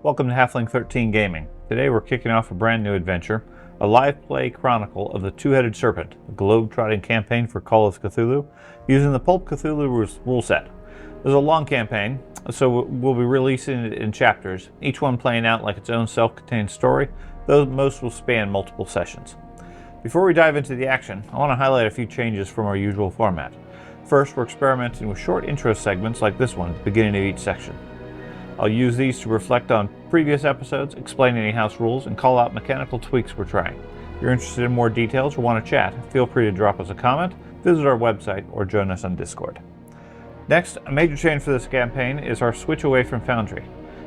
Welcome to Halfling 13 Gaming. Today we're kicking off a brand new adventure, a live play chronicle of the Two-Headed Serpent, a globe-trotting campaign for Call of Cthulhu, using the Pulp Cthulhu rule set. This is a long campaign, so we'll be releasing it in chapters, each one playing out like its own self-contained story, though most will span multiple sessions. Before we dive into the action, I want to highlight a few changes from our usual format. First, we're experimenting with short intro segments like this one at the beginning of each section. I'll use these to reflect on previous episodes, explain any house rules, and call out mechanical tweaks we're trying. If you're interested in more details or want to chat, feel free to drop us a comment, visit our website, or join us on Discord. Next, a major change for this campaign is our switch away from Foundry.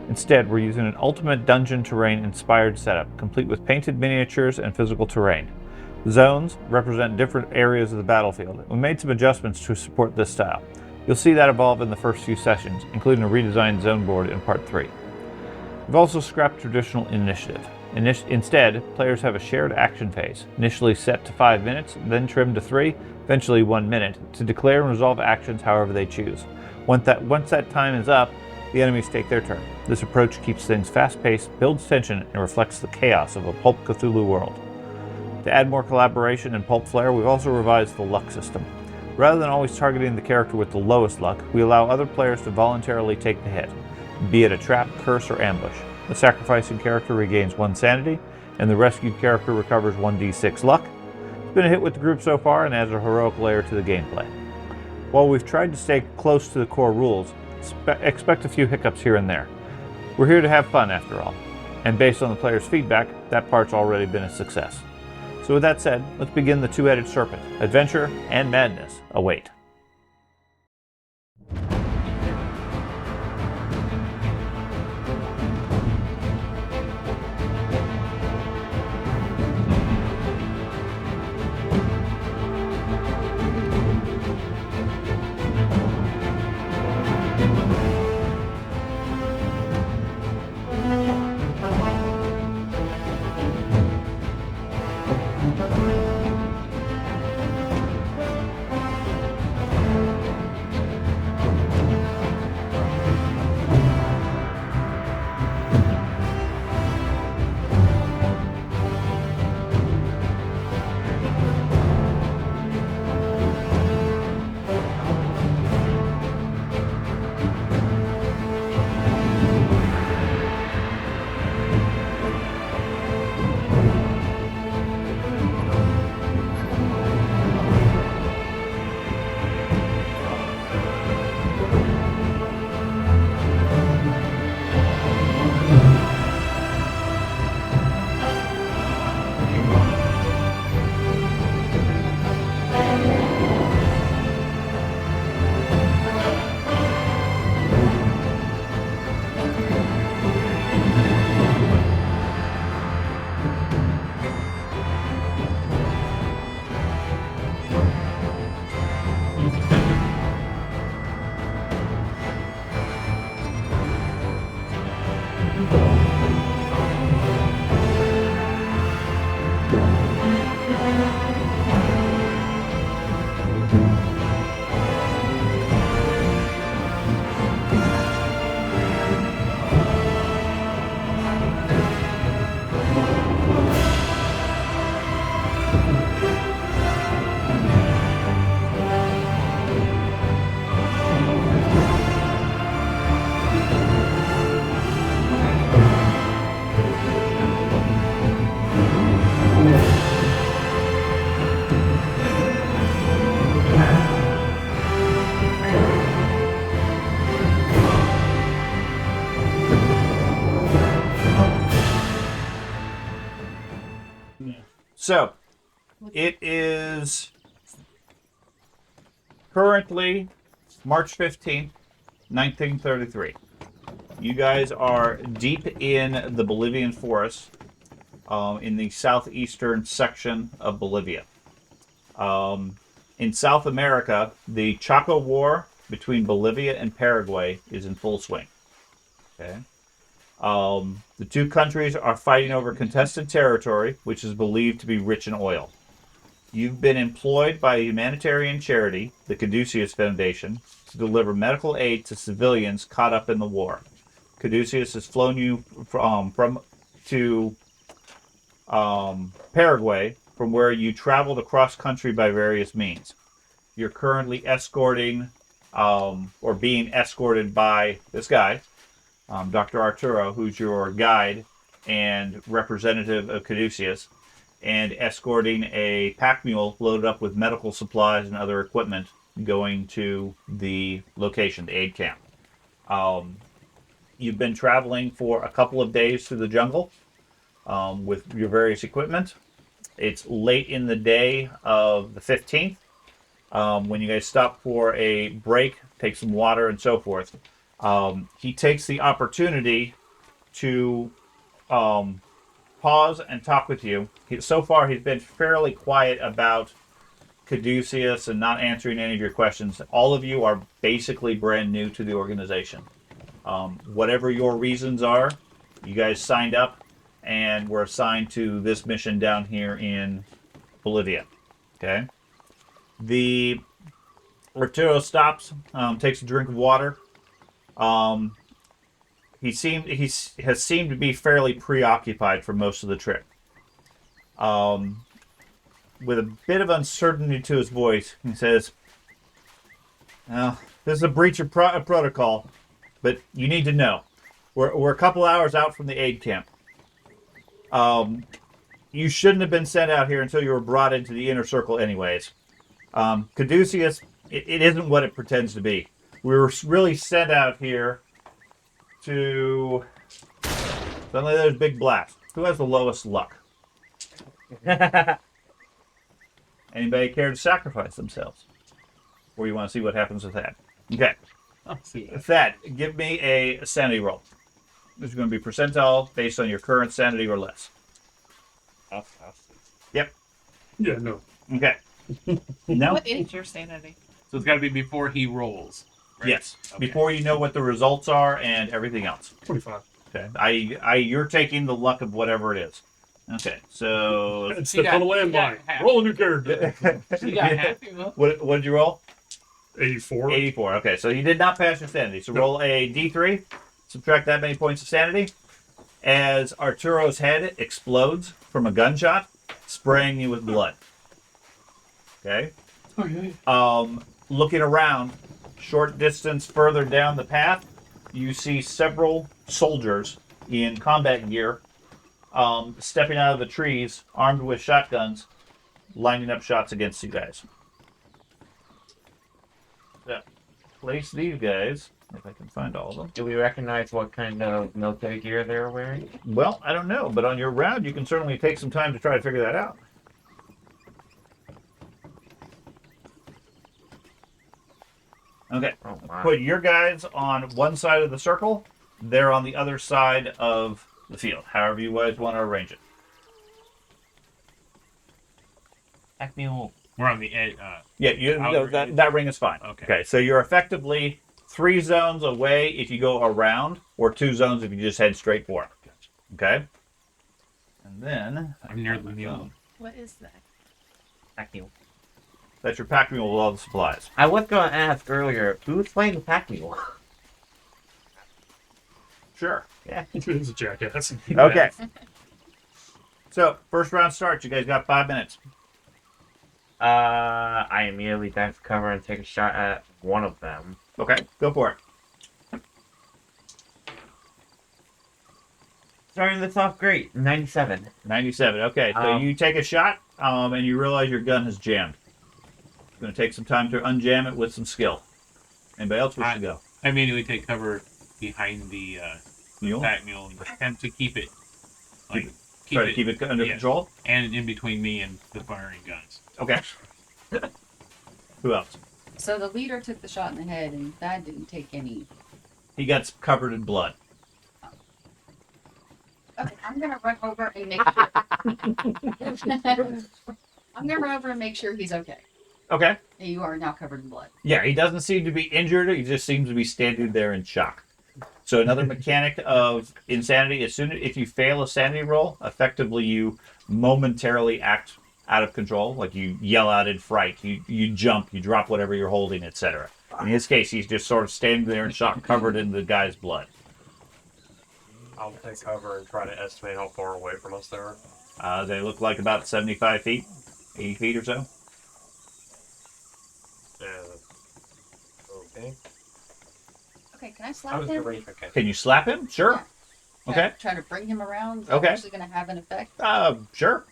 Instead, we're using an ultimate dungeon terrain inspired setup, complete with painted miniatures and physical terrain. Zones represent different areas of the battlefield. We made some adjustments to support this style. You'll see that evolve in the first few sessions, including a redesigned zone board in Part 3. We've also scrapped traditional initiative. Instead, players have a shared action phase, initially set to 5 minutes, then trimmed to 3, eventually 1 minute, to declare and resolve actions however they choose. Once that time is up, the enemies take their turn. This approach keeps things fast-paced, builds tension, and reflects the chaos of a Pulp Cthulhu world. To add more collaboration and Pulp flair, we've also revised the luck system. Rather than always targeting the character with the lowest luck, we allow other players to voluntarily take the hit, be it a trap, curse, or ambush. The sacrificing character regains 1 sanity, and the rescued character recovers 1d6 luck. It's been a hit with the group so far and adds a heroic layer to the gameplay. While we've tried to stay close to the core rules, expect a few hiccups here and there. We're here to have fun after all, and based on the players' feedback, that part's already been a success. So with that said, let's begin the Two-Headed Serpent. Adventure and madness await. So, it is currently March 15th, 1933. You guys are deep in the Bolivian forest, in the southeastern section of Bolivia. In South America, the Chaco War between Bolivia and Paraguay is in full swing. Okay. The two countries are fighting over contested territory, which is believed to be rich in oil. You've been employed by a humanitarian charity, the Caduceus Foundation, to deliver medical aid to civilians caught up in the war. Caduceus has flown you to Paraguay, from where you traveled across country by various means. You're currently escorting, or being escorted by this guy, Dr. Arturo, who's your guide and representative of Caduceus, and escorting a pack mule loaded up with medical supplies and other equipment going to the location, the aid camp. You've been traveling for a couple of days through the jungle with your various equipment. It's late in the day of the 15th when you guys stop for a break, take some water and so forth. He takes the opportunity to pause and talk with you. So far, he's been fairly quiet about Caduceus and not answering any of your questions. All of you are basically brand new to the organization. Whatever your reasons are, you guys signed up and were assigned to this mission down here in Bolivia. Okay? The Arturo stops, takes a drink of water. He has seemed to be fairly preoccupied for most of the trip. With a bit of uncertainty to his voice, he says, "This is a breach of protocol, but you need to know. We're a couple hours out from the aid camp. You shouldn't have been sent out here until you were brought into the inner circle anyways. Caduceus, it isn't what it pretends to be. We were really sent out here to... Suddenly there's a big blast. Who has the lowest luck? Anybody care to sacrifice themselves? Or you want to see what happens with that? Okay. I'll see that. With that, give me a sanity roll. This is going to be percentile based on your current sanity or less. I'll see. Yep. Yeah, no. Okay. No? What is your sanity? So it's got to be before he rolls. Right? Yes. Okay. Before you know what the results are and everything else. 25. Okay. You're taking the luck of whatever it is. Okay. So It's You the on the got landmine. half. Roll a new character. You got happy, though? what did you roll? 84. 84. Okay. So you did not pass your sanity. So No. roll a d3. Subtract that many points of sanity. As Arturo's head explodes from a gunshot, spraying you with blood. Okay. Okay. Looking around, short distance further down the path, you see several soldiers in combat gear stepping out of the trees, armed with shotguns, lining up shots against you guys. So, place these guys, if I can find all of them. Do we recognize what kind of military gear they were wearing? Well, I don't know, but on your round, you can certainly take some time to try to figure that out. Okay. Oh, wow. Put your guys on one side of the circle. They're on the other side of the field. However you guys want to arrange it. Pack mule. We're on the edge. Yeah, Outer that ring is fine. Okay. So you're effectively 3 zones away if you go around, or 2 zones if you just head straight for it. Okay? And then... I'm near the mule. What is that? Pack mule. That's your pack mule with all the supplies. I was going to ask earlier, who's playing the pack mule? Sure. Yeah. It's a jackass. Okay. So, first round starts. You guys got 5 minutes. I immediately dive for cover and take a shot at one of them. Okay, go for it. Starting this off great, 97. 97. Okay, so you take a shot, and you realize your gun has jammed. It's going to take some time to unjam it with some skill. Anybody else wish to go? I immediately take cover behind the Mule? pack mule and attempt to keep it, like, Try to keep it under yeah. control? and in between me and the firing guns. Okay. Who else? So the leader took the shot in the head, and that didn't take any. He gets covered in blood. Okay, I'm gonna run over and make sure. I'm gonna run over and make sure he's okay. Okay. You are now covered in blood. Yeah, he doesn't seem to be injured. He just seems to be standing there in shock. So another mechanic of insanity, if you fail a sanity roll, effectively you momentarily act out of control. Like you yell out in fright, you jump, you drop whatever you're holding, etc. In his case, he's just sort of standing there in shock, covered in the guy's blood. I'll take cover and try to estimate how far away from us they are. They look like about 75 feet, 80 feet or so. Okay. Okay, can I How slap was the him? range? Okay. Can you slap him? Sure. Yeah. Okay. Try to bring him around. Is that Okay. actually going to have an effect? Sure.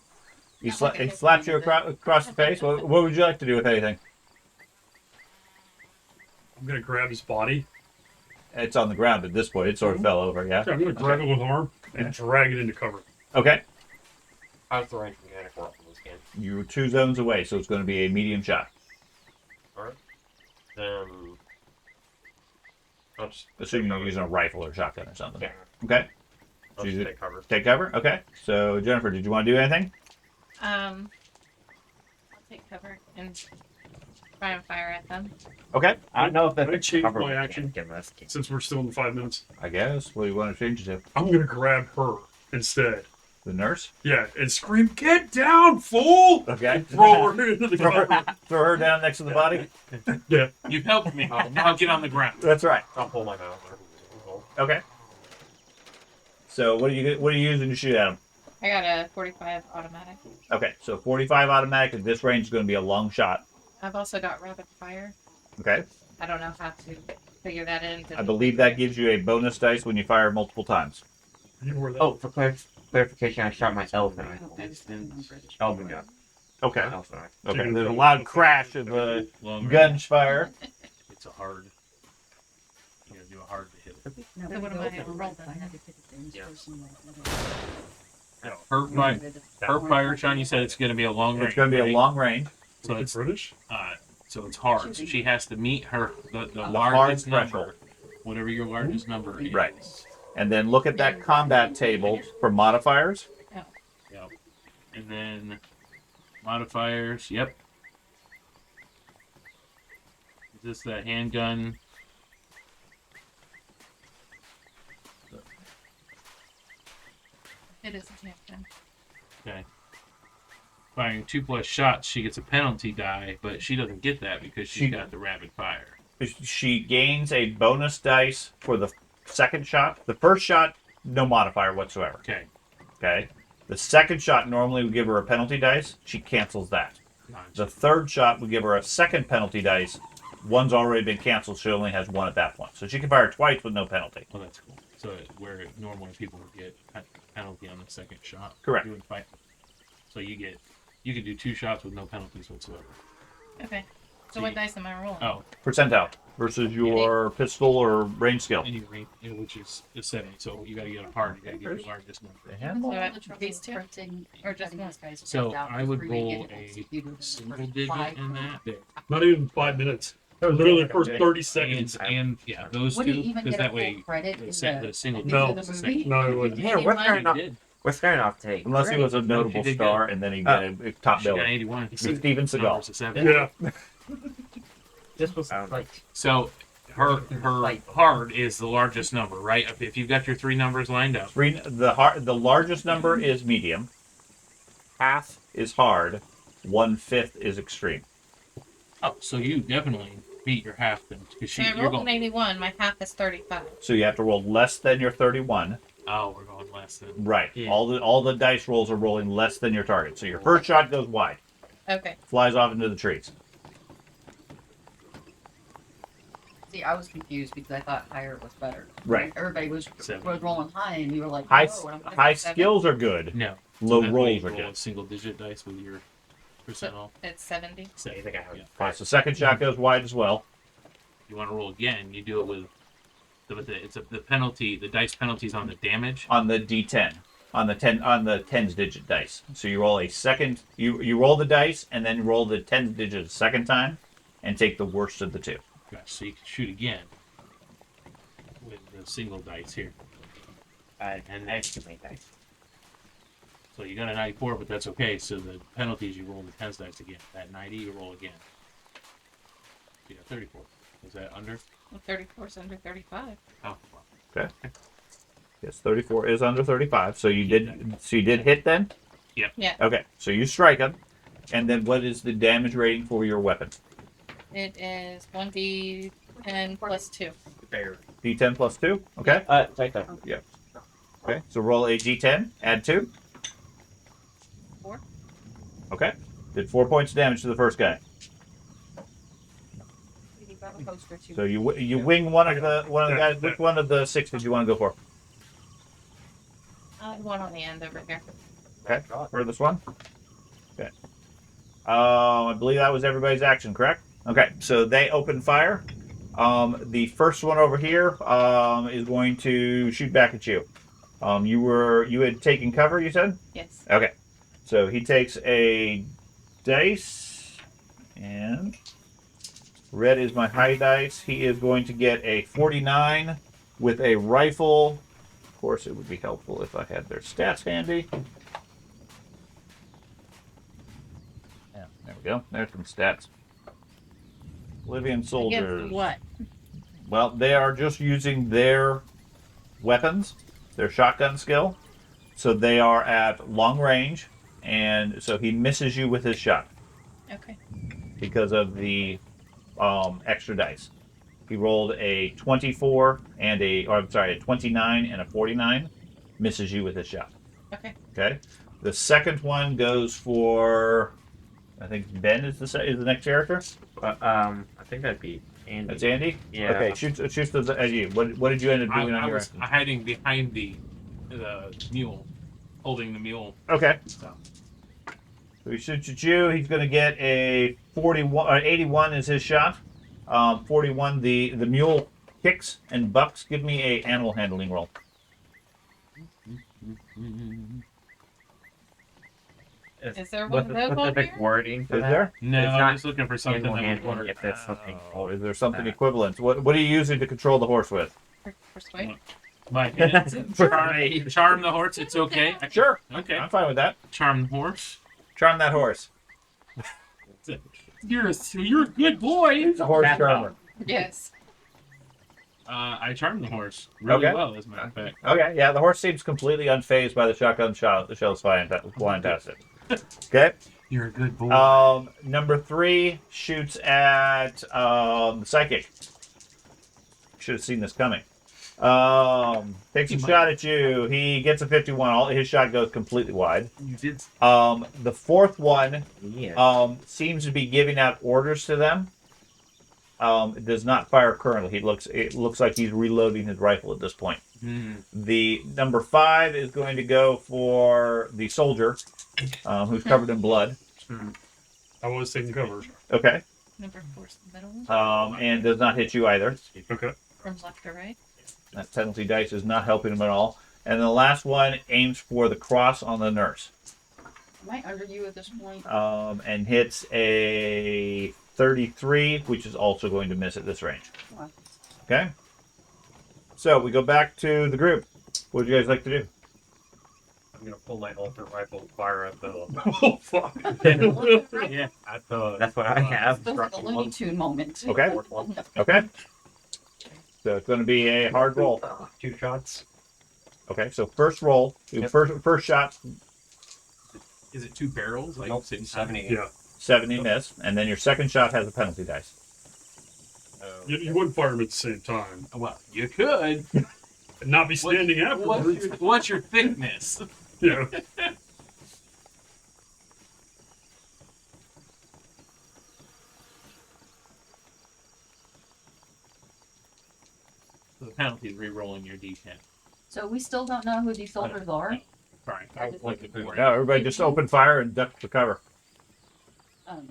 He, Not like I he hit slaps him you with it. across the face. What would you like to do with anything? I'm gonna grab his body. It's on the ground at this point. It sort of fell over, yeah? Yeah, I'm gonna grab it with arm and drag it into cover. Okay. How's the range mechanic work from this game? You're 2 zones away, so it's going to be a medium shot. Alright. Then. I'll just Assuming take you're using a rifle or shotgun or something. Yeah. Okay. I'll So just you take cover. take cover? Okay. So, Jennifer, did you want to do anything? I'll take cover and try and fire at them. Okay. I don't know if Can I that's change cover my mechanic action? in this game. Since we're still in the 5 minutes, I guess. What do you want to change it to? I'm gonna grab her instead. The nurse? Yeah, and scream, "Get down, fool!" Okay. Throw her into the cover. Throw her down next to the body? Yeah. You've helped me. Now get on the ground. That's right. I'll pull my mouth. Okay. So, what are you using to shoot at him? I got a 45 automatic. Okay. So, 45 automatic. At this range is going to be a long shot. I've also got rapid fire. Okay. I don't know how to figure that in. I believe that gives you a bonus dice when you fire multiple times. You know where that Oh, for clarification, I shot my elephant. Elven gun. Okay. Elephant. Okay. There's a loud crash of Long range. gunfire. It's a hard. You gotta do a hard to hit. No, So what am I- roll? I had to pick it in Yeah. person. No, her fire, Sean. You said it's gonna be a long range. It's going to be a right? long range. So the it's British? so it's hard. So she has to meet the hard largest number, threshold. whatever your largest number is. Right. And then look at that combat table for modifiers. Yep. And then modifiers. Yep. Is this the handgun? It is a handgun. Okay. Firing 2+ shots, she gets a penalty die, but she doesn't get that because she's She- got the rapid fire. She gains a bonus dice for the second shot. The first shot, no modifier whatsoever. Okay. Okay. The second shot normally would give her a penalty dice. She cancels that. The third shot would give her a second penalty dice. One's already been canceled. She only has 1 at that point. So she can fire twice with no penalty. Well, that's cool. So where normally people would get a penalty on the second shot. Correct. You would fight. So you can do 2 shots with no penalties whatsoever. Okay. So what dice am I rolling? Oh, Percentile versus your pistol or range skill. and you rank, which is 70. So you got to get a hard. You got to get the largest number. These two? Or just one. So I would roll a single digit in that. There. Not even 5 minutes. Literally the first 30 seconds. And yeah, those Would he two, even because get a that full way credit the, in the single No. digit is the same. No, it wouldn't. Yeah, what's fair You enough? did. What's fair enough to take? Unless he was a notable She did star and then he got a top She got billing. 81. Steven Seagal. Numbers of 7. Yeah. This was I don't know. like So her hard is the largest number, right? If you've got your 3 numbers lined up. The largest number is medium. Half is hard. 1/5 is extreme. Oh, so you definitely beat your half then, because So I you're rolled going. an 81. My half is 35. So you have to roll less than your 31. Oh, we're going less than. Right. Yeah. All the dice rolls are rolling less than your target. So your first shot goes wide, Okay. flies off into the trees. See, I was confused because I thought higher was better. Right. Everybody was 70. rolling high, and you were like, High "Whoa," and I'm like, high 7. skills are good. No. Low that way rolls you are roll good. a single digit dice with your percent off. It's 70. So I think I have yeah. All right, so second shot goes wide as well. You want to roll again? You do it with the penalty. The dice penalties on the damage. On the D10, on the tens digit dice. So you roll a second. You roll the dice and then roll the tens digit a second time, and take the worst of the 2. Gosh, so you can shoot again with the single dice here. an estimate dice. So you got a 94, but that's okay. So the penalties, you roll the tens dice again. That 90, you roll again. You got 34. Is that under? Well, 34 is under 35. Oh, wow. Okay. Yes, 34 is under 35. So you did hit then. Yep. Yeah. Okay, so you strike him, and then what is the damage rating for your weapon? It is 1d10 plus 2. There. D10 plus 2. Okay. Take that. Okay, so roll a d10, add 2. 4. Okay, did 4 points of damage to the first guy. You got a poster too. So you wing one of the guys. Which one of the 6 did you want to go for? The one on the end over here. Okay, for this one. Okay. I believe that was everybody's action, correct? Okay, so they open fire. The first one over here is going to shoot back at you. You had taken cover, you said? Yes. Okay. So he takes a dice, and red is my high dice. He is going to get a 49 with a rifle. Of course, it would be helpful if I had their stats handy. Yeah, there we go. There's some stats. Bolivian soldiers. Against what? Well, they are just using their weapons, their shotgun skill. So they are at long range, and so he misses you with his shot Okay. because of the extra dice. He rolled a 24 and a 29 and a 49, misses you with his shot. Okay. Okay. The second one goes for, I think Ben is the next character. I think that'd be Andy. That's Andy. Yeah. Okay. Shoots at you. What did you end up doing on I your was action? hiding behind the mule, holding the mule. Okay. So. So he shoots at you. He's going to get a 41. 81 is his shot. 41. The mule kicks and bucks. Give me a animal handling roll. Is there one of those on specific here? wording for Is that? there? No, It's I'm not just looking for something Animal that would handling, work. if there's something. Oh, is there something equivalent? What are you using to control the horse with? Persuade. My charm the horse. It's okay. Sure. Okay. I'm fine with that. Charm the horse. Charm that horse. You're a good boy. It's a horse charmer. Yes. I charmed the horse really Okay. well, as a matter of fact. Okay, yeah, the horse seems completely unfazed by the shotgun shot. The shell's flying past it. Okay. You're a good boy. Number 3 shoots at the psychic. Should have seen this coming. Takes a shot at you. He gets a 51. His shot goes completely wide. You did. The fourth one Yeah. seems to be giving out orders to them. It does not fire currently. It looks like he's reloading his rifle at this point. The number 5 is going to go for the soldier, who's covered in blood. I was taking cover. Okay. Number 4's the middle one. And does not hit you either. Okay. From left to right. That penalty dice is not helping him at all. And the last one aims for the cross on the nurse. Am I under you at this point? And hits a 33, which is also going to miss at this range. Wow. Okay. So we go back to the group. What would you guys like to do? I'm gonna pull my ultimate rifle and fire at the Oh fuck. Yeah. at the. That's what I have. Feels like a Looney Tune moment. Okay. Fourth one. Okay. So it's going to be a hard roll. 2 shots. Okay. So first roll. Yep. First shot, Is it 2 barrels? Like Nope, sitting 70. Yeah. 70 miss, and then your second shot has a penalty dice. You wouldn't fire them at the same time. Well, you could. And not be standing afterwards. What's your thickness? Yeah. The penalty is re-rolling your d10. So we still don't know who these soldiers are. Sorry. I just Like looked the at board. No, everybody just open fire and duck for cover. So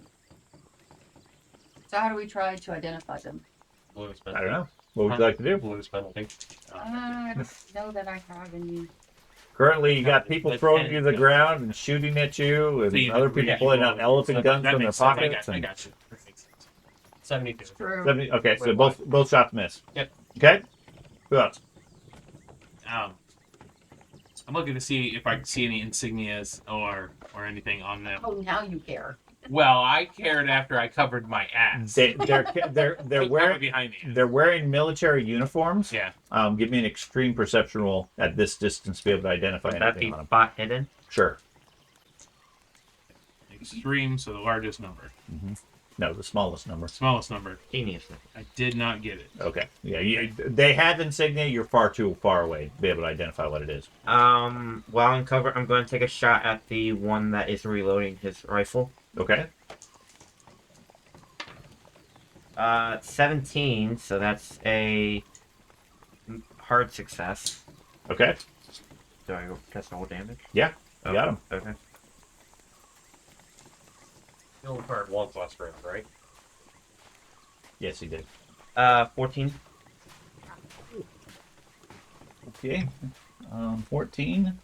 how do we try to identify them? Blues I penalty. don't know. What would you like to do? Blues penalty. I don't know that I have any. Currently, you got people throwing you to the ground and shooting at you, and So you other did- people yeah, pulling you out rolled. elephant guns That from their makes sense. pockets. I and- got you. That makes sense. 72. True. 70 okay, so Wait, both shots miss. Yep. Okay. Who else? I'm looking to see if I can see any insignias or anything on them. Oh, now you care. Well, I cared after I covered my ass. They're Cover wearing behind me. they're wearing military uniforms. Yeah. Give me an extreme perception roll at this distance to be able to identify Would that anything be on them. spot hidden? Sure. Extreme, so the largest number. No, the smallest number. Smallest number. Genius. I did not get it. Okay. Yeah, they have insignia. You're far too far away to be able to identify what it is. While I'm covered, I'm going to take a shot at the one that is reloading his rifle. Okay. 17, so that's a hard success. Okay. Do I test all damage? Yeah. You got him. Okay. You only fired once last round, right? Yes, he did. 14. Okay. 14.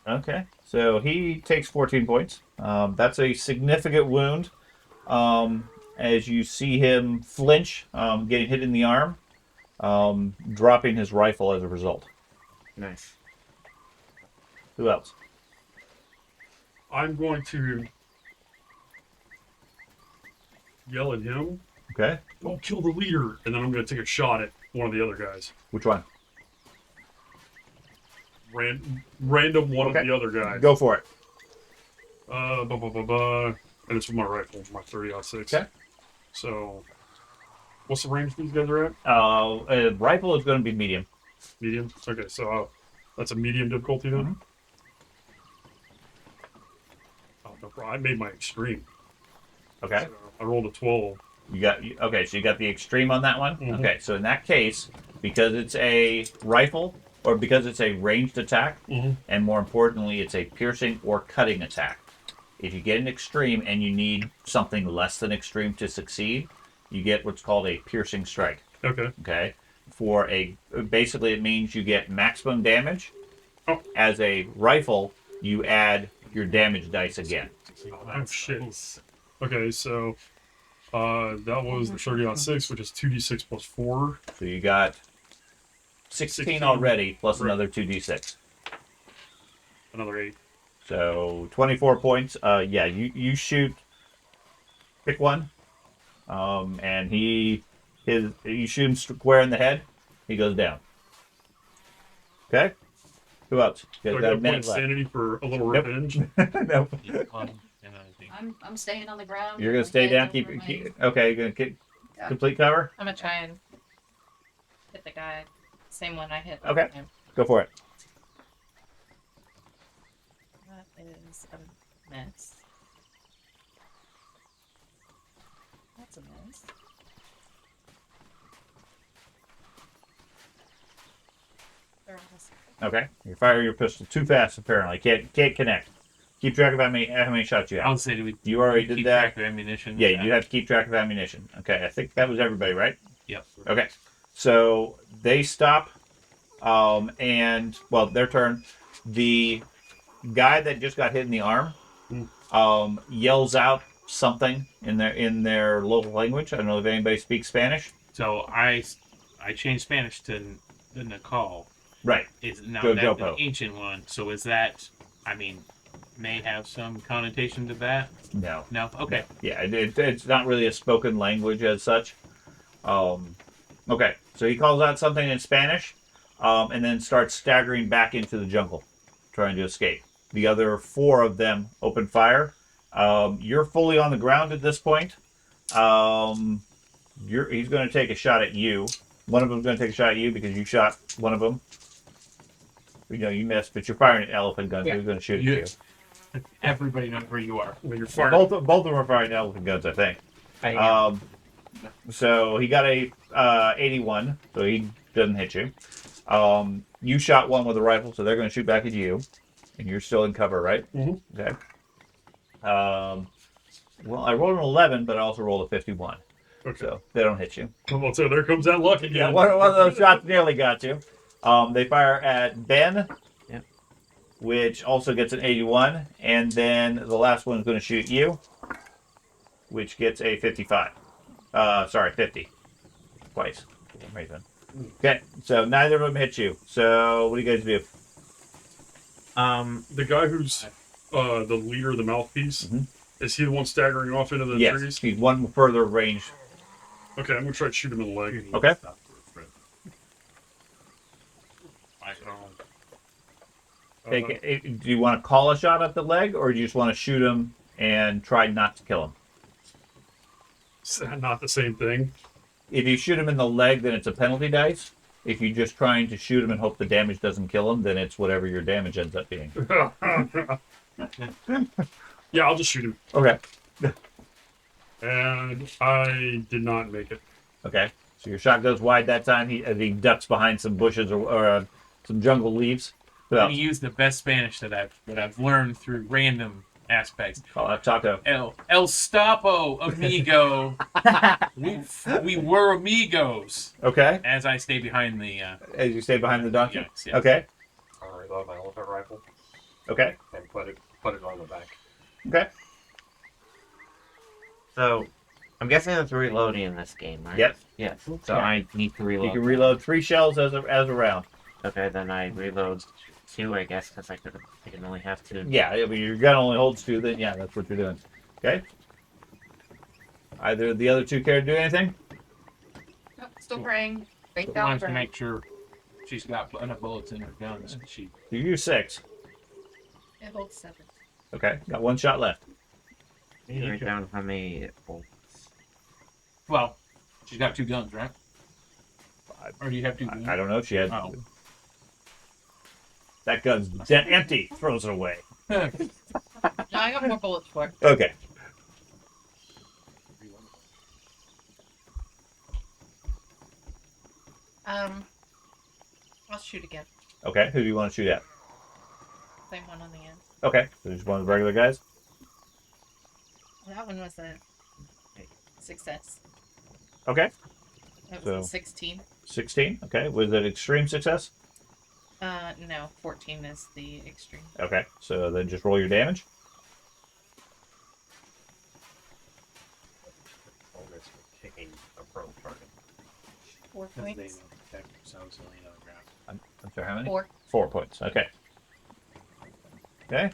Okay. So he takes 14 points. That's a significant wound. As you see him flinch, getting hit in the arm, dropping his rifle as a result. Nice. Who else? I'm going to yell at him. Okay. Don't kill the leader, and then I'm going to take a shot at one of the other guys. Which one? Random one Okay. of the other guys. Go for it. And it's with my rifle, my 30-06. Okay. So, what's the range these guys are at? Rifle is going to be medium. Medium. Okay, so that's a medium difficulty then. Mhm. Oh, no problem. I made my extreme. Okay. So I rolled a 12. Okay, so you got the extreme on that one? Mhm. Okay, so in that case, because it's a rifle, or because it's a ranged attack, and more importantly, it's a piercing or cutting attack. If you get an extreme and you need something less than extreme to succeed, you get what's called a piercing strike. Okay. Okay? Basically it means you get maximum damage. Oh. As a rifle, you add your damage dice again. Oh, shit. Okay, so that was the 30-06, which is 2d6 plus 4. So you got 16 16. already, plus Right. another 2d6. Another 8. So 24 points. Yeah, you shoot. Pick one. And you shoot him square in the head. He goes down. Okay. Who else? You So I guys got got a a point minute of left. sanity for a little Nope. revenge. Nope. I'm staying on the ground. You're gonna with stay my down. head Keep. over my- Okay. You're gonna Yeah. complete cover. I'm gonna try and hit the guy. Same one I hit. last Okay. time. Go for it. That is a miss. That's a miss. They're almost- Okay. You fire your pistol too fast. Apparently, can't connect. Keep track of how many shots you I have. would say, do we You already keep did that. track of ammunition? Yeah, you have to keep track of ammunition. Okay. I think that was everybody, right? Yep. Okay, so they stop, and well, their turn. The guy that just got hit in the arm, yells out something in their local language. I don't know if anybody speaks Spanish. So I changed Spanish to the Nicole. Right. Is now Go that's Jopo. an ancient one. So is that? I mean, may have some connotation to that. No. No. Okay. Yeah, it's not really a spoken language as such. Okay, so he calls out something in Spanish, and then starts staggering back into the jungle, trying to escape. The other 4 of them open fire. You're fully on the ground at this point. He's going to take a shot at you. One of them's going to take a shot at you because you shot one of them. You missed, but you're firing an elephant gun, so he's going to shoot at you. Everybody knows where you are. When you're firing. Both of them are firing elephant guns, I think. So he got a 81, so he doesn't hit you. You shot one with a rifle, so they're going to shoot back at you, and you're still in cover, right? Mhm. Okay. Well, I rolled an 11, but I also rolled a 51, Okay. so they don't hit you. Well, so there comes that luck again. Yeah, one of those shots nearly got you. They fire at Ben, which also gets an 81, and then the last one is going to shoot you, which gets a 55. 50. Twice. For some reason. Okay, so neither of them hit you. So what do you guys do? The guy who's the leader of the mouthpiece, Mhm. is he the one staggering off into the Yes, trees? he's one further range. Okay, I'm gonna try to shoot him in the leg. Okay. Do you want to call a shot at the leg, or do you just want to shoot him and try not to kill him? Is that not the same thing? If you shoot him in the leg, then it's a penalty dice. If you're just trying to shoot him and hope the damage doesn't kill him, then it's whatever your damage ends up being. Yeah, I'll just shoot him. Okay. And I did not make it. Okay. So your shot goes wide that time. He ducks behind some bushes or some jungle leaves. I'm gonna use the best Spanish that I've learned through random aspects. Call out Taco. El Stapo, amigo. we were amigos. Okay. As I stay behind the. As you stay behind the donkey. Yes, yes. Okay. I'll reload my elephant rifle Okay. and put it on the back. Okay. So, I'm guessing there's reloading in this game, right? Yep. Yes. So I need to reload. You can reload 3 shells as a round. Okay, then I reload 2, I guess, because I can only have 2. Yeah, I mean, your gun only holds 2, then yeah, that's what you're doing. Okay. Either the other 2 care to do anything? Oh, still praying. Faith But out wants to prayer. make sure she's got enough bullets in her guns. She You use 6. It holds 7. Okay. Got 1 shot left. Write down how many it holds. well, she's got 2 guns, right? Or do you have 2 guns? I don't know if she had. Oh. That gun's empty. Throws it away. No, I got more bullets for it. Okay. I'll shoot again. Okay. Who do you want to shoot at? Same one on the end. Okay. So just one of the regular guys. That one was a success. Okay. That was So- a 16. 16. Okay. Was it extreme success? No, 14 is the extreme. Okay. So then just roll your damage. Bonus for kicking a prone target. 4 Because they points. don't protect themselves laying on the ground. I'm sorry, how many? 4. 4 points. Okay. Okay.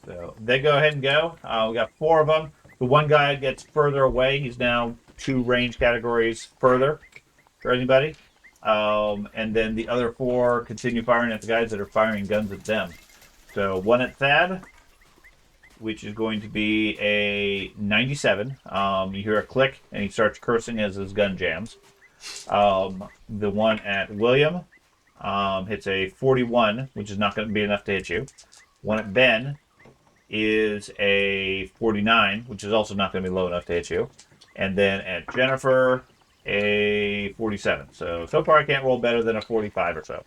So they go ahead and go. We got 4 of them. The one guy gets further away. He's now 2 range categories further for anybody. And then the other 4 continue firing at the guys that are firing guns at them. So 1 at Thad, which is going to be a 97. You hear a click, and he starts cursing as his gun jams. The one at William hits a 41, which is not going to be enough to hit you. One at Ben is a 49, which is also not going to be low enough to hit you. And then at Jennifer, a 47. So far I can't roll better than a 45 or so.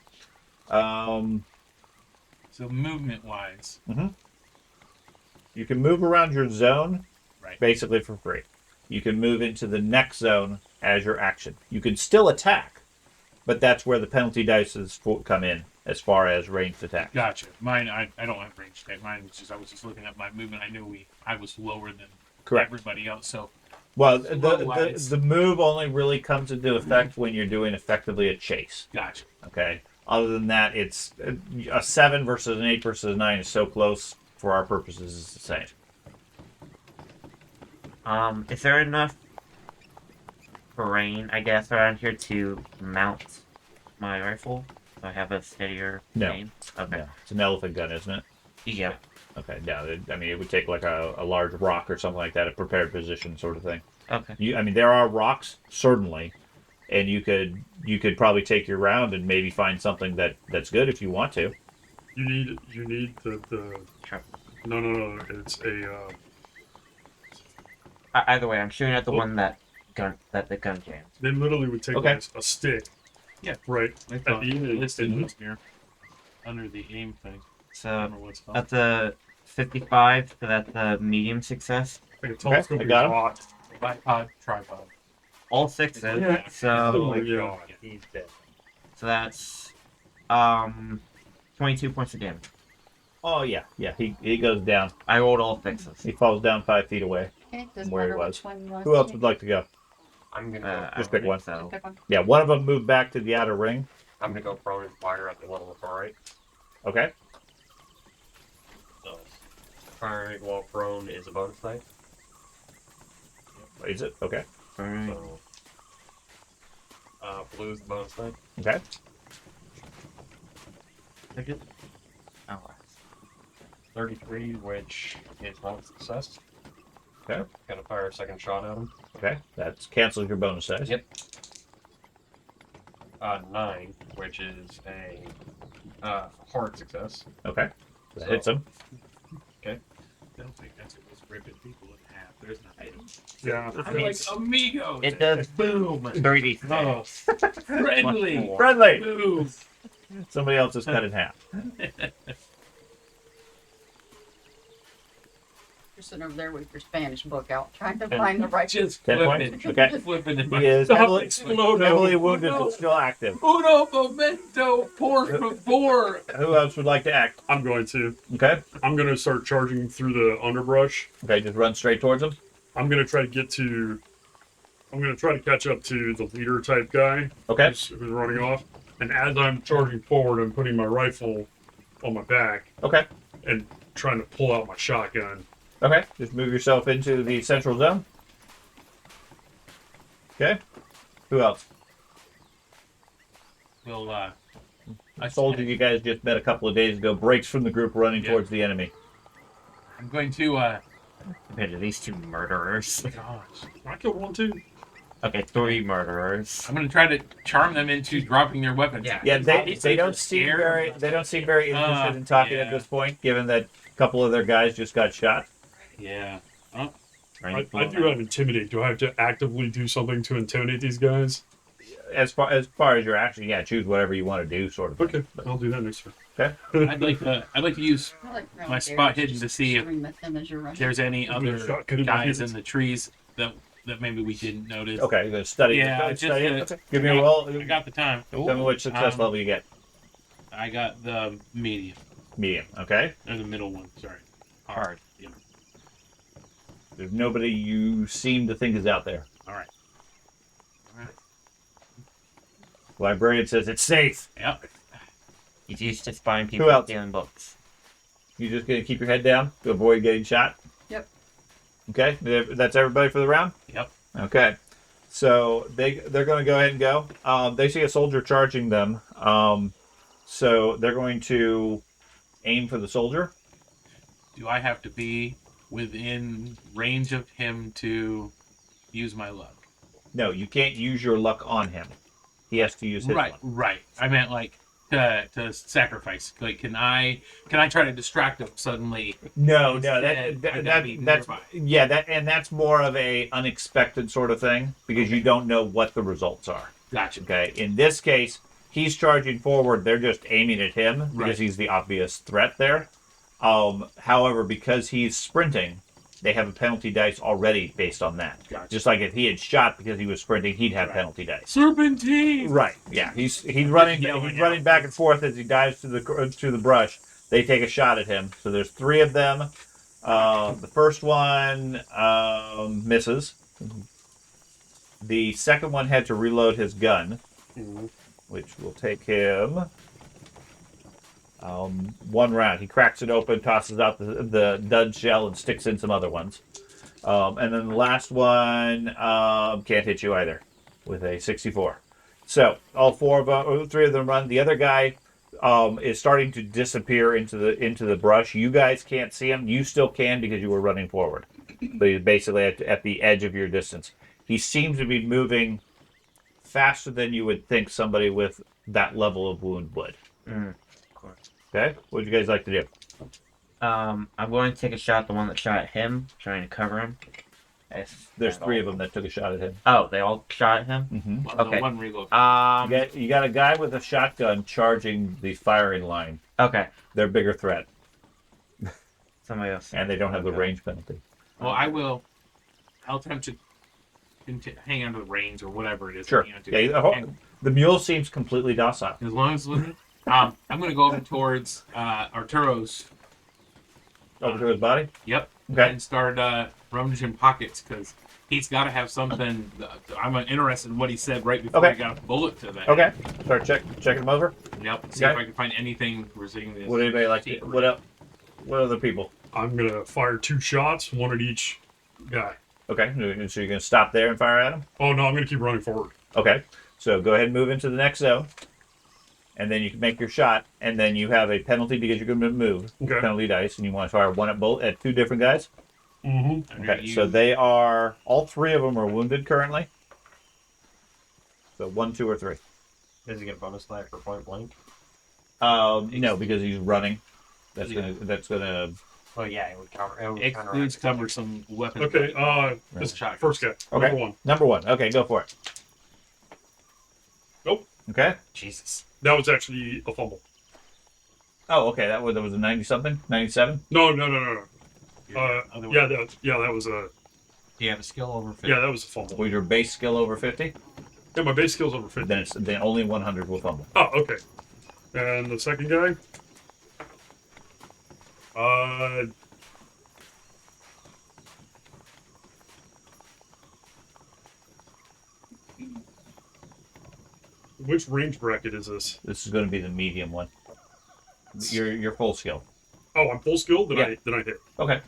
So movement-wise, You can move around your zone right? basically for free. You can move into the next zone as your action. You can still attack, but that's where the penalty dice come in as far as ranged attack. Gotcha. Mine, I don't have range attack. Mine was just I was just looking at my movement. I knew I was lower than Correct. everybody else. So Well, Slow-wise. the move only really comes into effect when you're doing effectively a chase. gotcha. Okay. Other than that, it's a 7 versus an 8 versus a 9 is so close for our purposes. It's the same. Is there enough terrain, I guess, around here to mount my rifle? So I have a steadier No. aim? Okay. Yeah. It's an elephant gun, isn't it? Yeah. Okay. No, I mean, it would take like a large rock or something like that, a prepared position sort of thing. Okay. I mean, there are rocks, certainly, and you could probably take your round and maybe find something that's good if you want to. You need the Sure. no. It's a Either way, I'm shooting at the one that the gun jams. they literally would take Okay. like a stick. Yeah. Right. I At thought the end, it listed mhm. those here under the aim thing. I don't So remember what it's called. that's a 55. So that's a medium success. Like a telescope I got him. shot. Bipod, tripod. All 6s. Yeah. Oh So my Yeah. god. He's dead. that's 22 points of damage. Oh yeah, he goes down. I rolled all 6s. He falls down 5 feet away. Okay, doesn't Where he matter was. which one you want Who to else take. would like to go? I'm gonna Just I pick think one. So. Pick one. Yeah, one of them moved back to the outer ring. I'm gonna go prone and fire at the one on the far right. Okay. So firing while prone is a bonus die. Is it? Okay. Alright. So blue's the bonus die. Okay. Take it. Oh. 33, which is not a success. Okay. Gotta fire a second shot at him. Okay. That's cancels your bonus dice. Yep. 9, which is a hard success. Okay. That So- hits him. I don't think that's what was ripping people in half. There's an item. Yeah. I'm like amigos. It does boom 30. Oh, friendly. Friendly! Boom. Somebody else is cut in half. You're sitting over there with your Spanish book out, trying to find the right. Just 10 flipping. points? Okay. Flipping in He is heavily, Explode. heavily wounded but still active. Uno momento, por favor. Who else would like to act? I'm going to. Okay. I'm going to start charging through the underbrush. Okay, just run straight towards him. I'm going to try to get to. I'm going to try to catch up to the leader type guy Okay. who's running off. And as I'm charging forward, I'm putting my rifle on my back Okay. and trying to pull out my shotgun. Okay. Just move yourself into the central zone. Okay. Who else? Well, I told you guys just met a couple of days ago. Breaks from the group running Yeah. towards the enemy. I'm going to, Compared to these 2 murderers. gosh. I killed one too. Okay, 3 murderers. I'm going to try to charm them into dropping their weapons. Yeah, they Obviously, don't they're seem scared. very interested in talking at yeah. this point, given that a couple of their guys just got shot. Yeah. I do have intimidate. Do I have to actively do something to intimidate these guys? As far as your action, yeah, choose whatever you want to do, sort of. Okay, But- I'll do that next turn. I'd like to use I like around my there, spot hidden just to see if shooting at them as you're running. there's any I'll do a other shotgun in my guys hands. in the trees that maybe we didn't notice. Okay, you're gonna study. Yeah, study it. just, Okay. Give me a roll. I got the time. Tell me which success Um, level you get. I got the medium, Medium. Okay. or the middle one. Sorry. Hard. Yeah. There's nobody you seem to think is out there. All right. Librarian says it's safe. Yep. He's used to spying Who people else? stealing books. You just gonna keep your head down to avoid getting shot. Yep. Okay. That's everybody for the round. Yep. Okay. So they're going to go ahead and go. They see a soldier charging them. So they're going to aim for the soldier. Do I have to be within range of him to use my luck? No, you can't use your luck on him. He has to use his luck. Right. I meant like to sacrifice. Like, can I try to distract him suddenly? No, Instead, I gotta be that's nearby. yeah, that's more of a unexpected sort of thing because you don't know what the results are. Gotcha. Okay. In this case, he's charging forward. They're just aiming at him because Right. he's the obvious threat there. However, because he's sprinting, they have a penalty dice already based on that. Gotcha. Just like if he had shot because he was sprinting, he'd have penalty dice. Serpentine. Right. Yeah. He's running. Yelling He's running back and forth as he dives to the brush. They take a shot at him. So there's 3 of them. The first one misses. The second one had to reload his gun, which will take him 1 round. He cracks it open, tosses out the dud shell, and sticks in some other ones. And then the last one can't hit you either with a 64. So all 4 of them, or 3 of them run. The other guy is starting to disappear into the brush. You guys can't see him. You still can because you were running forward. But he's basically at the edge of your distance. He seems to be moving faster than you would think somebody with that level of wound would. Of course. Okay? What would you guys like to do? I'm going to take a shot at the one that shot at him, trying to cover him. There's 3 of them that took a shot at him. Oh, they all shot at him? Mm-hmm. Well, Okay. One reload. You got a guy with a shotgun charging the firing line. Okay. They're a bigger threat, Somebody else. and they don't have the Okay. range penalty. Well, I'll attempt to hang on to the reins or whatever it is. Sure. hang on to. Yeah, And the mule seems completely docile. as long as it's with me, I'm going to go over towards Arturo's. Over to his body? Yep. Okay. And start rummaging pockets because he's got to have something. I'm interested in what he said right before Okay. he got a bullet to that. Okay. Start checking them over. Yep. See Okay. if I can find anything residing this. Would anybody like to? secret. What up? What other people? I'm gonna fire 2 shots, 1 at each guy. Okay. So you're going to stop there and fire at them? Oh no, I'm gonna keep running forward. Okay. So go ahead and move into the next zone. and then you can make your shot, and then you have a penalty because you're going to move. Okay. Penalty dice, and you want to fire one at two different guys. Mm-hmm. Okay, so they are all three of them are wounded currently. So 1, 2, or 3. Does he get a bonus flag for point blank? No, because he's running. That's gonna. Well, yeah, it would counter. It would Excludes cumbersome weapons. Okay. This Shotguns. first guy. Okay. Number 1. Number 1. Okay, go for it. Nope. Okay. Jesus. That was actually a fumble. Oh, okay. That was a 90 something, 97. No. Other way. That was a. Do you have a skill over 50? Yeah, that was a fumble. Was your base skill over 50? Yeah, my base skill's over 50. Then only 100 will fumble. Oh, okay. And the second guy. Which range bracket is this? This is going to be the medium one. Your full skill. Oh, I'm full skill. Then Yeah. I hit. Okay.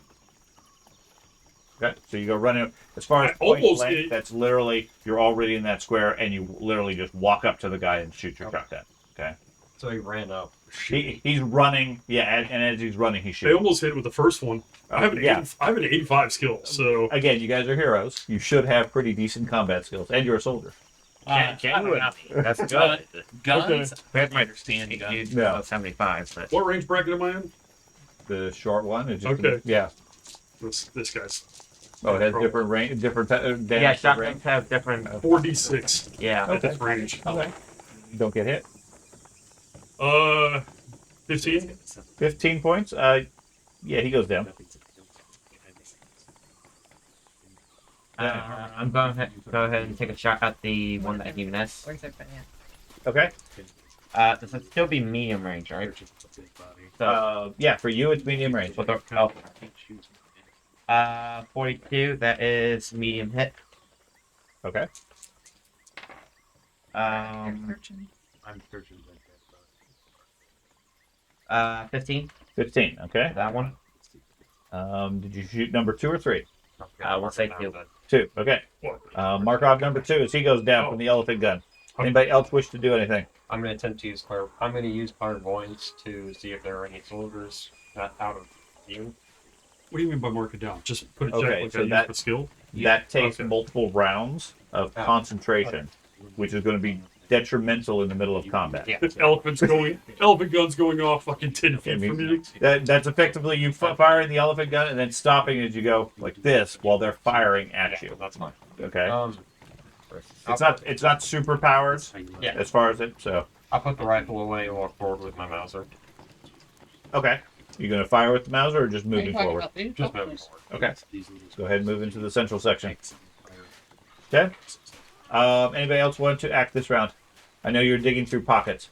Okay. So you go running. As far as I point almost blank, hit. that's literally you're already in that square, and you literally just walk up to the guy and shoot your shotgun. Okay. So he ran up. He's running. Yeah, and as he's running, he's I shooting. almost hit with the first one. I have an Yeah. 80, I have an 85 skill. So Again, you guys are heroes. You should have pretty decent combat skills, and you're a soldier. That's good. Guns. Where's my Understand guns. Yeah. 75? But what range bracket am I in? The short one is just Okay. yeah. This guy's Oh, it has different range, different damage. yeah, range. shotguns have different. 4d6 Yeah. at this range. Okay. Don't get hit. 15. 15 points. Yeah, he goes down. I'm going to go ahead and take a shot at the one that he missed. Where's Serpent? Yeah. Okay. This would still be medium range, right? So, Yeah, for you it's medium range. with the, 42. That is medium hit. Okay. Um, I'm searching. 15. 15. Okay. That one. Did you shoot number 2 or 3? We'll say 2. 2. Okay. Mark off number 2 as he goes down from the elephant gun. Anybody else wish to do anything? I'm going to attempt to use I'm going to use clairvoyance to see if there are any soldiers not out of view. What do you mean by mark it down? Just put it Okay, check like so I use that- the skill? That takes Okay. multiple rounds of concentration, which is going to be detrimental in the middle of combat. Yeah. If elephant guns going off fucking 10 feet I mean, from you. That's effectively you firing the elephant gun and then stopping as you go like this while they're firing at you. That's fine. Okay. It's I'll not super powers Yeah. as far as it. So put the rifle away and walk forward with my Mauser. okay, you gonna fire with the Mauser or just Are you moving talking forward? about these? Just moving forward. Okay. Go ahead and move into the central section. Okay. Anybody else want to act this round? I know you're digging through pockets.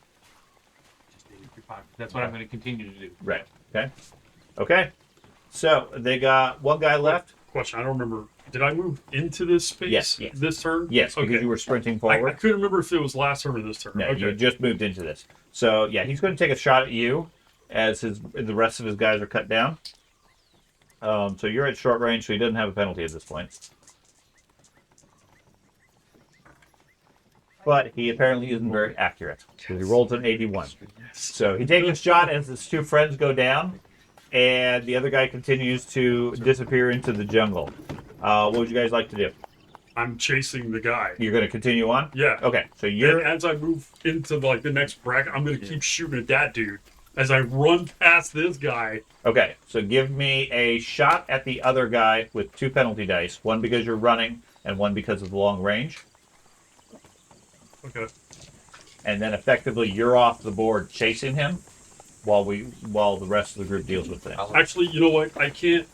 That's what I'm going to continue to do. Right. Okay. Okay. So they got one guy left. Question, I don't remember. Did I move into this space Yes. this turn? Yes, because Okay. you were sprinting I forward. couldn't remember if it was last turn or this turn. No, okay. you just moved into this. So yeah, he's going to take a shot at you as the rest of his guys are cut down. So you're at short range, so he doesn't have a penalty at this point. But he apparently isn't very accurate. So he rolls an 81. So he takes a shot as his two friends go down, and the other guy continues to disappear into the jungle. What would you guys like to do? I'm chasing the guy. You're going to continue on? Yeah. Okay, so And you're... as I move into like the next bracket, I'm gonna keep shooting at that dude. As I run past this guy, Okay, so give me a shot at the other guy with 2 penalty dice. One because you're running, and one because of the long range. okay. And then effectively you're off the board chasing him while the rest of the group deals with things. Actually, you know what? I can't.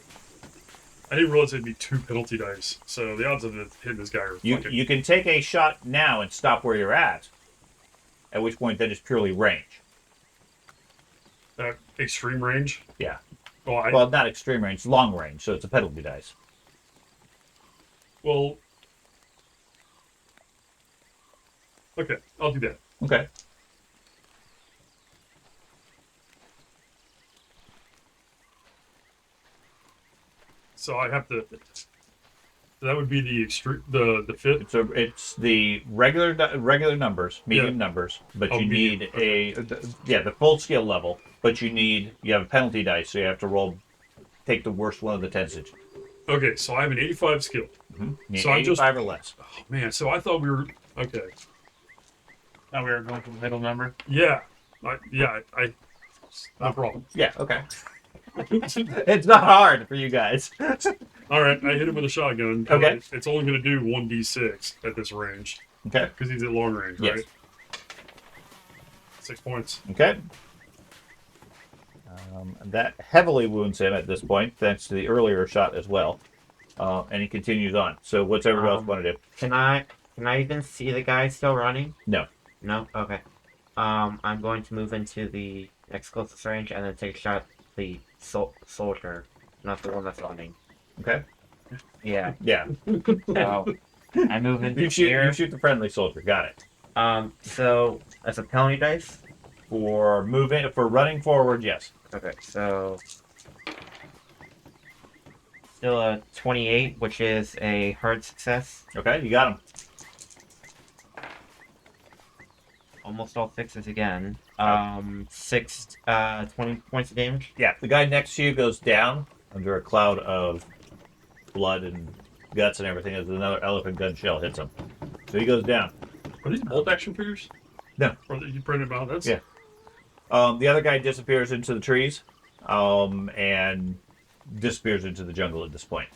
I didn't realize it'd be 2 penalty dice. So the odds of it hitting this guy are fucking. You can take a shot now and stop where you're at which point that is purely range. Extreme range. Yeah. Oh, Well, not extreme range, long range, so it's a penalty dice. well. Okay, I'll do that. Okay. So I have to. That would be the extreme, the fifth. So it's the regular numbers, medium numbers, but Oh, you medium, need okay. the full skill level. But you have a penalty dice, so you have to take the worst one of the 10 digits. Okay, so I have an 85 skill. You need So I'm just- 85 or less. Oh man, so I thought we were okay. Thought we were going for the middle number. Yeah, I no problem. Yeah, okay. It's not hard for you guys. All right, I hit him with a shotgun. Okay. but it's only going to do 1d6 at this range Okay. because he's at long range, Yes. right? 6 points. Okay. That heavily wounds him at this point, thanks to the earlier shot as well. And he continues on. So what's everybody else want to do? Can I even see the guy still running? No. No? Okay. I'm going to move into the next closest range and then take a shot at the soldier, not the one that's running. Okay. Yeah. Yeah. So I move into You here. shoot the friendly soldier. Got it. So as a penalty dice. For running forward, yes. Okay, so still a 28, which is a hard success. Okay, you got him. Almost all sixes again. 20 points of damage. Yeah, the guy next to you goes down under a cloud of blood and guts and everything as another elephant gun shell hits him. So he goes down. Are these bolt action figures? No. Or that you printed out? That's Yeah. The other guy disappears into the trees and disappears into the jungle at this point.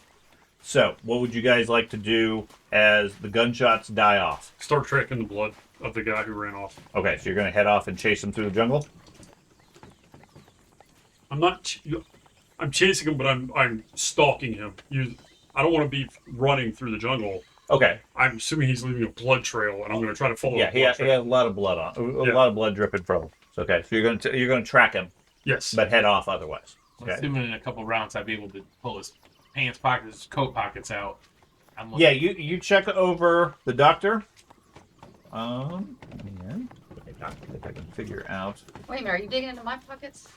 So, what would you guys like to do as the gunshots die off? Start tracking the blood of the guy who ran off. Okay, so you're going to head off and chase him through the jungle? I'm not. I'm chasing him, but I'm stalking him. I don't want to be running through the jungle. Okay. I'm assuming he's leaving a blood trail, and I'm going to try to follow. Yeah, the he blood has trail. a lot of blood on. A lot of blood dripping from him. So, okay, so you're going to track him, Yes. but head off otherwise. Okay. Assuming in a couple rounds I'd be able to pull his pants pockets, his coat pockets out. I'm looking. Yeah, you check over the doctor. And if I can figure out. Wait a minute, are you digging into my pockets?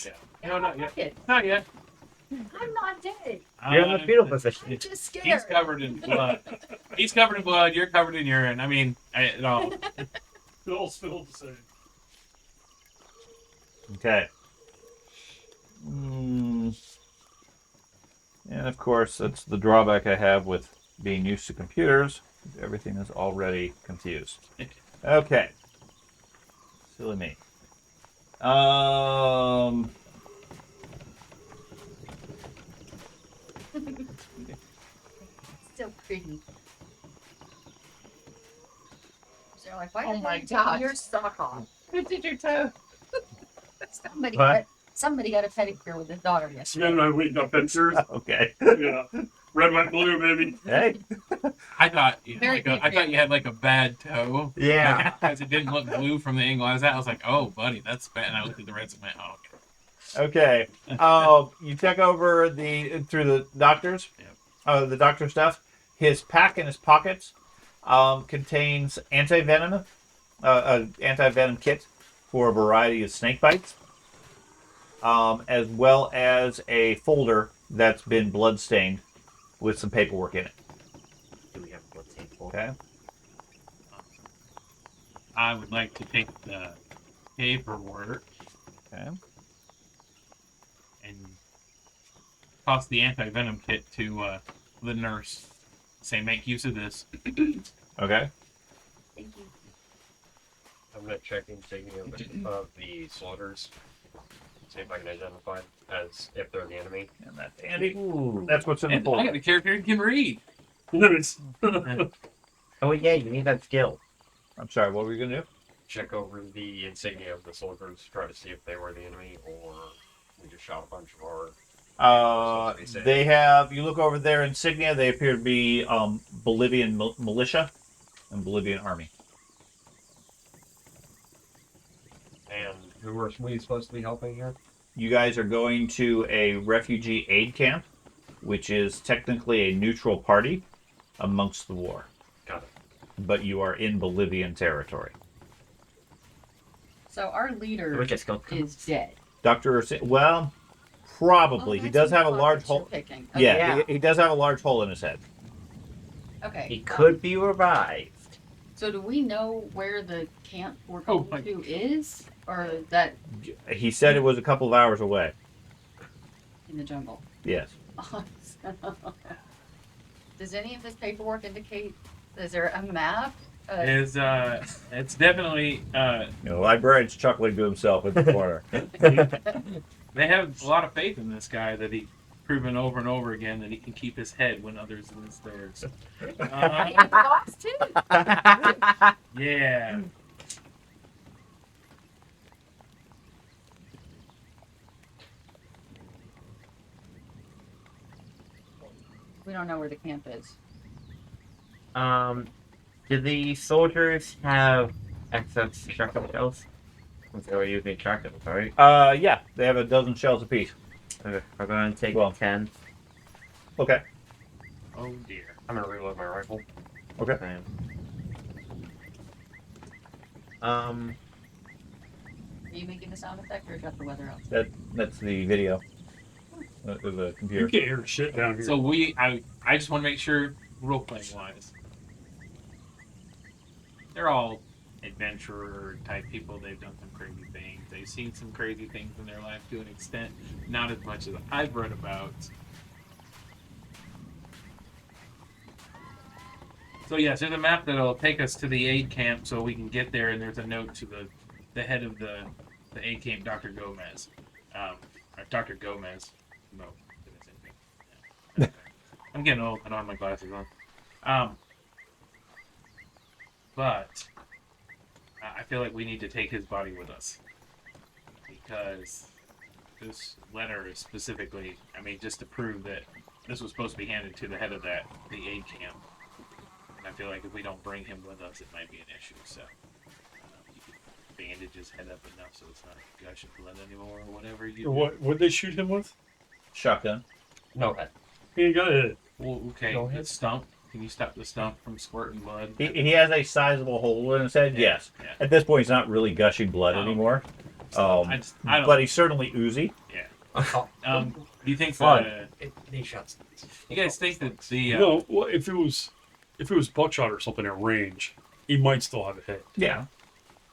Yeah. No, not yet. Pocket. Not yet. I'm not dead. You're in the fetal position. I'm just scared. He's covered in blood. He's covered in blood. You're covered in urine. I mean, no. It all spilled the same. Okay. And of course, that's the drawback I have with being used to computers. Everything is already confused. Okay. Silly me. Still creepy. So like, why Oh did my you take gosh. your sock off? Who did your toe? Somebody got a pedicure with his daughter yesterday. Sven and I went up pictures. Okay. Yeah. Red, white, blue, baby. Hey. I thought you Very had I thought you had like a bad toe. Yeah. Because it didn't look blue from the angle I was at. I was like, oh, buddy, that's bad. And I looked at the reds and went, oh, okay. Okay. You check over through the doctor's, the doctor stuff. His pack in his pockets contains anti-venom kit for a variety of snake bites, as well as a folder that's been bloodstained with some paperwork in it. Do we have a blood sample? Okay. I would like to take the paperwork Okay. and toss the anti-venom kit to the nurse. Say, make use of this. Okay. Thank you. I'm gonna check insignia of the soldiers. See if I can identify as if they're the enemy. And that's Andy. That's what's in the And I folder. got a character who can read. Nice. Oh yeah, you need that skill. I'm sorry. What were you gonna do? Check over the insignia of the soldiers, try to see if they were the enemy or we just shot a bunch of our. They have. You look over their insignia. They appear to be Bolivian militia and Bolivian army. And who were we supposed to be helping here? You guys are going to a refugee aid camp, which is technically a neutral party amongst the war. Got it. But you are in Bolivian territory. So our leader We just go. is dead. Well, probably. Oh, he that's does have a the large pockets you're hole. picking. Yeah, Yeah. he does have a large hole in his head. Okay. He could be revived. So do we know where the camp we're Oh, going to is? Or that He said it was a couple of hours away. in the jungle? Yes. Does any of this paperwork indicate, is there a map? It's definitely The librarian's chuckling to himself in the corner. they have a lot of faith in this guy that he's proven over and over again that he can keep his head when others lose theirs. And lost too. Yeah. We don't know where the camp is. Do the soldiers have excess shotgun shells? Since they were using shotguns, right? Yeah, they have a dozen shells apiece. Okay, I'm going to take Well. 10. Okay. Oh dear. I'm gonna reload my rifle. Okay. Same. Are you making the sound effect or is that the weather out? That's the video. Of the You computer. can't hear shit down here. So I just want to make sure role playing wise, they're all adventurer type people. They've done some crazy things. They've seen some crazy things in their life to an extent, not as much as I've read about. So yes, there's a map that'll take us to the aid camp so we can get there, and there's a note to the head of the aid camp, Dr. Gomez. Or Dr. Gomez. No, did I say anything? Yeah. I'm getting old. I don't have my glasses on. But I feel like we need to take his body with us because this letter is specifically, I mean, just to prove that this was supposed to be handed to the head of the aid camp. And I feel like if we don't bring him with us, it might be an issue. So you can bandage his head up enough so it's not gushing blood anymore or whatever you do. What'd they shoot him with? Shotgun. No head. He ain't got a hit. Well, okay, Go the ahead. stump. Can you stop the stump from squirting blood? He has a sizable hole in his head. Yes. Yeah. At this point, he's not really gushing blood Oh. anymore. I don't. But he's certainly oozy. Do you think Fun. These shots. you guys think that the No, well, if it was buckshot or something at range, he might still have a hit. Yeah.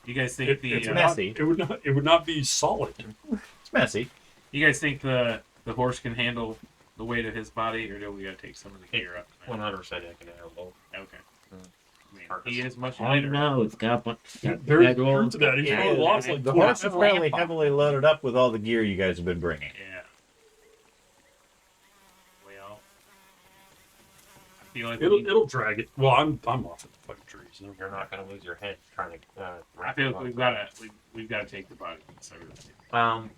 you guys think It, the it's messy. not. It would not be solid. It's messy. you guys think the horse can handle the weight of his body, or do we gotta take some of the gear up? 100% I can handle both. Okay. I mean, he is much I don't lighter. know. It's got one. There's truth to that. He's Yeah, probably lost like the 20 horse is fairly heavily loaded up with all the gear you guys have been bringing. Yeah. Well, I feel like It'll drag it. Well, I'm off at the fucking trees. No. You're not gonna lose your head trying to. I feel like we've gotta take the body. So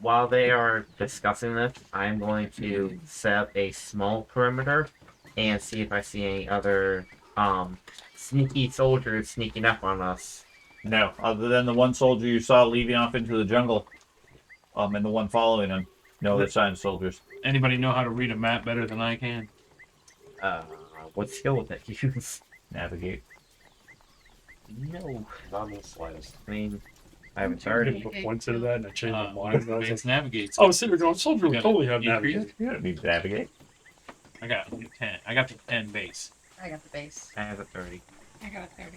While they are discussing this, I'm going to set up a small perimeter and see if I see any other sneaky soldiers sneaking up on us. No, other than the one soldier you saw leaving off into the jungle, and the one following him. No other signs of soldiers. anybody know how to read a map better than I can? What skill would that use? Navigate. No. Not in the slightest. I mean, I haven't I started. put points into that and I changed my mind. And I was Advanced like, navigates. I was sitting there going, soldier would Yeah. totally have Increase? navigate. You don't need to navigate. I got 10. I got the 10 base. I got the base. I have a 30. I got a 30.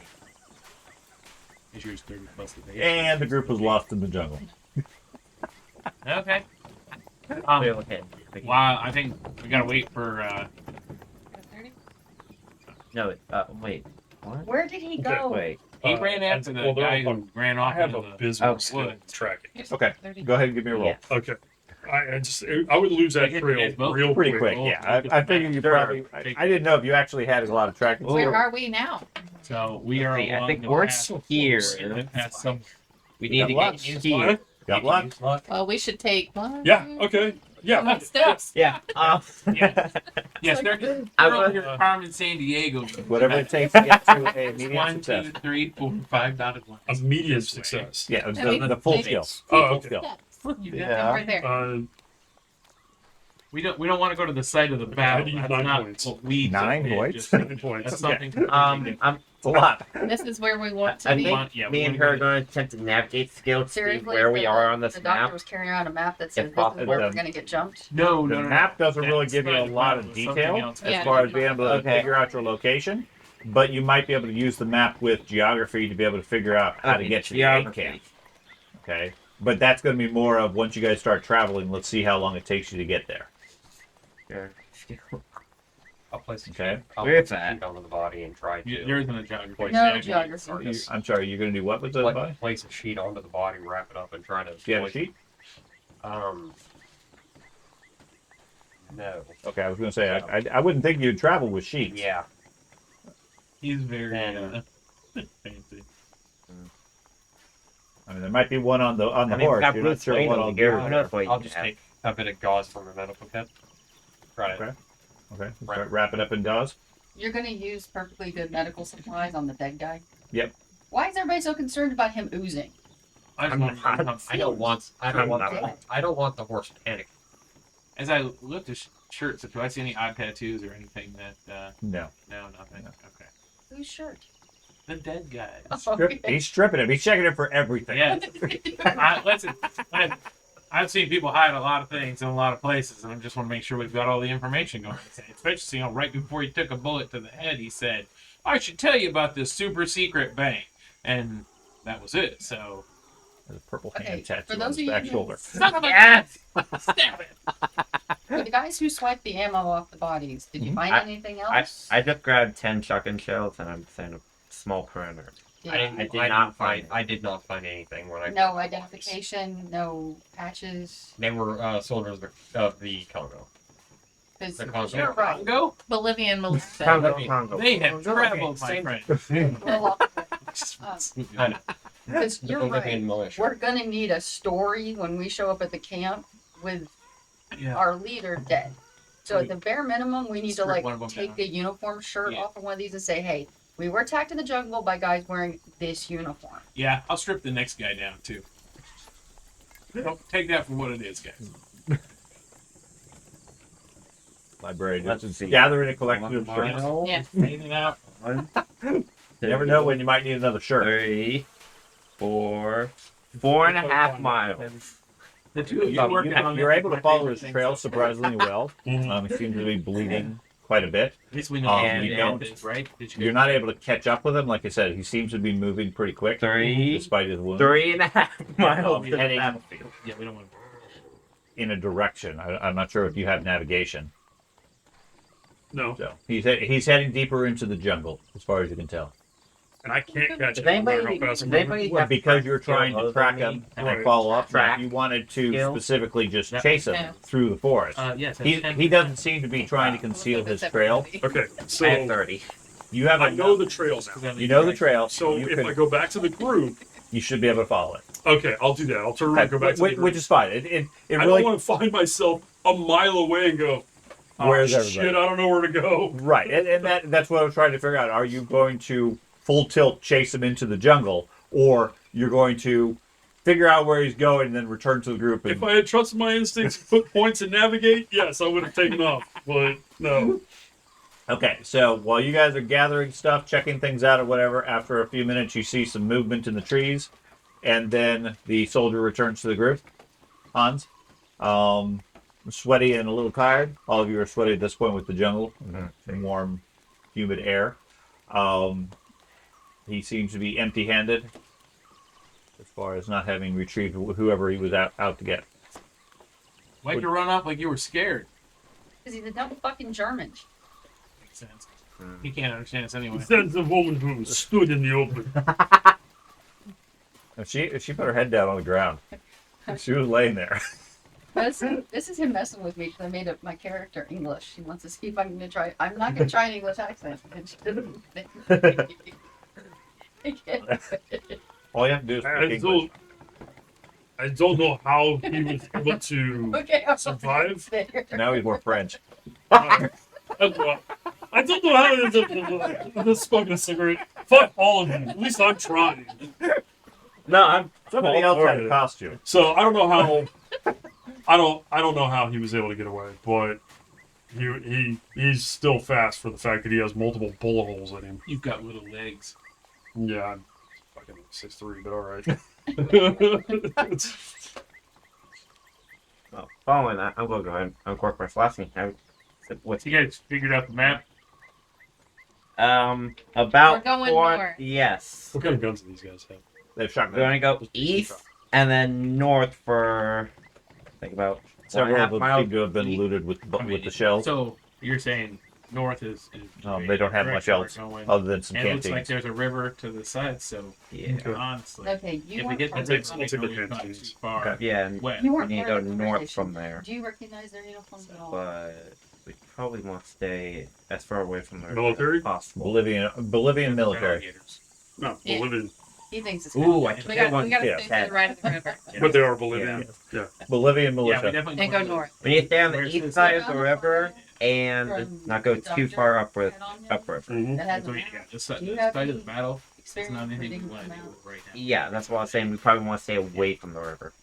Is yours 30 plus the base? And the group was lost in the jungle. Okay. Okay. Wow, I think we gotta wait for. Got a 30? No, wait. What? Where did he Okay, go? Wait. He ran after the well, they're guy all who fun. ran I off have into a the. bismarck Oh, skill wood. tracking. Here's Okay, 30. go ahead and give me a roll. Yeah. Okay. I would lose that Like, trail it's both real Pretty quick. quick, yeah. I figured you probably. I didn't know if you actually had a lot of tracking. Where are we now? So we are. Okay, I along think the we're path here. and then past some. We got need to lots. get here. Got luck. Well, we should take one. Yeah. Okay. Yeah. Steps. Yeah. Yes, they're I over would- here in Carmen, San Diego. Whatever it takes to get to a medium 1, success. 2, 3, 4, 5 dotted lines. A medium This way. success. Yeah, I mean, the full they- skill. Oh, Full okay. skill. Steps. Yeah. Right there. We don't want to go to the site of the battle. I need That's 9 not points. what we 9 did. points? Just- 9 points. That's Okay. something. It's a lot. This is where we want to I be. think Yeah, me we and wanna her are go- going to attempt to navigate skill to see Seriously? where we the- are on this The doctor map. was carrying around a map that said this is possible. where we're going to get jumped. No, The no, no. map doesn't really That's give you a not- lot it of was something detail else. as Yeah. far as being able to Okay. figure out your location. but you might be able to use the map with geography to be able to figure out how to get to the egg camp. Okay, but that's going to be more of once you guys start traveling. Let's see how long it takes you to get there. Sure. I'll place a Okay. sheet. I'll Where place it's a at. sheet onto the body and try to There isn't a geography. place No it geography. or just I'm sorry. You're going to do what with the body? place a sheet onto the body, wrap it up, and try to. Do you have a place- sheet? No. Okay, I was going to say I wouldn't think you'd travel with sheets. Yeah. He's very Then- fancy. I mean, there might be one on the I mean, horse. we've got You're not Bruce sure Wayne what on I'll the do. gear. there. Enough what you I'll just have. take a bit of gauze from a medical kit. Try to. Okay. Okay. Start wrap it up in gauze. You're gonna use perfectly good medical supplies on the dead guy. Yep. Why is everybody so concerned about him oozing? I just want I don't want. I don't want. not. I don't want the horse panic. As I look at shirts, do I see any odd tattoos or anything that? No. No, nothing. No. Okay. Whose shirt? The dead guy. He's stripping him. He's checking it for everything. Yeah. Listen, I've seen people hide a lot of things in a lot of places, and I just want to make sure we've got all the information going. Especially, right before he took a bullet to the head, he said, "I should tell you about this super secret bank," and that was it. So, There's a purple Okay, hand tattoo for on those his of you back who- shoulder. son of a Yes. stab it. For the guys who swiped the ammo off the bodies, did you find anything else? I just grabbed 10 shotgun shells and I'm saying a small perimeter. Yeah. I did not find I did not find anything when I. No identification, no patches. They were soldiers of the Congo. 'Cause The Congo. you're right. Go. Bolivian Melissa. Congo. They have traveled, my friend. Well, I know. because The you're Bolivian right. militia. We're gonna need a story when we show up at the camp with Yeah. our leader dead. So at the bare minimum, we need to Strip one of like them take down. a uniform shirt Yeah. off of one of these and say, "Hey, we were attacked in the jungle by guys wearing this uniform." Yeah, I'll strip the next guy down too. Don't take that for what it is, guys. Library. Let's Just see. gathering a collection of shirts. Yeah. Clean it out. You never know when you might need another shirt. 3, 4, 4.5 miles. The two of you working on You're it. able to follow his trail surprisingly well. He seems to be bleeding quite a bit. At least we know And you don't. don't, right? Did You're not able to catch up with him. Like I said, he seems to be moving pretty quick 3, despite his wound. 3.5 miles. Heading Yeah, we don't want to. in a direction. I'm not sure if you have navigation. No, So he's heading deeper into the jungle, as far as you can tell. and I can't catch Does it. No matter anybody, how fast does I'm moving. anybody Well, have because you're trying to skill track other than him me? and Right. follow up, Track. you wanted to Skill. specifically just Yep. chase him Yeah. through the forest. Yes. He doesn't seem to be trying to conceal his trail. Okay, I have so 30. You have I know the trails now. you know the trail, So you, if could- I go back to the group, you should be able to follow it. okay, I'll do that. I'll turn around and go back to the which, group. which is fine. It I really don't want to find myself a mile away and go, oh, Where's shit, everybody? I don't know where to go. right, and that's what I was trying to figure out. Are you going to full tilt chase him into the jungle, or you're going to figure out where he's going and then return to the group? And, If I had trusted my instincts, put points and navigate, yes, I would have taken off. But no. Okay, so while you guys are gathering stuff, checking things out or whatever, after a few minutes you see some movement in the trees, and then the soldier returns to the group. Hans, sweaty and a little tired. All of you are sweaty at this point with the jungle, and warm, humid air. He seems to be empty-handed, as far as not having retrieved whoever he was out to get. Why'd you run off like you were scared? Because he's a dumb fucking German. Makes sense. He can't understand us anyway. That's the woman who stood in the open. If she put her head down on the ground, she was laying there. This is him messing with me because I made up my character English. He wants to see if I'm going to try. I'm not going to try an English accent. All you have to do is speak English. I don't know how he was able to Okay, I'm survive. there. Now he's more French. I don't know how to just smoking a cigarette. Fuck all of you. At least I'm trying. No, I'm Somebody else had a costume. So I don't know how. I don't know how he was able to get away, but he's still fast for the fact that he has multiple bullet holes in him. You've got little legs. Yeah, I'm fucking 6'3", but all right. Well, following that, I'm going to go ahead and uncork my flask and have what's You guys figured out the map? About We're going four. north. Yes. What kind of guns do these guys have? They have We're shotguns. gonna go east and then north for like about Several of them 1.5 miles. seem to have been looted with the shells. So you're saying north is They don't have much direction we're else going. other than some And it looks like canteens. there's a river to the side, so Yeah. honestly, Okay, you if we weren't get the part I'll of take- the- I'll river, take the we know it's not too canteens. far Okay. Yeah, and west. You we weren't need to part go of the north conversation. from there. Do you recognize their uniforms at all? But we probably want to stay as far away from the Military? as possible. Bolivian military. Alligators. No, Yeah. Bolivian. He thinks it's Ooh, kind I of can't We got one. we got to Yeah. stay to the right of the river But they are Bolivian. Yeah. Bolivian Yeah, we militia. definitely and go north. We need to stay on the Where's east this side at? of the river and From not go too Dr. far upriver. Head-on-Hill Mhm. that has a Yeah, map. this Do side, you this have side of any the battle is experience not anything we reading want the to map? do right now. Yeah, that's what I was saying. We probably want to stay away from the river.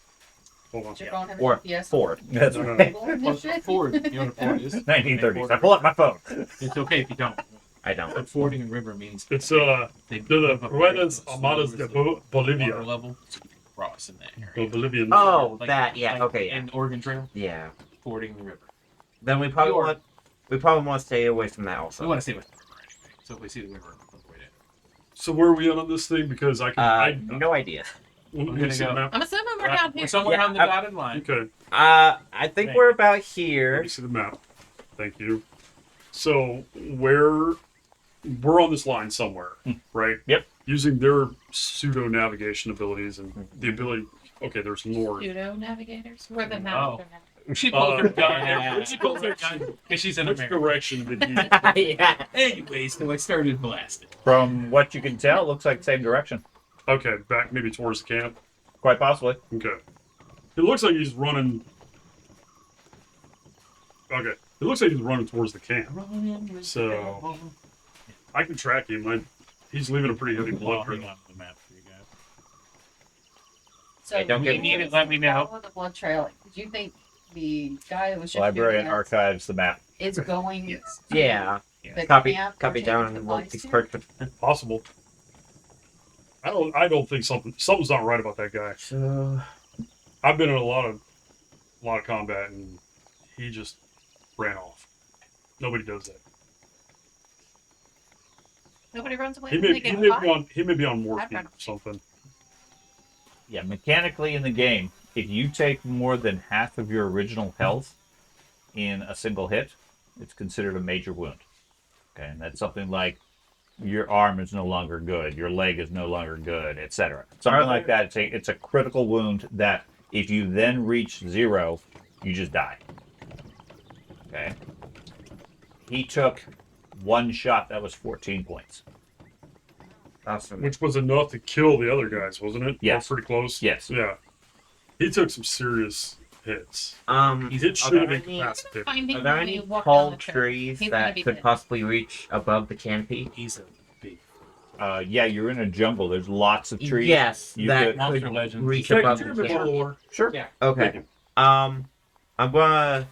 Hold on. Does your phone have a Or GPS? forward. That's No, no, right. Well, Ford, you know what a Ford is? 1930s. I pull out my phone. It's okay if you don't. I don't. But fording a river means It's they to the put up Ruedas a Armadas de water Bolivia. level to cross in that The area. Bolivian. Oh, Like- that. Yeah. like Okay. Yeah. in Oregon Trail, Yeah. fording the river. Then we probably Or- want to stay away from that We also. want to stay with the river anyway. So if we see the river, we'll avoid it. So where are we on this thing? Because I can. No idea. Let we're me gonna see the go- map. I'm assuming we're down We're here. somewhere Yeah, on the dotted line. Okay. I think Thank we're you. about Let here. me see the map. Thank you. So we're on this line somewhere, right? Yep. Using their pseudo navigation abilities and the ability. Okay, there's north. Pseudo navigators. We're the Oh. master now. She pulls her gun. yeah. She pulls her gun because she's in Which America. direction did he? Yeah. Anyways, so I started blasting. From what you can tell, it looks like the same direction. Okay, back maybe towards the camp. Quite possibly. Okay. It looks like he's running. Okay. It looks like he's running towards the camp. So I can track him. He's leaving a pretty heavy blood Bring trail. on the map for you guys. So Hey, don't if get you me need it, let me know. follow the blood trail. Do you think the guy that was just Library doing and that archives the map. is going? Yes. to Yeah. the Copy. camp Copy or down take and the look these supplies perks. Possible. I don't think something's not right about that guy. So I've been in a lot of combat and he just ran off. Nobody does that. Nobody runs away He when may, they he get may caught. be on he may be on morphine run. or something. Yeah, mechanically in the game, if you take more than half of your original health in a single hit, it's considered a major wound. Okay, and that's something like your arm is no longer good, your leg is no longer good, etc. Something like that. It's a critical wound that if you then reach 0, you just die. Okay. He took one shot that was 14 points. awesome. Which was enough to kill the other guys, wasn't it? Yes. Or pretty close. Yes. Yeah. He took some serious hits. He's It should have been any- incapacitated. Finding Are there when any you walk tall down the trail. trees He's gonna that be could dead. possibly reach above the canopy? He's a big Yeah, you're in a jungle. There's lots of trees. Yes, You that could- Monster could Legends. reach Take above a the bit canopy. more water. Sure. Yeah. Okay. I'm gonna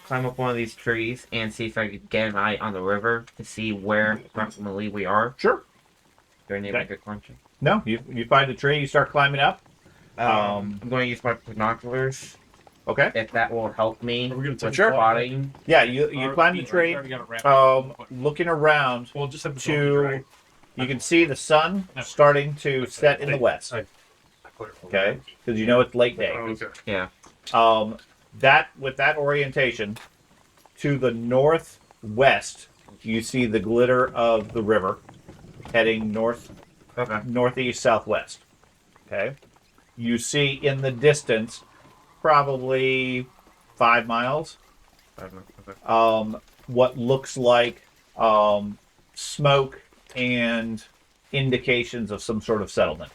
climb up one of these trees and see if I could get an eye on the river to see where approximately we are. Sure. Do I need Okay. like a climb check? No, you find a tree, you start climbing up. I'm going to use my binoculars Okay. if that will help me Are we gonna with take Sure. spotting. Yeah, you climb the tree. Looking around Well, just have to to, you can see the sun starting to set in the west. Okay, because you know it's late day. Oh, okay. Yeah. That with that orientation, to the northwest, you see the glitter of the river, heading Okay. northeast southwest. Okay, you see in the distance, probably 5 miles. Okay. What looks like smoke and indications of some sort of settlement.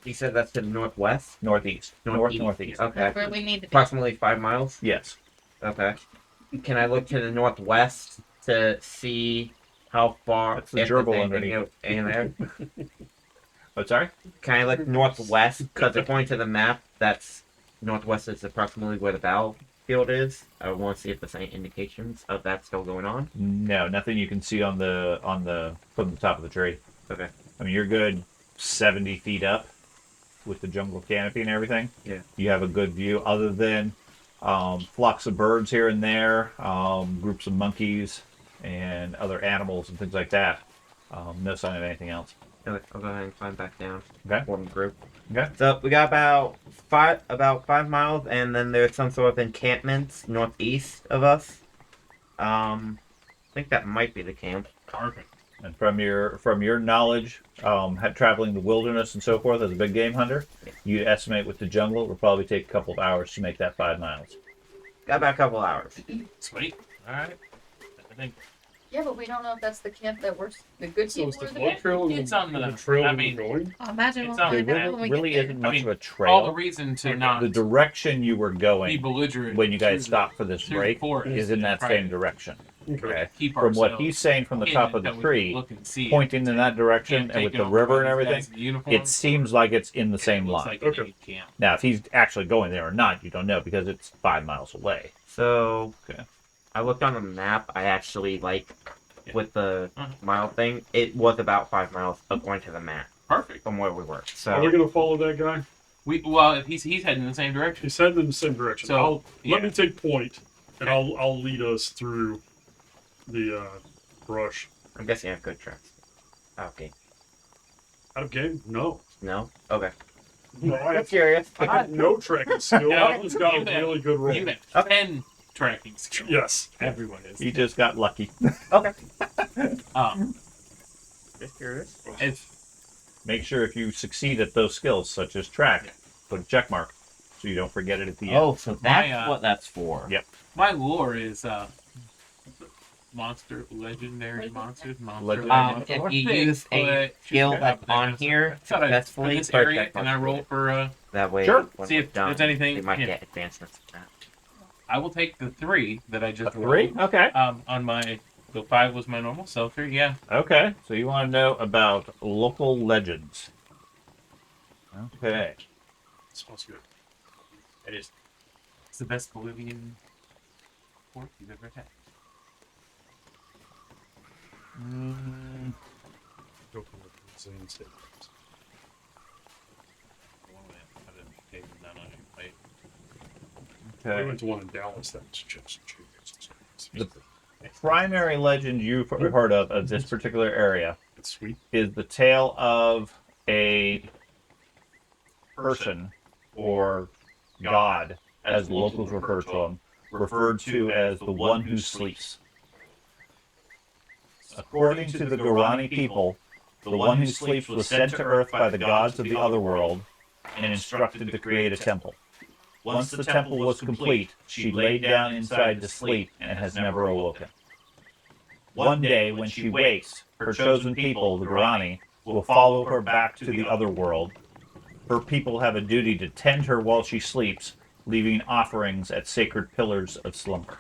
You said that's to the northwest? Northeast. Northeast. Okay. That's where we need to be. Approximately 5 miles? Yes. Okay. Can I look to the northwest to see how far? That's the if gerbil there's underneath. anything in there? Oh, sorry? Can I look northwest? Because according to the map, that's northwest is approximately where the battlefield is. I want to see if there's any indications of that still going on. No, nothing you can see on the from the top of the tree. Okay. I mean, you're good 70 feet up with the jungle canopy and everything. Yeah. You have a good view, other than flocks of birds here and there, groups of monkeys, and other animals and things like that. No sign of anything else. Okay, I'll go ahead and climb back down. Okay. Form a group. Okay. So we got about 5 miles, and then there's some sort of encampments northeast of us. I think that might be the camp. Perfect. And from your knowledge, traveling the wilderness and so forth as a big game hunter, you estimate with the jungle it will probably take a couple of hours to make that 5 miles. Got about a couple hours. Sweet. All right. I think Yeah, but we don't know if that's the camp that works. The good So people is or the the blood bad. trail It's on the- trail I that mean- we're going? Oh, imagine It's we'll on find the out map. when we really get there. isn't much mean, of a all the trail. reason to Okay. not The direction you were be going belligerent when you guys to stopped for this to the break forest is in that try same to direction. Okay. keep From what ourselves he's saying from the hidden top of the until we can tree, look and see it. pointing in that direction, Can't and with take the it over river and by these everything, guys in uniform. it seems like it's in the same It looks line. like an Okay. aid camp. Now, if he's actually going there or not, you don't know because it's 5 miles away. So Okay. I looked on the map. I actually Yeah. with the Uh-huh. mile thing. It was about 5 miles according to the map Perfect. from where we were. Are we So gonna follow that guy? If he's heading in the same direction. He's heading in the same direction. So, Let yeah. me take point, and Okay. I'll lead us through the brush. I'm guessing I have good tracks. Okay. Out of game? No. No. Okay. No, I I'm have, curious. I have no tracking skill. No, I've just got a you have- really good roll. You have 10 tracking skills. Yes. Everyone is. He just got lucky. Okay. Just curious. It's Make sure if you succeed at those skills, such as track, Yeah. put a check mark so you don't forget it at the end. Oh, so that's My, what that's for. Yep. my lore is legendary monsters. Legendary If you Bigfoot, use a skill yeah, that's on that's- here Thought I'd successfully, in this put a area, check mark and I for roll it. for. That way, Sure. when See we're if done, there's anything- we might yeah. get advancements from that. I will take the 3 that I A just 3? rolled. Okay. On my. The 5 was my normal, so 3, yeah. Okay. So you want to know about local legends. Okay. Smells good. It is. It's the best Bolivian pork you've ever had. Open with Syrinscape. I didn't take them down on your plate. We Okay. went to one in Dallas that was just The primary legend you've heard of this particular area It's sweet. is the tale of a person or god, as the locals refer to him, referred to as the one who sleeps. According to the Guarani people, the one who sleeps was sent to earth by the gods of the otherworld and instructed to create a temple. Once the temple was complete, she laid down inside to sleep and has never awoken. One day, when she wakes, her chosen people, the Guarani, will follow her back to the otherworld. Her people have a duty to tend her while she sleeps, leaving offerings at sacred pillars of slumber.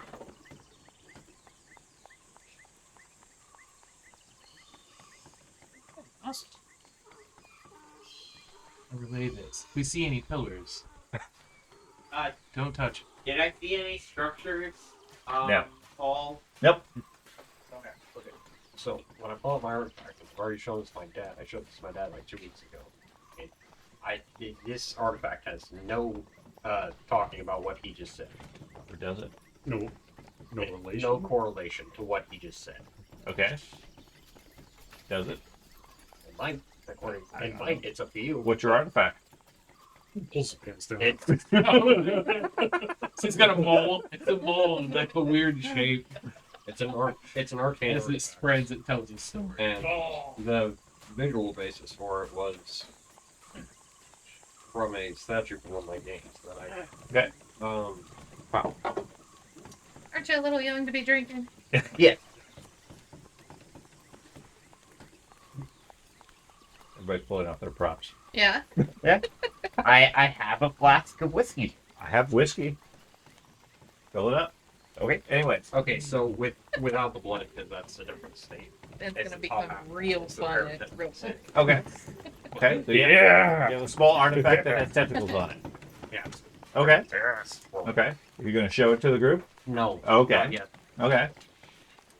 Awesome. I relay this. If we see any pillars, don't touch it. Did I see any structures? No. Paul? Nope. Okay. Okay. So when I pull up my artifact, I've already shown this to my dad. I showed this to my dad like 2 weeks ago. And this artifact has no talking about what he just said. Or does it? No relation. No correlation to what he just said. Okay. Does it? It might, it might. It's up to you. What's your artifact? Pulls the pants down. It, So it's got a mole. It's a mole in like a weird shape. it's an arcane As it artifact. spreads, it tells a story. And the visual basis for it was from a statue from one of my games that I. Okay. Wow. Aren't you a little young to be drinking? Everybody's pulling out their props. Yeah. I have a flask of whiskey. I have whiskey. Fill it up. Okay. Anyways. Okay, so without the blood, because that's a different state. It's It's gonna a become top real It's a fun. very It's different real fun. state. Okay. Okay. So you have a small artifact that has tentacles on it. Yeah. Okay. Yes. Okay. You're going to show it to the group? No. Okay. Not yet. Okay.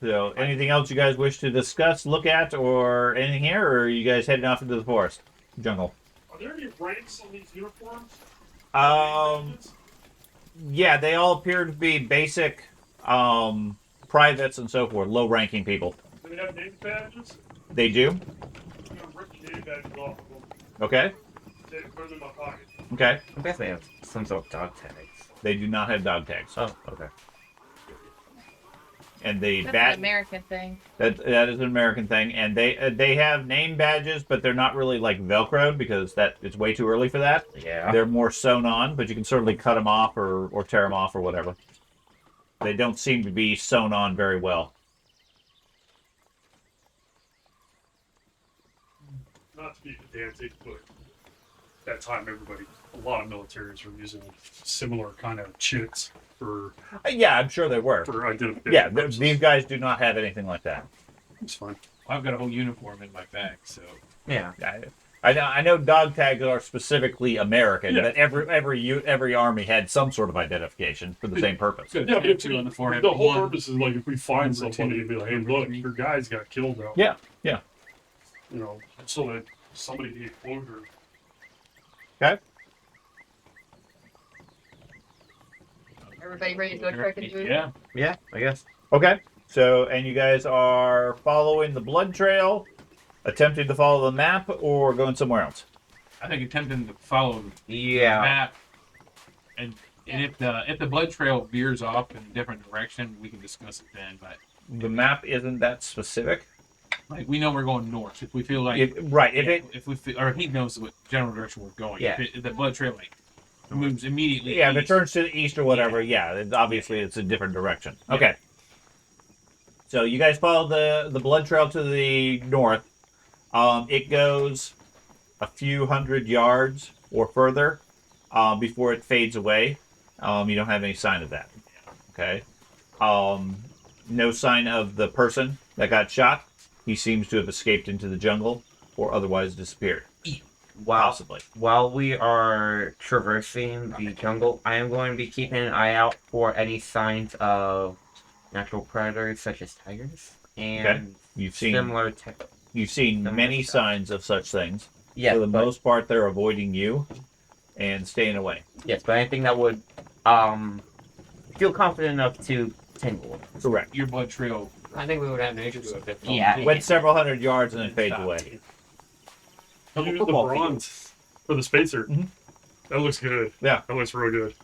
So, anything else you guys wish to discuss, look at, or anything here, or are you guys heading off into the forest, jungle? Are there any ranks on these uniforms? Yeah, they all appear to be basic privates and so forth, low-ranking people. Do they have name badges? They do. I'm gonna rip the name badges off of them. Okay. Put them in my pocket. Okay. I guess they have some sort of dog tags. They do not have dog tags. Oh, okay. And the That's badge an American thing. that is an American thing, and they have name badges, but they're not really like Velcroed because that it's way too early for that. Yeah. They're more sewn on, but you can certainly cut them off or tear them off or whatever. They don't seem to be sewn on very well. Not to be pedantic, but that time a lot of militaries were using similar kind of chits for Yeah, I'm sure they were. identification. Yeah, purposes. these guys do not have anything like that. It's fine. I've got a whole uniform in my bag, so Yeah. I know dog tags are specifically American, Yeah. but every army had some sort of identification for the same purpose. good. Yeah, but if Two on the forehead. the whole one. purpose is like if we find Number somebody two, and be like, hey, number look, three. your guys got killed out. Yeah, yeah. You know, so that somebody can get closure. Okay. Everybody ready to go trick and treat? Yeah. Yeah, I guess. Okay. So, and you guys are following the blood trail, attempting to follow the map, or going somewhere else? I think attempting to follow the Yeah. map, and if the blood trail veers off in a different direction, we can discuss it then. But The map isn't that specific. like we know we're going north. If we feel like If we feel, or he knows what general direction we're going. Yeah. If the blood trail like moves immediately. if it east, turns to the east or whatever, obviously it's a different direction. Yeah. Okay. So you guys follow the blood trail to the north. It goes a few hundred yards or further before it fades away. You don't have any sign of that. Okay. No sign of the person that got shot. He seems to have escaped into the jungle or otherwise disappeared. Possibly. While we are traversing the jungle, I am going to be keeping an eye out for any signs of natural predators such as tigers and You've seen similar. you've seen similar many stuff. signs of such things. Yes, For the but, most part, they're avoiding you and staying away. yes, but anything that would feel confident enough to tangle with. Correct. your blood trail. I think we would have an issue with it. Yeah. Went several hundred yards and then fades away. Use the Football field. bronze for the spacer. Mhm. That looks good. Yeah. That looks real good.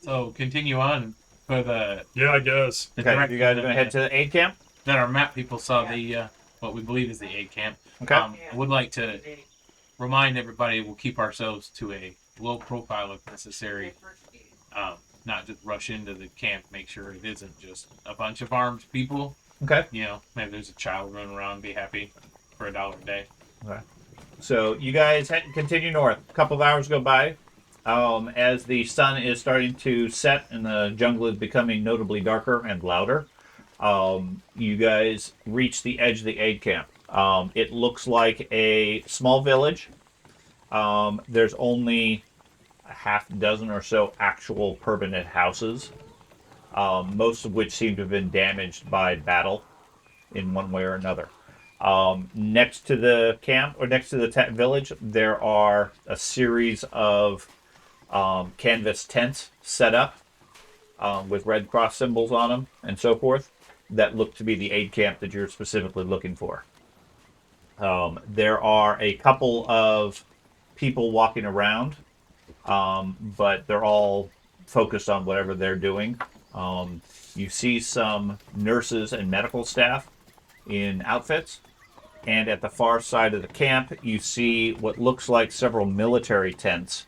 So continue on for the Yeah, I guess. Okay, direction you guys are that- going to head to the aid camp? that our map people saw the what we believe is the aid camp. Okay. I would like to remind everybody we'll keep ourselves to a low profile if necessary. Not just rush into the camp. Make sure it isn't just a bunch of armed people. Okay. You know, maybe there's a child running around. Be happy for $1 a day. So you guys continue north. A couple of hours go by. As the sun is starting to set and the jungle is becoming notably darker and louder, you guys reach the edge of the aid camp. It looks like a small village. There's only a half dozen or so actual permanent houses, most of which seem to have been damaged by battle in one way or another. Next to the camp, or next to the village, there are a series of canvas tents set up with Red Cross symbols on them and so forth that look to be the aid camp that you're specifically looking for. There are a couple of people walking around, but they're all focused on whatever they're doing. You see some nurses and medical staff in outfits. And at the far side of the camp, you see what looks like several military tents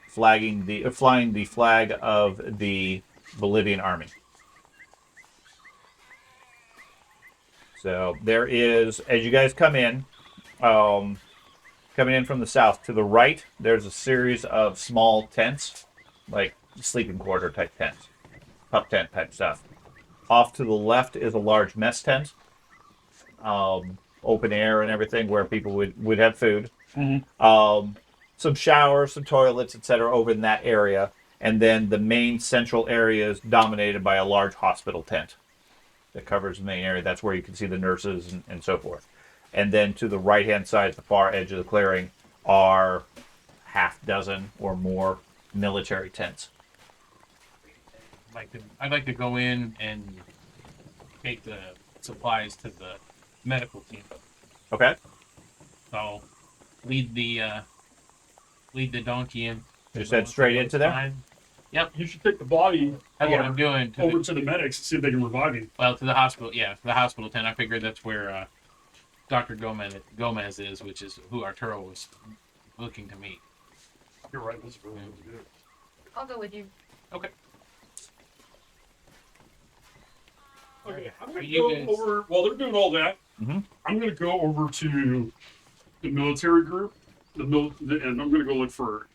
flying the flag of the Bolivian army. So there is, as you guys come in from the south, to the right, there's a series of small tents, like sleeping quarter type tents, pup tent type stuff. Off to the left is a large mess tent. Open air and everything where people would have food. Some showers, some toilets, etc. over in that area. And then the main central area is dominated by a large hospital tent that covers the main area. That's where you can see the nurses and so forth. And then to the right-hand side, at the far edge of the clearing, are half dozen or more military tents. I'd like to go in and take the supplies to the medical team. Okay. So lead the donkey in. Just head straight into there? Fine. Yep, You should take the body that's what I'm doing. over to the medics and see if they can revive him. Well, to the hospital. Yeah, to the hospital tent. I figured that's where Dr. Gomez is, which is who Arturo was looking to meet. You're right. This is really good. I'll go with you. Okay. Okay, I'm Are gonna you go guys- over while they're doing all that. Mhm. I'm gonna go over to the military group, and I'm gonna go look for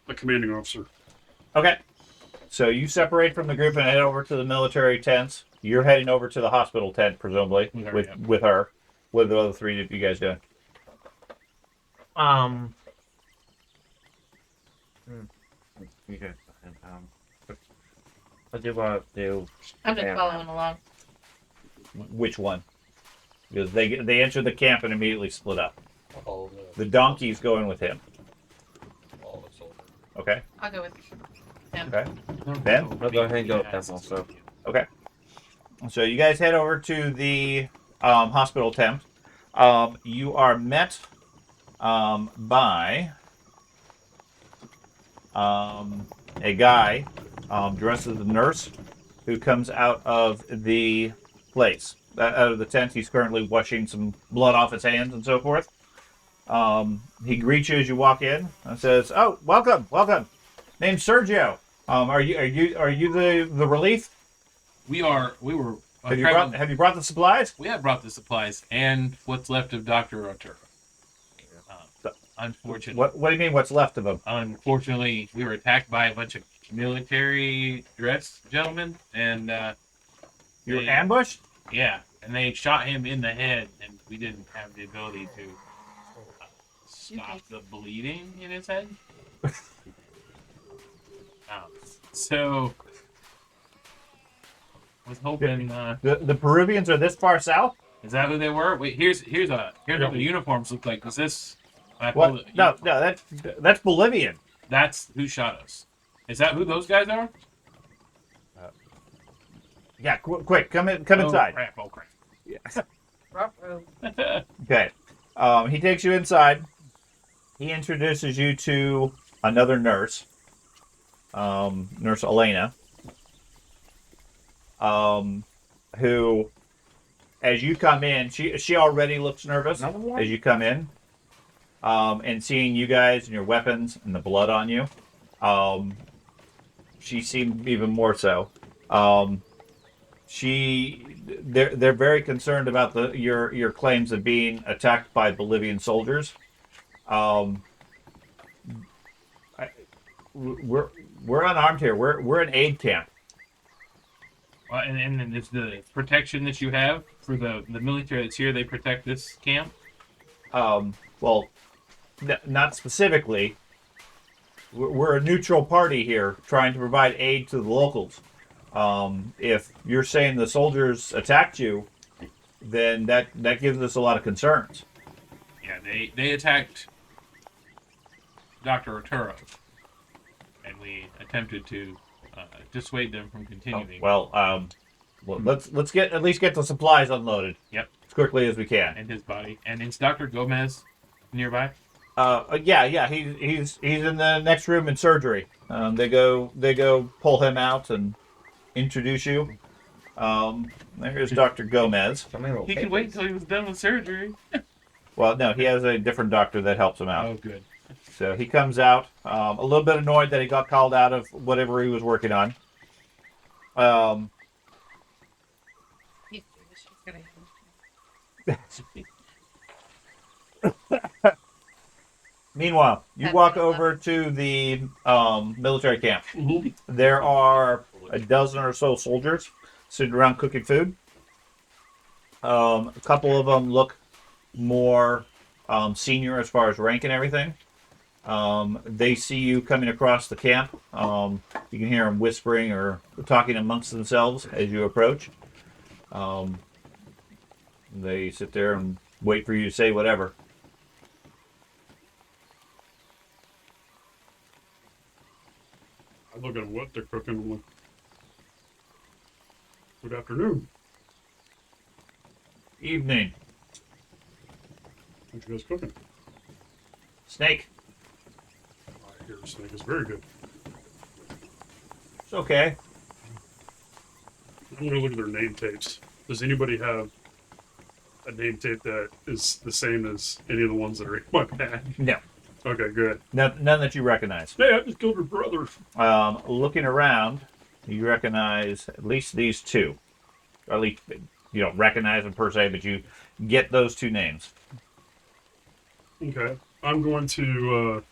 a commanding officer. Okay. So you separate from the group and head over to the military tents. You're heading over to the hospital tent, presumably, With her, with yeah. with her. What are the other three you guys doing? You guys, what do you want to do? I'm just Yeah. following along. Which one? Because they entered the camp and immediately split up. All The donkey's going with him. all the soldiers. Okay. I'll go with him. Okay. Ben? I'll go ahead and go with them also. Okay. So you guys head over to the hospital tent. You are met by a guy dressed as a nurse who comes out of the place, out of the tent. He's currently washing some blood off his hands and so forth. He greets you as you walk in and says, "Oh, welcome. Name's Sergio. Are you the relief? We were. Have you brought the supplies?" We have brought the supplies and what's left of Dr. Arturo. Unfortunately, What do you mean? What's left of them? unfortunately, we were attacked by a bunch of military dressed gentlemen, and You were they- ambushed? yeah, and they shot him in the head, and we didn't have the ability to stop the bleeding in his head. So was hoping. The Peruvians are this far south? Is that who they were? Wait, here's what the uniforms look like. Was this? I What? pulled it- No, that's Bolivian. That's who shot us. Is that who those guys are? Yeah, quick, come Oh, inside. Crap! Oh crap! Ruh-roh. Okay. He takes you inside. He introduces you to another nurse, Nurse Elena, who, as you come in, she already looks nervous as you come in, and seeing you guys and your weapons and the blood on you, she seemed even more so. They're very concerned about your claims of being attacked by Bolivian soldiers. We're unarmed here. We're an aid camp. Well, and it's the protection that you have for the military that's here. They protect this camp. Well, not specifically. We're a neutral party here, trying to provide aid to the locals. If you're saying the soldiers attacked you, then that gives us a lot of concerns. Yeah, they attacked Dr. Arturo, and we attempted to dissuade them from continuing. Well, let's at least get the supplies unloaded. Yep. As quickly as we can. And his body. And is Dr. Gomez nearby? Yeah. He's in the next room in surgery. They go pull him out and introduce you. There's Dr. Gomez. He could wait until he was done with surgery. Well, no, he has a different doctor that helps him out. Oh, good. So he comes out, a little bit annoyed that he got called out of whatever he was working on. She's gonna- Meanwhile, you walk over to the military camp. Mhm. There are a dozen or so soldiers sitting around cooking food. A couple of them look more senior as far as rank and everything. They see you coming across the camp. You can hear them whispering or talking amongst themselves as you approach. They sit there and wait for you to say whatever. I look at what they're cooking. I'm like, Good afternoon. Evening. What you guys cooking? Snake. I hear the snake is very good. It's okay. I'm gonna look at their name tapes. Does anybody have a name tape that is the same as any of the ones that are in my bag? No. Okay, good. None that you recognize. Hey, I just killed her brother. Looking around, you recognize at least these two. Or at least you don't recognize them per se, but you get those two names. Okay. I'm going to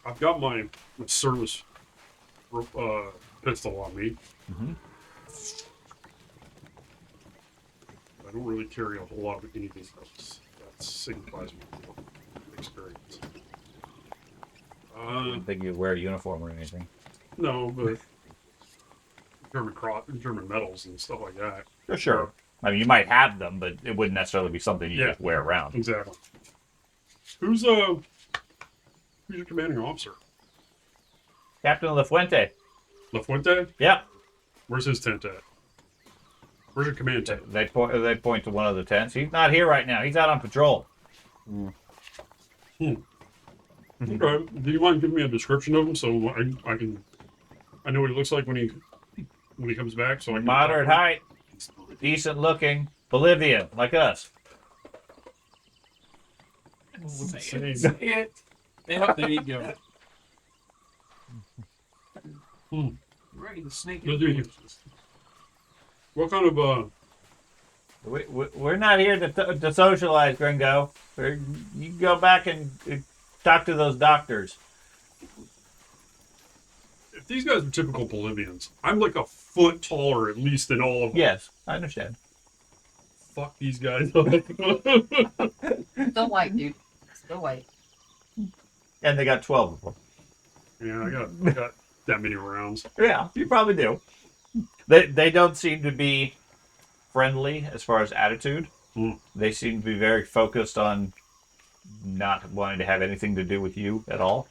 I've got my service pistol on me. Mm-hmm. I don't really carry a whole lot of any of these notes. That signifies my experience. I don't think you wear a uniform or anything. No, but German medals and stuff like that. For sure. I mean, you might have them, but it wouldn't necessarily be something you Yeah. just wear around. Exactly. Who's your commanding officer? Captain La LaFuente. Fuente? Yeah. Where's his tent at? Where's your command tent? They point to one of the tents. He's not here right now. He's out on patrol. Okay. Do you mind giving me a description of him so I know what he looks like when he comes back? So I can Moderate height, decent looking, Bolivian, like us. Say it. Yep, there you go. Right, the snake. What do you- What kind of We're not here to socialize, Gringo. You can go back and talk to those doctors. if these guys are typical Bolivians, I'm like a foot taller at least than all of them. Yes, I understand. Fuck these guys up. Still white, dude. Still white. And they got 12 of them. Yeah, I got that many rounds. Yeah, you probably do. They don't seem to be friendly as far as attitude. Hmm. They seem to be very focused on not wanting to have anything to do with you at all.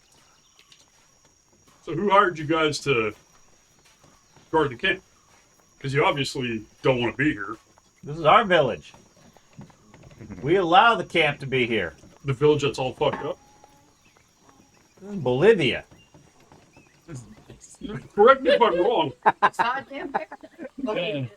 So who hired you guys to guard the camp? Because you obviously don't want to be here. This is our village. We allow the camp to be here. The village that's all fucked up. This is Bolivia. Correct me if I'm wrong, Goddamn fair. Okay.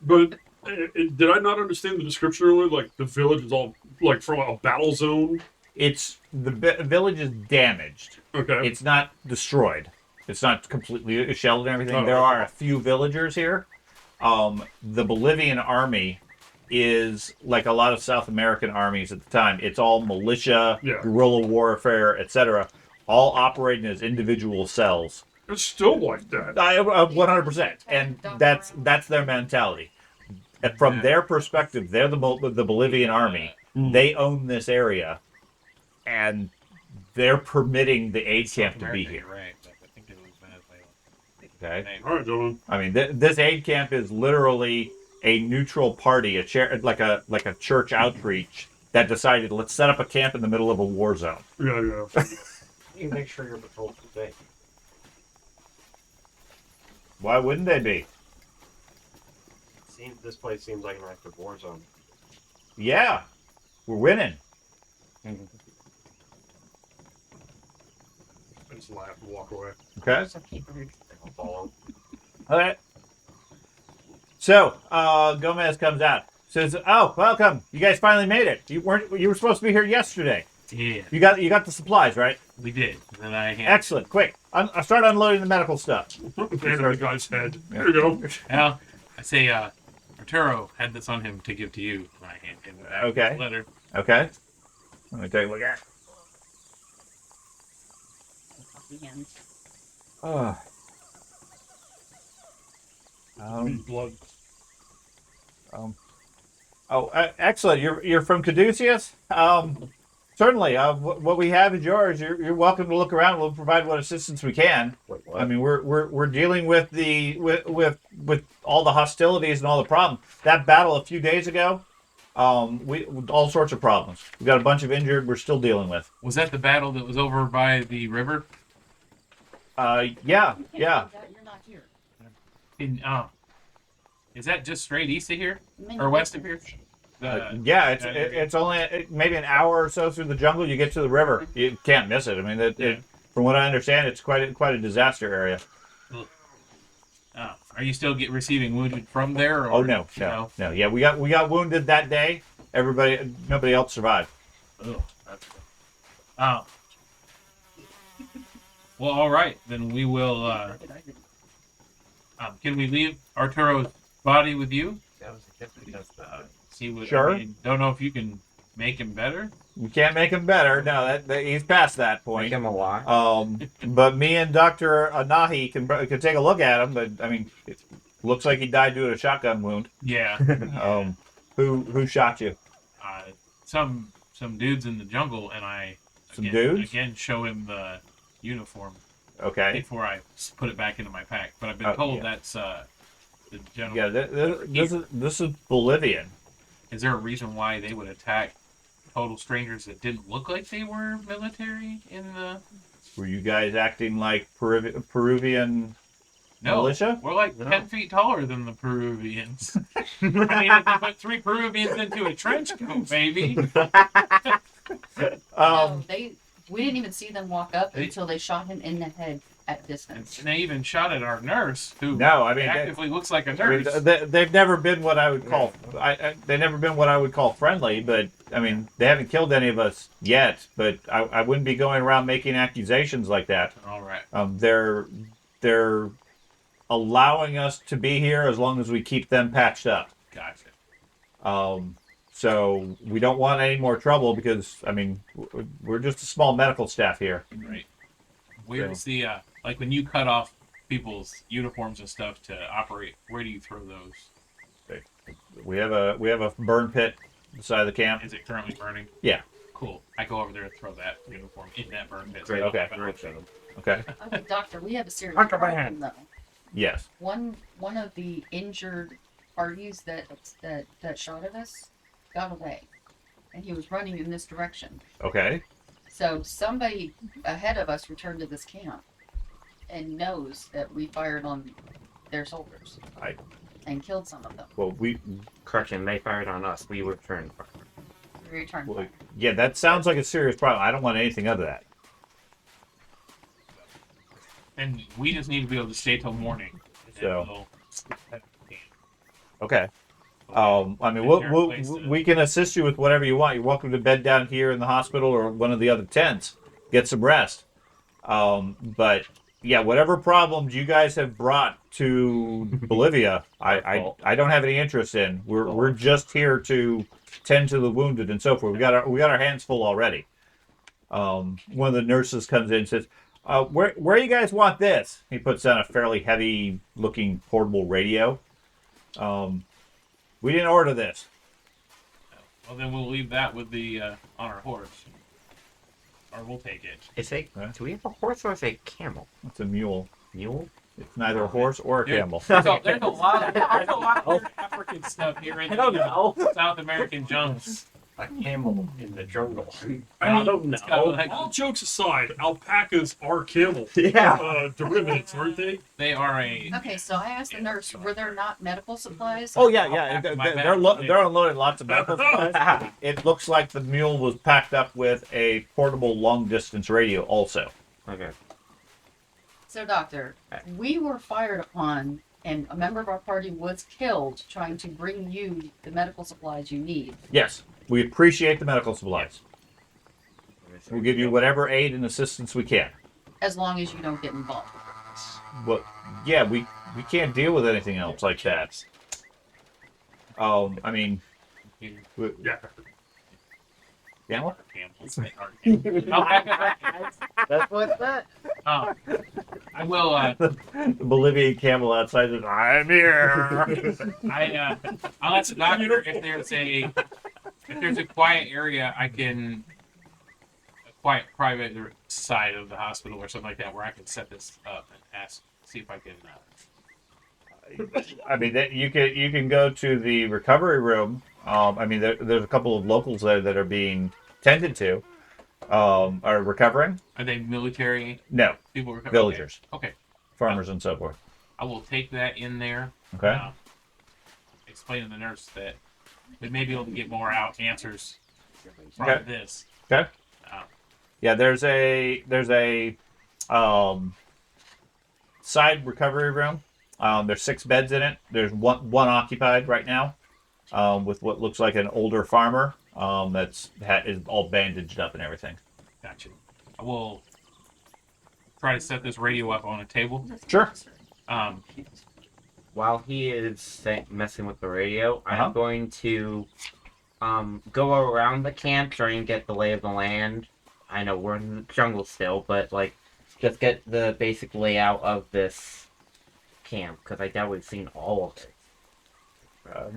but did I not understand the description earlier? Like the village is all like from a battle zone. It's the village is damaged. Okay. It's not destroyed. It's not completely shelled and everything. Oh. There are a few villagers here. The Bolivian army is like a lot of South American armies at the time. It's all militia, Yeah. guerrilla warfare, etc., all operating as individual cells. It's still like that. 100%, and that's their mentality. And from their perspective, they're the Bolivian army. They own this area, and they're permitting the aid camp to be here. Right, but I think it was Venezuela. Okay. All right, gentlemen. I mean, this aid camp is literally a neutral party, like a church outreach that decided let's set up a camp in the middle of a war zone. Yeah. You make sure your patrol's safe. Why wouldn't they be? This place seems like an active war zone. Yeah, we're winning. I just laugh and walk away. Okay. I'll follow. All right. So Gomez comes out, says, "Oh, welcome! You guys finally made it. You were supposed to be here yesterday. Yeah, You got the supplies, right? we did. And then I Excellent. Quick, I start unloading the medical stuff. Hand on the guy's head. There you go. Well, I say, Arturo had this on him to give to you. And I hand him back Okay. the letter. Okay. Let me take a look at it. Oh. Need blood. Excellent. You're from Caduceus? Certainly. What we have is yours. You're welcome to look around. We'll provide what assistance we can. Wait, what? I mean, we're dealing with with all the hostilities and all the problems. That battle a few days ago, all sorts of problems. We got a bunch of injured. We're still dealing with. Was that the battle that was over by the river? Yeah, You can't yeah. do that, you're not here. Is that just straight east of here Many or west of here? distance. Yeah, it's only maybe an hour or so through the jungle. You get to the river. You can't miss it. I mean, from what I understand, it's quite a disaster area. Are you still receiving wounded from there? Or, Oh no. Yeah, we got wounded that day. Nobody else survived. Ugh, that's good. Oh. Well, all right. Then we will. Can we leave Arturo's body with you? That was a gift because See what. Sure. I mean, don't know if you can make him better. We can't make him better. No, that he's past that point. Make him alive. But me and Dr. Anahi can take a look at him. But I mean, it looks like he died due to a shotgun wound. Yeah. Who shot you? Some dudes in the jungle, and I Dudes? again show him the uniform Okay. before I put it back into my pack. But I've been told yeah. that's the general. Yeah, this is Bolivian. Is there a reason why they would attack total strangers that didn't look like they were military in the? Were you guys acting like Peruvian No, militia? we're like 10 feet taller than the Peruvians. I mean, if you put 3 Peruvians into a trench coat, maybe. No, we didn't even see them walk up until they shot him in the head at distance. And they even shot at our nurse, who No, I mean actively looks like a I mean, nurse. they've never been what I would call. They've never been what I would call friendly. But I mean, they haven't killed any of us yet. But I wouldn't be going around making accusations like that. All right. They're allowing us to be here as long as we keep them patched up. Gotcha. So we don't want any more trouble because I mean we're just a small medical staff here. Right. Where's the like when you cut off people's uniforms and stuff to operate? Where do you throw those? We have a burn pit beside the camp. Is it currently burning? Yeah. Cool. I go over there and throw that uniform in that burn pit. Great. Okay. Okay. Okay, doctor, we have a serious Hunter problem man. though. Yes. One of the injured parties that shot at us got away, and he was running in this direction. Okay. So somebody ahead of us returned to this camp and knows that we fired on their soldiers and killed some of them. Well, Correction, they fired on us. We returned fire. We returned well, fire. yeah, that sounds like a serious problem. I don't want anything of that. And we just need to be able to stay till morning. And So- we'll- Okay. I mean, Is there a place to- we can assist you with whatever you want. You're welcome to bed down here in the hospital or one of the other tents. Get some rest. But yeah, whatever problems you guys have brought to Bolivia, I don't have any interest in. We're just here to tend to the wounded and so forth. We got our hands full already. One of the nurses comes in and says, where you guys want this? He puts down a fairly heavy looking portable radio. We didn't order this. Well, then we'll leave that with the on our horse, or we'll take it. Do we have a horse or is it a camel? It's a mule. Mule? It's neither a horse or a camel. There's a lot of African stuff here in the South American jungles. a camel in the jungle. I mean, It's kinda like- all jokes aside, alpacas are camel derivatives, aren't they? they are a. Okay, so I asked the nurse, were there not medical supplies? Oh yeah. I'll pack my They're bag. unloading lots of medical supplies. It looks like the mule was packed up with a portable long distance radio also. Okay. So, doctor, we were fired upon, and a member of our party was killed trying to bring you the medical supplies you need. Yes, we appreciate the medical supplies. We'll give you whatever aid and assistance we can. As long as you don't get involved. Well, yeah, we can't deal with anything else like that. I mean, Yeah. camel? That's what's that? I will. The Bolivian camel outside says, "I'm here." I'll ask the doctor if there's a quiet area a quiet private side of the hospital or something like that where I can set this up and see if I can. I mean, you can go to the recovery room. I mean, there's a couple of locals there that are being tended to. are recovering. Are they military No, people? Recovering? villagers, Okay. farmers, and so forth. I will take that in there. Okay. Explain to the nurse that we may be able to get more answers from Okay. this. Okay. Yeah, there's a side recovery room. There's 6 beds in it. There's one occupied right now, with what looks like an older farmer is all bandaged up and everything. Gotcha. I will try to set this radio up on a table. Sure. While he is messing with the radio, Uh-huh. I'm going to go around the camp, try and get the lay of the land. I know we're in the jungle still, but like just get the basic layout of this camp because I doubt we've seen all of it.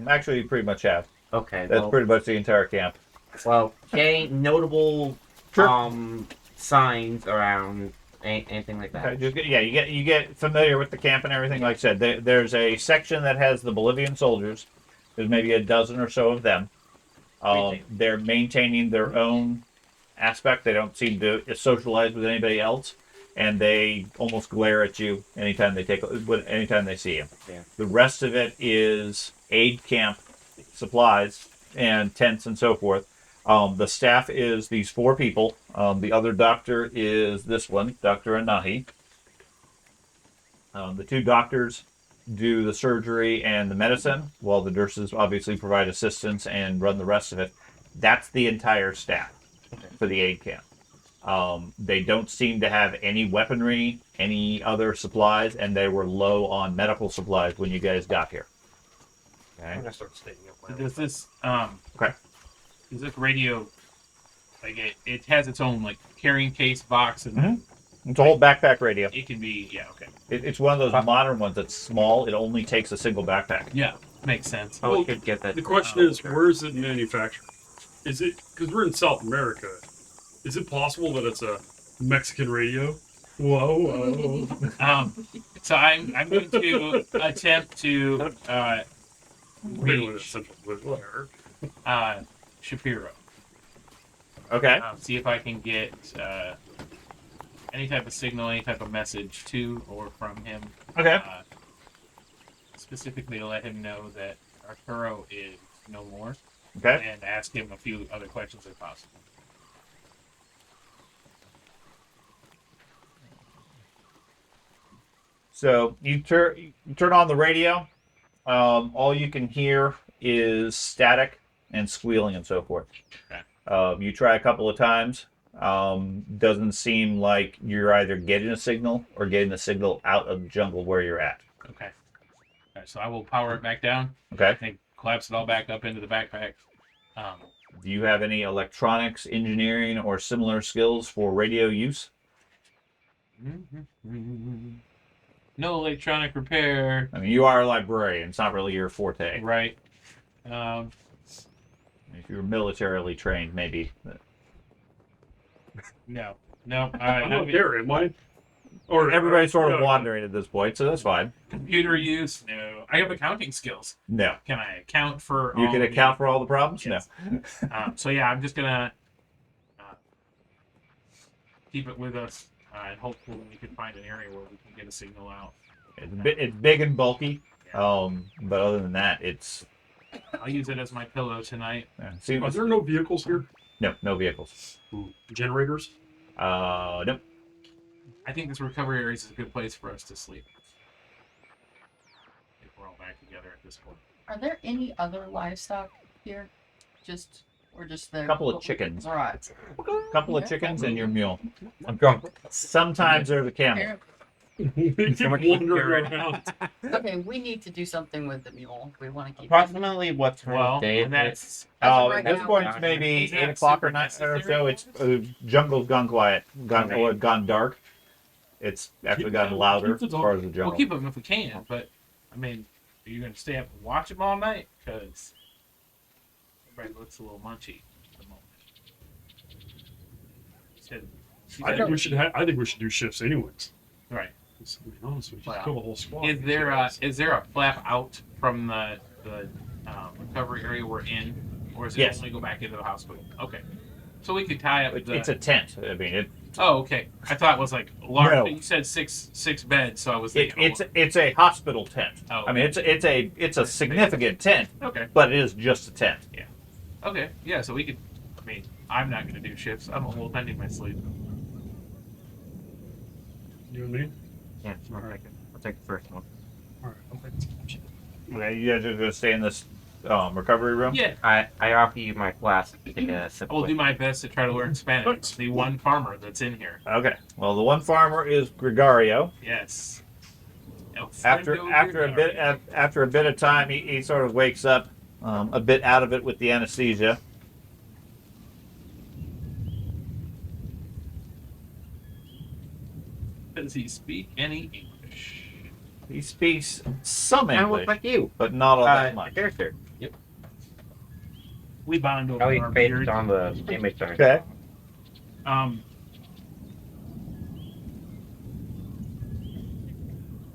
Actually, you pretty much have. Okay, That's pretty much the entire camp. well, any notable Sure. signs around anything like that. Okay, you get familiar with the camp and everything. Like I said, there's a section that has the Bolivian soldiers. There's maybe a dozen or so of them. They're maintaining their own aspect. They don't seem to socialize with anybody else, and they almost glare at you anytime they see you. Yeah. The rest of it is aid camp supplies and tents and so forth. The staff is these 4 people. The other doctor is this one, Dr. Anahi. The 2 doctors do the surgery and the medicine, while the nurses obviously provide assistance and run the rest of it. That's the entire staff for the aid camp. They don't seem to have any weaponry, any other supplies, and they were low on medical supplies when you guys got here. I'm Okay. gonna start stating up my Does this Okay. Does this radio like it has its own like carrying case box and Mhm. It's a whole backpack radio. it can be okay. It's one of those modern ones that's small. It only takes a single backpack. Yeah, makes sense. Oh, Well, we could get that. The question is, where is it manufactured? Is it because we're in South America? Is it possible that it's a Mexican radio? Whoa! So I'm going to attempt to reach Shapiro. Okay. See if I can get any type of signal, any type of message to or from him. Okay. Specifically to let him know that Arturo is no more, Okay. and ask him a few other questions if possible. So you turn on the radio. All you can hear is static and squealing and so forth. Okay. You try a couple of times. Doesn't seem like you're either getting a signal or getting the signal out of the jungle where you're at. Okay. All right, so I will power it back down. Okay. I think collapse it all back up into the backpack. Do you have any electronics, engineering, or similar skills for radio use? No electronic repair. I mean, you are a librarian. It's not really your forte. Right. If you're militarily trained, maybe. No. I'm not there, am I? Or Everybody's sort of wandering at this point, so that's fine. Computer use? No. I have accounting skills. No. Can I account for You all can the- account for all the problems? Yes. So yeah, I'm just gonna keep it with us, and hopefully we can find an area where we can get a signal out. No. It's big and bulky, but other than that, it's... I'll use it as my pillow tonight. Are there no vehicles here? No vehicles. Generators? Nope. I think this recovery area is a good place for us to sleep. If we're all back together at this point. Are there any other livestock here? Just the Couple of chickens. Right. Couple of chickens and your mule. I'm drunk. Sometimes there's a camel. They keep wandering around. Okay, we need to do something with the mule. We want to keep. Approximately what time Well, of day and that's At this point, it's maybe 8 o'clock or 9 or so. It's jungle's gone quiet, gone dark. It's actually gotten louder as far as the jungle. we'll keep them if we can, but I mean, are you going to stay up and watch them all night? Because everybody looks a little munchy at the moment. I think we should do shifts anyways. Right. To be honest, we just Wow. kill the whole squad. Is there a flap out from the recovery area we're in, or is it Yes. only go back into the hospital? Okay. So we could tie up. It's a tent. I mean, Oh, okay. I thought it was like large. No. You said six beds, so I was thinking. it's a hospital tent. Oh, I mean, it's a significant tent, okay. but it is just a tent. Okay. Yeah. So we could. I mean, I'm not going to do shifts. I'm a little pending my sleep. You and me? Yeah, I'll take the first one. All right, I'll take the Okay, you guys are gonna stay in this recovery room. Yeah. I offer you my flask to take a sip. I will do my best to try to learn Spanish. The one farmer that's in here. Okay. Well, the one farmer is Gregario. Yes. After a bit of time, he sort of wakes up a bit out of it with the anesthesia. Does he speak any English? He speaks some I English, look like you. but not all that much. Character. We bond over Oh, he our based beards. on the image. Okay.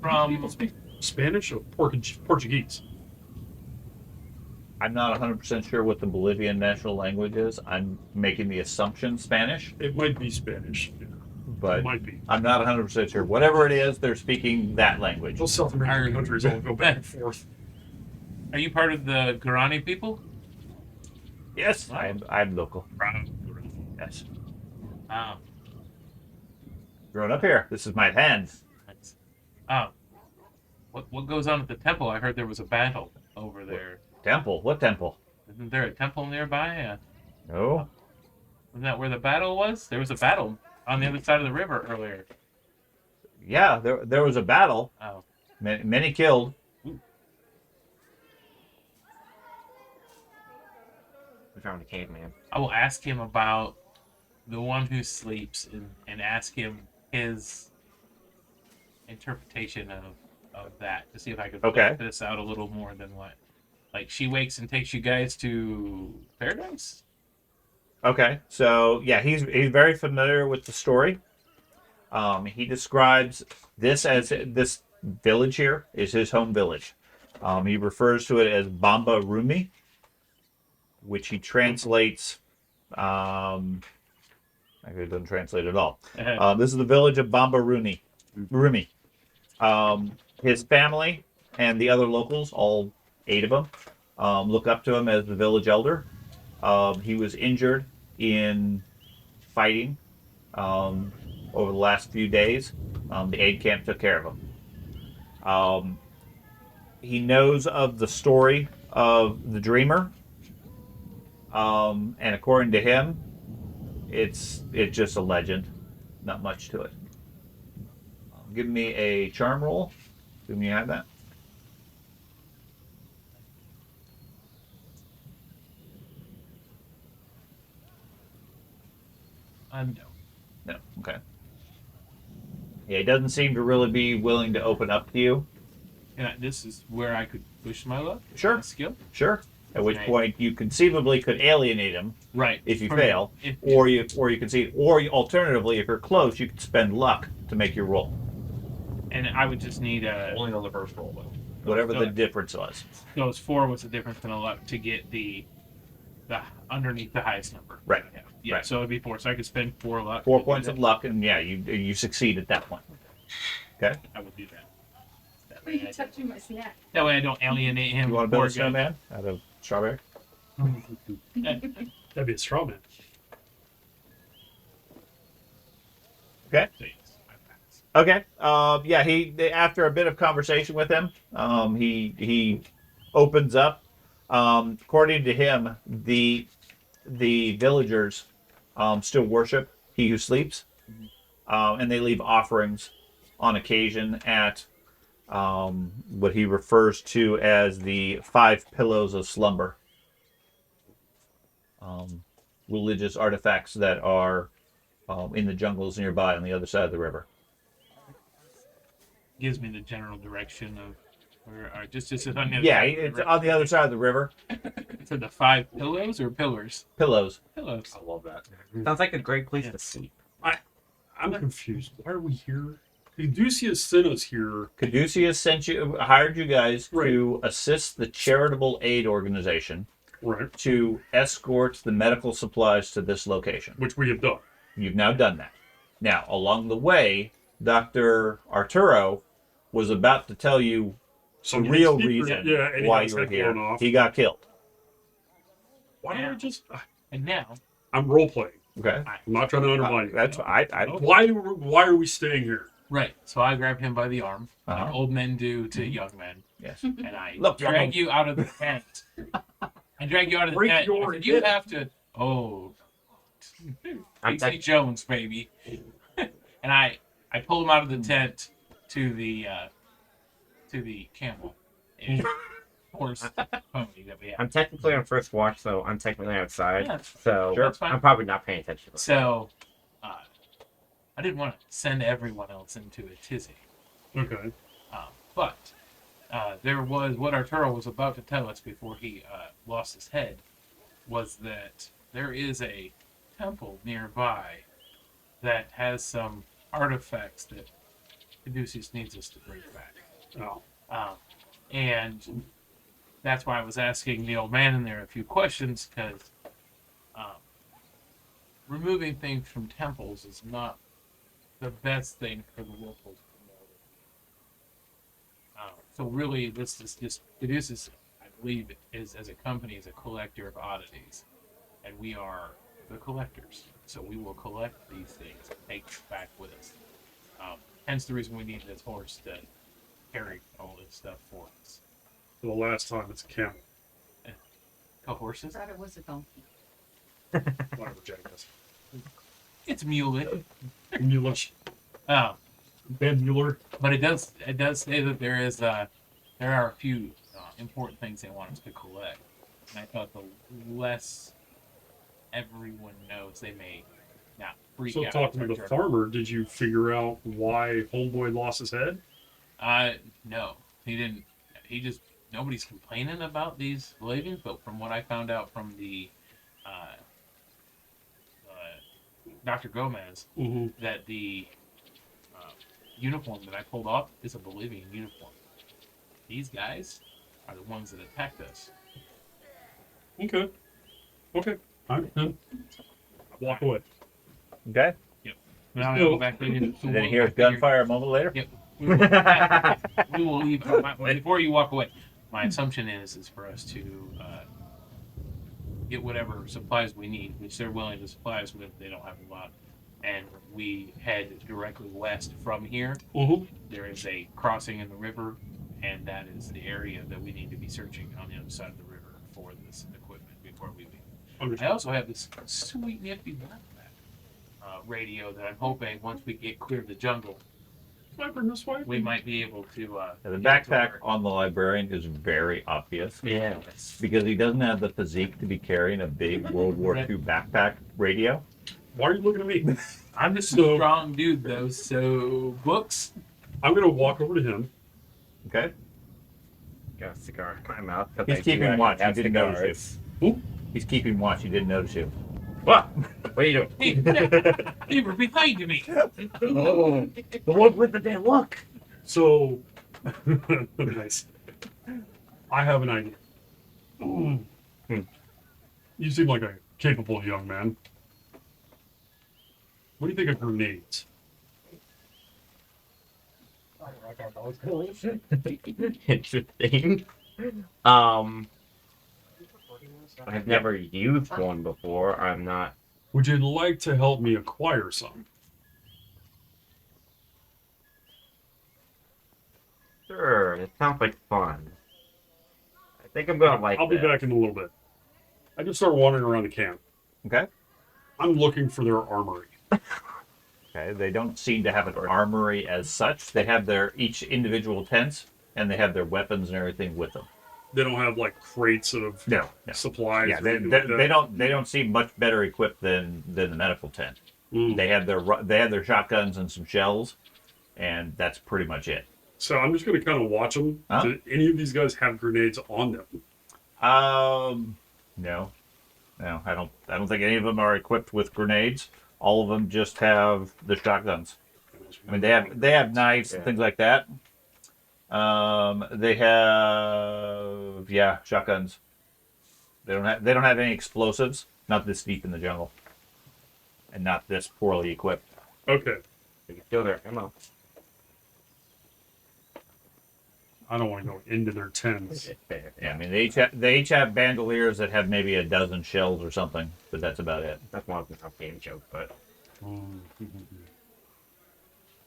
people From speak Spanish or Portuguese? I'm not 100% sure what the Bolivian national language is. I'm making the assumption Spanish, It might be Spanish. Yeah, but it might be. I'm not 100% sure. Whatever it is, they're speaking that language. Those South American countries all go back and forth. are you part of the Guarani people? Yes, I'm local. Yes. Um, Growing up here, this is my hand. um, what goes on at the temple? I heard there was a battle over there. Temple? What temple? Isn't there a temple nearby? No. Isn't that where the battle was? There was a battle on the other side of the river earlier. Yeah, there was a battle. Oh. Many killed. We found a caveman. I will ask him about the one who sleeps and ask him his interpretation of that to see if I could Okay. flesh this out a little more than what. Like, she wakes and takes you guys to paradise? Okay, so yeah, he's very familiar with the story. He describes this as this village here is his home village. He refers to it as Bamba Rumi, which he translates. Actually, it doesn't translate at all. This is the village of Bamba Rumi. His family and the other locals, all 8 of them, look up to him as the village elder. He was injured in fighting over the last few days. The aid camp took care of him. He knows of the story of the dreamer, and according to him, it's just a legend, not much to it. Give me a charm roll. Do you have that? No. No. Okay. Yeah, he doesn't seem to really be willing to open up to you. This is where I could push my luck? Sure. My skill? Sure. At which Okay. point you conceivably could alienate him Right. if you For- fail, if- or you concede, or alternatively, if you're close, you could spend luck to make your roll, And I would just need Only on the first roll, though. whatever the Okay. difference was. those 4 was the difference in a luck to get the underneath the highest number. Right. Yeah. Right. So it'd be 4. So I could spend 4 luck. 4 to do points that. of luck, and yeah, you succeed at that point. Okay. I would do that. That Why are way, you touching my snack? that way I don't alienate him. You want to build Poor a snowman out of strawberry? That'd be a straw man. Okay. guy. Okay. After a bit of conversation with him, he opens up. According to him, the villagers still worship he who sleeps, and they leave offerings on occasion at what he refers to as the 5 pillows of slumber. Religious artifacts that are in the jungles nearby on the other side of the river. Gives me the general direction of where just on the other Yeah, side of the it's river. on the other side of the river. For the 5 pillows or pillars? Pillows. Pillows. I love that. Sounds like a great place to sleep. I'm confused. Why are we here? Caduceus sent us here. Caduceus hired you guys Right. to assist the charitable aid organization Right. to escort the medical supplies to this location. Which we have done. You've now done that. Now, along the way, Dr. Arturo was about to tell you Some the real secret- reason yeah, and he why got his you were head here. blown off. He got killed. Why don't Yeah. I just? And now, I'm role playing. Okay. I'm not trying to undermine you. That's I Why are we staying here? right. So I grab him by the arm, like Uh-huh. old men do to young men, yes. and I Look, drag you out of the tent. I drag you out of the Break tent. your I said, you hip. have to. Oh, I'm Casey Jones, baby. And I pull him out of the tent to the camel horse pony that we have. I'm technically on first watch, so I'm technically outside. Yeah, So Sure. That's fine. I'm probably not paying attention. So I didn't want to send everyone else into a tizzy. Okay. But there was what Arturo was about to tell us before he lost his head was that there is a temple nearby that has some artifacts that Caduceus needs us to bring back. Oh. And that's why I was asking the old man in there a few questions, because removing things from temples is not the best thing for the locals to know. So really, this is just Caduceus, I believe, is as a company is a collector of oddities, and we are the collectors. So we will collect these things and take them back with us. Hence the reason we need this horse to carry all this stuff for us. For the last time, it's a camel. A horses? I thought it was a donkey. Whatever, Jackass. It's muley. Mueller. Ben Mueller. But it does say that there are a few important things they want us to collect. And I thought the less everyone knows, they may not freak So out. talk to me, the farmer. Did you figure out why Homeboy lost his head? No, he didn't. He just nobody's complaining about these believings, but from what I found out from the Dr. Gomez, Mm-hmm. that the uniform that I pulled off is a Bolivian uniform. These guys are the ones that attacked us. Okay. Okay. All right. Then. Walk away. Okay. Now I go back in. And then he hears gunfire a moment later. Yep. We will leave. Before you walk away, my assumption is for us to get whatever supplies we need, which they're willing to supply us with. They don't have a lot. And we head directly west from here. Mm-hmm. There is a crossing in the river, and that is the area that we need to be searching on the other side of the river for this equipment before we leave. I also have this sweet nifty backpack radio that I'm hoping once we get clear of the jungle, Can I bring this way? we might be able to. The backpack on the librarian is very obvious Yeah. because he doesn't have the physique to be carrying a big World War II backpack radio. Why are you looking at me? I'm just a So- strong dude, though. So books. I'm gonna walk over to him. Okay. Got a cigar in my mouth. 'cause He's I do keeping actually watch. He have didn't notice cigars. you. He's keeping watch. He didn't notice you. What? What are you doing? Hey, they were behind me. Oh, the one with the damn luck. So nice. I have an idea. You seem like a capable young man. What do you think of grenades? Interesting. I've never used one before. I'm not. Would you like to help me acquire some? Sure, it sounds like fun. I think I'm gonna like I'll be this. back in a little bit. I just start wandering around the camp. Okay. I'm looking for their armory. Okay. They don't seem to have an armory as such. They have their each individual tents and they have their weapons and everything with them. They don't have like crates of No. supplies. Yeah, or they, anything they, like that. they don't seem much better equipped than the medical tent. Mm. They have their shotguns and some shells, and that's pretty much it. So I'm just gonna kind of watch them. Huh? Do any of these guys have grenades on them? No, I don't think any of them are equipped with grenades. All of them just have the shotguns. I mean, they have knives and things like that. They have shotguns. They don't have any explosives. Not this deep in the jungle, and not this poorly equipped. Okay. You can steal their ammo. I don't want to go into their tents. Yeah, I mean they each have bandoliers that have maybe a dozen shells or something, but that's about it. That's more of a game joke, but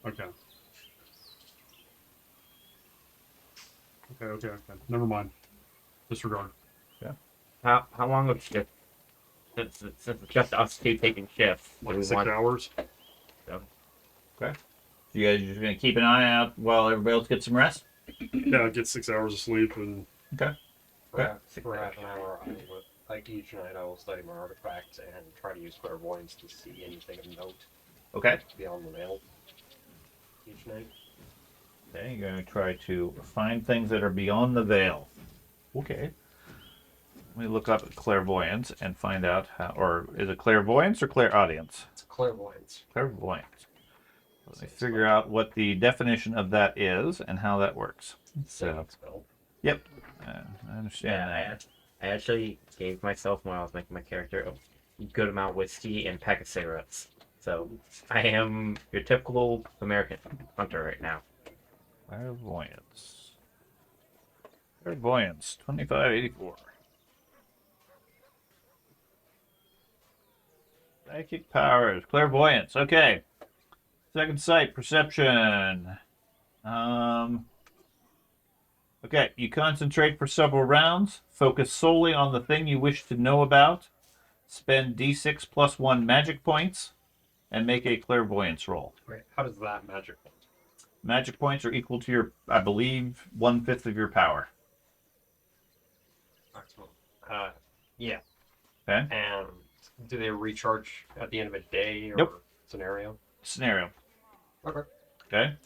Okay. Okay. Never mind. Disregard. how long of shift? Since it's just us two taking shifts, do Like we 6 want? hours. Okay. So you guys are just gonna keep an eye out while everybody else gets some rest. Yeah, get 6 hours of sleep and Okay. For half an hour, I would, like each night, I will study my artifacts and try to use clairvoyance to see anything of note Okay. beyond the veil. Each night. Okay, you're gonna try to find things that are beyond the veil. Okay. Let me look up clairvoyance and find out how, or is it clairvoyance or clairaudience? It's clairvoyance. Clairvoyance. Let me figure out what the definition of that is and how that works. So, Spell. yep, I understand Yeah, that. I actually gave myself, when I was making my character, a good amount of whiskey and a pack of cigarettes. So I am your typical American hunter right now. Clairvoyance. Clairvoyance, 2584. Psychic powers, clairvoyance. Okay. Second sight, perception. Okay, you concentrate for several rounds. Focus solely on the thing you wish to know about. Spend d6 plus 1 magic points, and make a clairvoyance roll. Wait, how does that magic work? Magic points are equal to your, I believe, 1/5 of your power. Excellent. Yeah. Okay. And do they recharge at the end of a day or Nope. scenario? Scenario. Okay. Okay.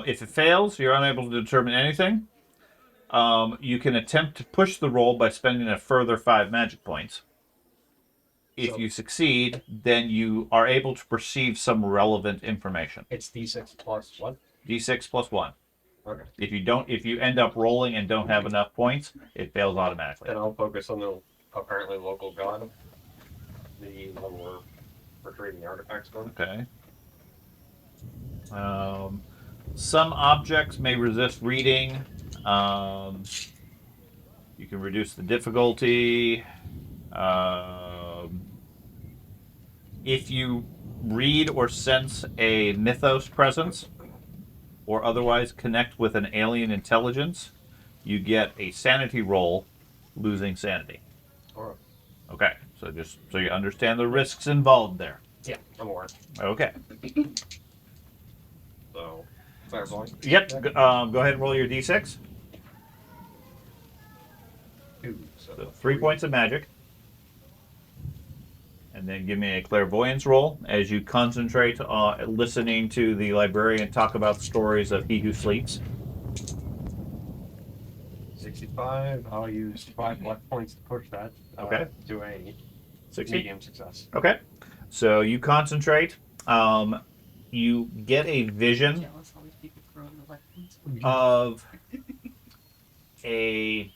If it fails, you're unable to determine anything. You can attempt to push the roll by spending a further 5 magic points. If So- you succeed, then you are able to perceive some relevant information. It's D6 plus what? D6 plus 1. Okay. If you end up rolling and don't have enough points, it fails automatically. Then I'll focus on the apparently local god. The one we're retrieving the artifacts from. Okay. Some objects may resist reading. You can reduce the difficulty. If you read or sense a mythos presence, or otherwise connect with an alien intelligence, you get a sanity roll, losing sanity. Alright. Okay, so just so you understand the risks involved there. Yeah, I'm aware. Okay. So, clairvoyance. Yep. Go ahead and roll your d6. 2. So 3 points of magic. And then give me a clairvoyance roll as you concentrate on listening to the librarian talk about the stories of He Who Sleeps. 65. I'll use 5 luck points to push that. Okay. To a 60. medium success. Okay. So you concentrate. You get a vision Jealous all these people throwing the weapons. of a.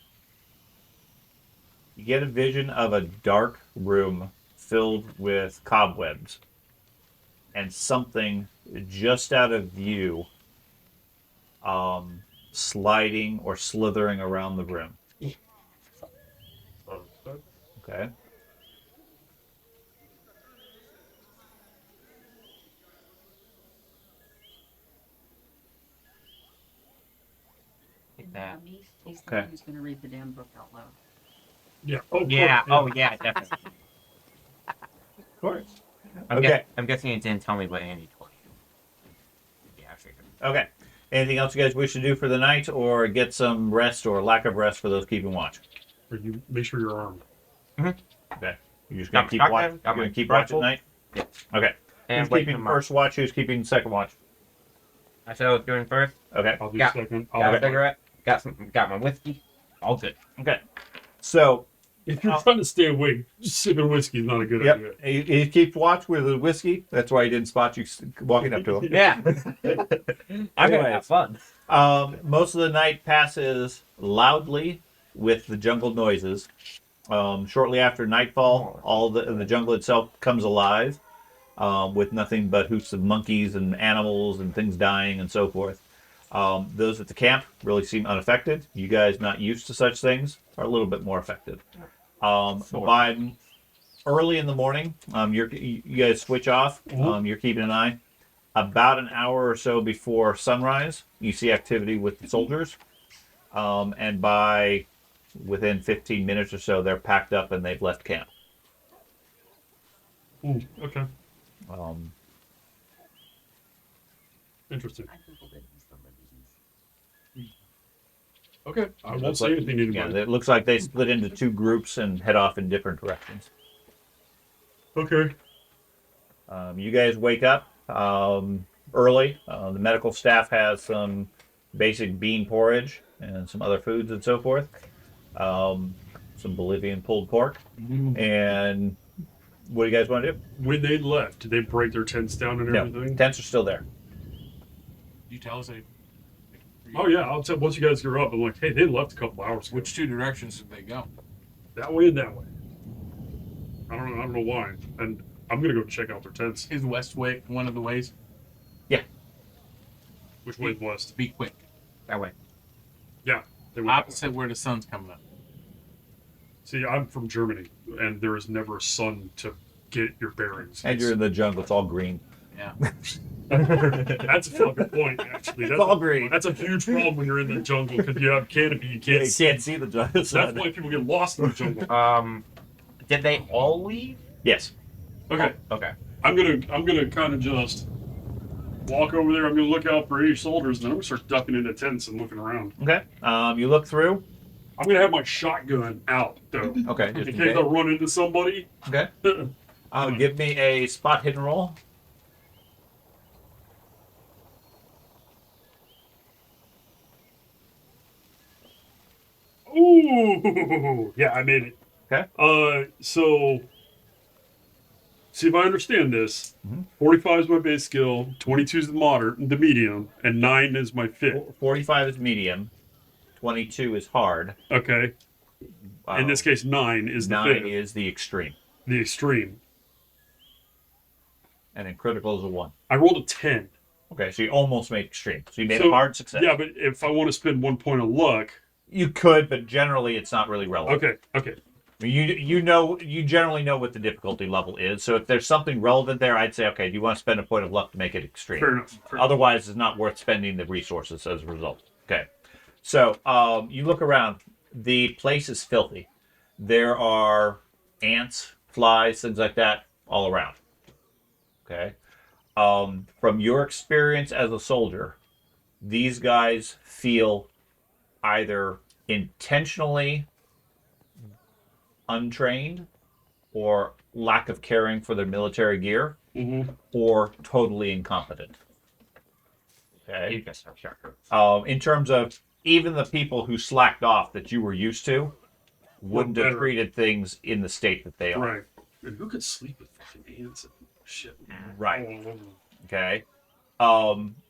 You get a vision of a dark room filled with cobwebs and something just out of view sliding or slithering around the room. Understood. Okay. Take that. He's the Okay. one who's going to read the damn book out loud. Yeah. Oh, Yeah. cool. Oh, yeah. Definitely. Of course. I'm, Okay. I'm guessing it didn't tell me what Andy told you. Yeah, I figured. Okay. Anything else you guys wish to do for the night, or get some rest or lack of rest for those keeping watch? Or you make sure you're armed. Okay. You're just gonna Got keep my watch. shotgun, You're got gonna my keep watch at rifle. night. Yeah. Okay. And Who's wake keeping him up. first watch? Who's keeping second watch? I said I was doing first. Okay. I'll do Yeah. second. Got I'll a cigarette. Got my whiskey. All good. Okay. So, If you're trying to stay awake, sipping whiskey is not a good idea. yep, he keeps watch with the whiskey. That's why he didn't spot you walking up to him. Yeah. I'm gonna have fun. Most of the night passes loudly with the jungle noises, Shortly after nightfall, all the jungle itself comes alive with nothing but hoots of monkeys and animals and things dying and so forth. Those at the camp really seem unaffected. You guys, not used to such things, are a little bit more affected. By early in the morning, you guys switch off. You're keeping an eye. About an hour or so before sunrise, you see activity with the soldiers. And by within 15 minutes or so, they're packed up and they've left camp. Okay. Um, Interesting. I googled it. It's the Libby's. Okay. I won't looks say like- anything to yeah, anybody. it looks like they split into two groups and head off in different directions. Okay. You guys wake up early. The medical staff has some basic bean porridge and some other foods and so forth. Some Bolivian pulled pork. And what do you guys want to do? When they left, did they break their tents down and No, everything? tents are still there. You tell us. Oh yeah, I'll tell. Once you guys get up, I'm like, hey, they left a couple hours ago. Which two directions did they go? That way and that way. I don't know why. And I'm gonna go check out their tents. Is West Way one of the ways? Which way's west? Be quick. That way. Yeah. They went that way. Opposite where the sun's coming up. See, I'm from Germany, and there is never a sun to get your bearings. And you're in the jungle. It's all green. Yeah. That's a fucking point, actually. That's all green. That's a huge problem when you're in the jungle because you have canopy. You can't. You can't see the jungle. That's why people get lost in the jungle. Did they all leave? Yes. Okay, Okay. I'm gonna kind of just walk over there. I'm gonna look out for any soldiers, and then I'm gonna start ducking into tents and looking around. Okay. You look through. I'm gonna have my shotgun out though, Okay. in Just in case I case. run into somebody. Okay. Give me a spot hidden roll. Ooh, yeah, I made it. Okay. So see if I understand this. 45 is my base skill, 22 is the medium, and 9 is my fit. 45 is medium. 22 is hard. Okay. In this case, 9 is the 9 fit, is the extreme. the extreme. And then critical is a 1. I rolled a 10. Okay, so you almost made extreme. So you made So, a hard success. Yeah, but if I want to spend 1 point of luck, You could, but generally it's not really relevant. okay. I mean, you generally know what the difficulty level is. So if there's something relevant there, I'd say, okay, do you want to spend a point of luck to make it extreme? Fair enough. Otherwise, it's not worth spending the resources as a result. Okay. So you look around. The place is filthy. There are ants, flies, things like that all around. Okay. From your experience as a soldier, these guys feel either intentionally untrained or lack of caring for their military gear or totally incompetent. Okay. In terms of even the people who slacked off that you were used to wouldn't have treated things in the state that they are. Right. And who could sleep with fucking ants and shit? Right. Okay.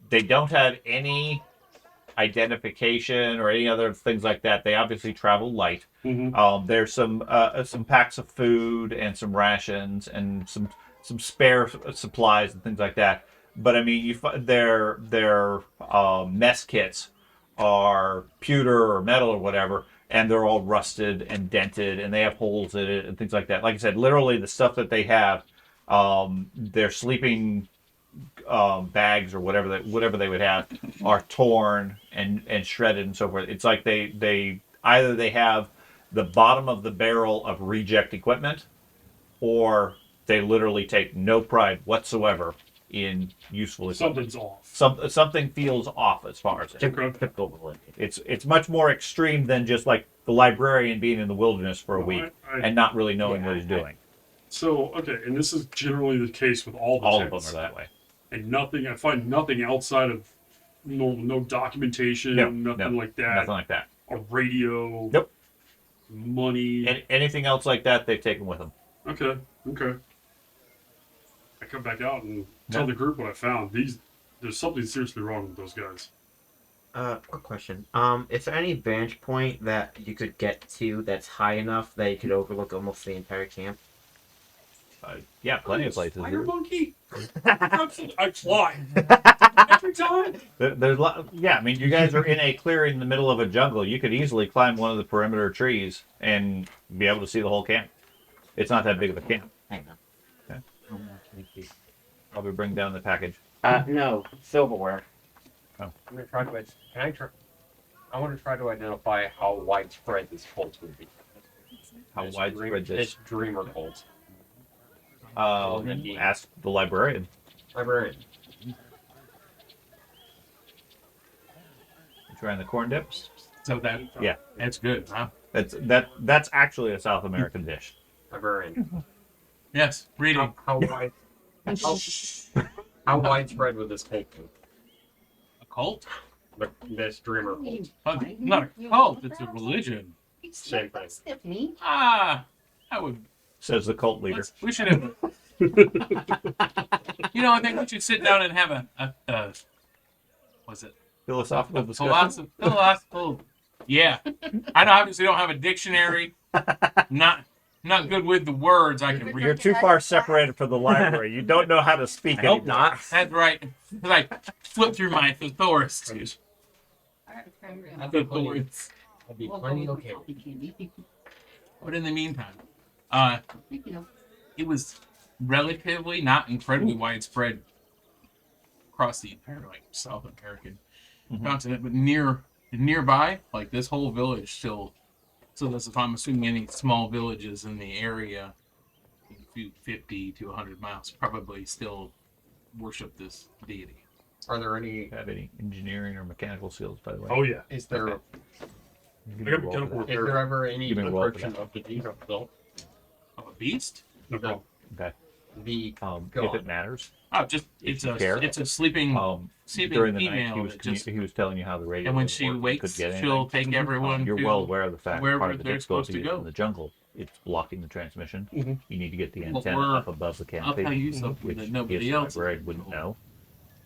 They don't have any identification or any other things like that. They obviously travel light. There's some packs of food and some rations and some spare supplies and things like that. But I mean, their mess kits are pewter or metal or whatever, and they're all rusted and dented, and they have holes in it and things like that. Like I said, literally the stuff that they have, their sleeping bags or whatever they would have are torn and shredded and so forth. It's like they either have the bottom of the barrel of reject equipment, or they literally take no pride whatsoever in useful equipment. Something's off. Something feels off as far as Typical. it's much more extreme than just like the librarian being in the wilderness for a week and not really knowing what he's doing. So, okay, and this is generally the case with all the All of tents. them are that way. And nothing, I find nothing outside of no documentation, nothing like that. Nothing like that. A radio. Nope. Money. Anything else like that, they've taken with them. Okay. I come back out and tell the group what I found. There's something seriously wrong with those guys. Quick question. Is there any vantage point that you could get to that's high enough that you could overlook almost the entire camp? Yeah, plenty of places. Spider monkey. I fly every time. There's yeah. I mean, you guys are in a clearing in the middle of a jungle. You could easily climb one of the perimeter trees and be able to see the whole camp. It's not that big of a camp. Hang on. Okay. Probably bring down the package. No, silverware. I'm gonna try to. I want to try to identify how widespread this cult would be. How widespread this? dreamer cult. Ask the librarian. Librarian. You trying the corn dip? So Yeah. that's good, huh? That's actually a South American dish. Librarian. Yes, reading. How widespread would this cult be? A cult? This dreamer cult. Not a cult. It's a religion. Same thing. Stephanie. I would. Says the cult leader. We should have. I think we should sit down and have a what's it? Philosophical discussion. Philosophical. Yeah, I obviously don't have a dictionary. Not good with the words. I can read. You're too far separated from the library. You don't know how to speak. I hope anymore. not. That's right. Because I flip through my thesaurus. That'd be plenty okay. But in the meantime, it was relatively not incredibly widespread across the entire South American continent, but nearby, like this whole village still. So that's if I'm assuming any small villages in the area, 50 to 100 miles, probably still worship this deity. Are there any? Have any engineering or mechanical skills, by the way? Oh yeah. Is there? Okay. I got mechanical Is repair. there ever any Give me a roll for description of the demon cult? Of a beast? No problem. Okay. The If God. it matters. Oh, just If you care. it's a sleeping during the night, female. he was telling you how the radio. And when would she work. You wakes, could get she'll anything. take everyone. You're to well aware of the fact that wherever part of the they're supposed to difficulty is go. in the jungle. It's blocking the transmission. Mhm. You need to get the Well, antenna we're- up above the I'll canopy, tell you something which that nobody the else librarian wouldn't know.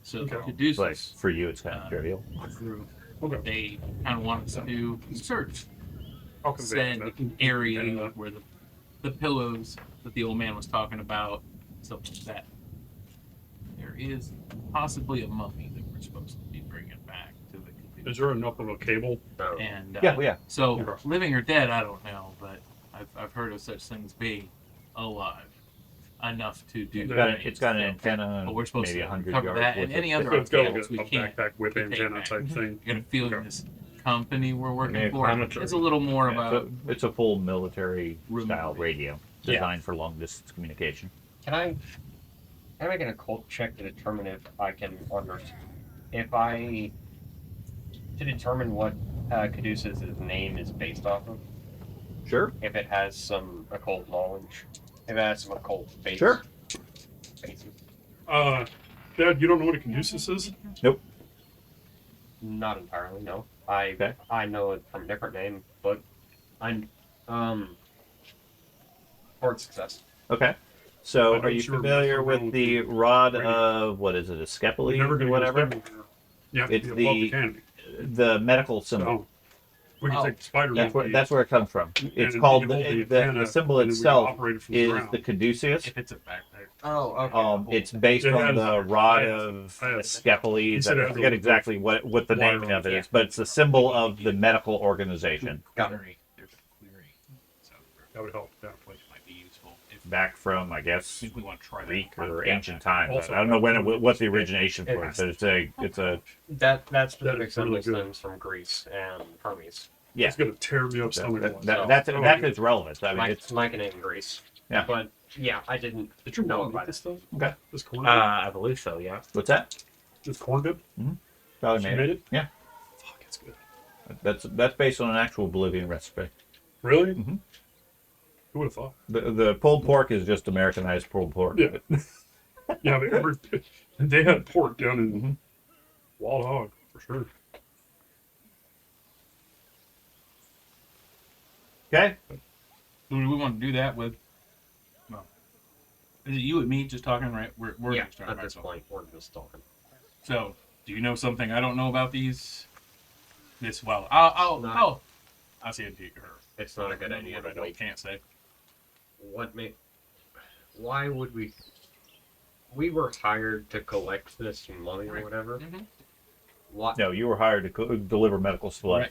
So Okay. But Caduceus for you, it's kind of trivial. through. Okay. They kind of want us to search I'll convey said that. area And, where the pillows that the old man was talking about, stuff like that. There is possibly a mummy that we're supposed to be bringing back to the Cthulhu. Is there enough of a cable? No. And Yeah. so Okay. living or dead, I don't know, but I've heard of such things being alive enough to do. It's got an antenna But we're and supposed maybe to 100 cover yards that worth and any of other So it's got like cables a we can't backpack with take antenna back. type thing. I got a feeling Okay. this company we're working Yeah, for amateur. is a little more Yeah, about it's a full military style Remote. radio Yeah. designed for long distance communication. Can I make an occult check to determine if I can to determine what Caduceus' name is based off of? Sure. If it has some occult knowledge, if it has some occult base. Sure. Basis. Dad, you don't know what a caduceus is? Not entirely, no. Okay. I know it from a different name, but I'm hard success. Okay. So, I are know you you were familiar messing with around the with rod radio. of what is it, a We're Scepoli never or going to whatever? You have to It's be above the- the canopy. The medical symbol. So, we can Oh. take the spider That's where it comes from. It's and called you hold the antenna, symbol and then we itself operate it from the is ground. the caduceus. if it's a backpack. Oh, okay. It's based It on has- the rod I have- of I have- Scepoli. He said it I has forget a- exactly what the wire name on of it it. is, but it's the symbol of the medical organization Got it. There's a clearing. So That would help. Yeah. which might be useful back from, I guess, if we want to try Greek that. or Yeah. ancient times. Also- I don't know what the origination for it, but it's a That specific is symbol really good. stems from Greece and Hermes. yeah. It's going to tear me up stomach. That's its relevance. I mean, it's Mike and in Greece. Yeah. But yeah, I didn't Did your know mom about eat this it. stuff? okay. This corn dip? I believe so. Yeah. What's that? This corn dip? Probably She made made it. it? Yeah. Fuck, it's good. That's based on an actual Bolivian recipe. Really? Mhm. Who would have thought? The pulled pork is just Americanized pulled pork. Yeah. Yeah, they had pork down in Mhm. Wild Hog, for sure. Okay. Do we want to do that with? Well, is it you and me just talking? Right? We're Yeah, just talking, at right? this point, we're just talking. So, do you know something I don't know about these this well. I'll say it to her. It's not a good idea What to I wait. can't say. Why would we? We were hired to collect this money or Right. whatever. Mhm. What? No, you were hired to deliver medical supplies.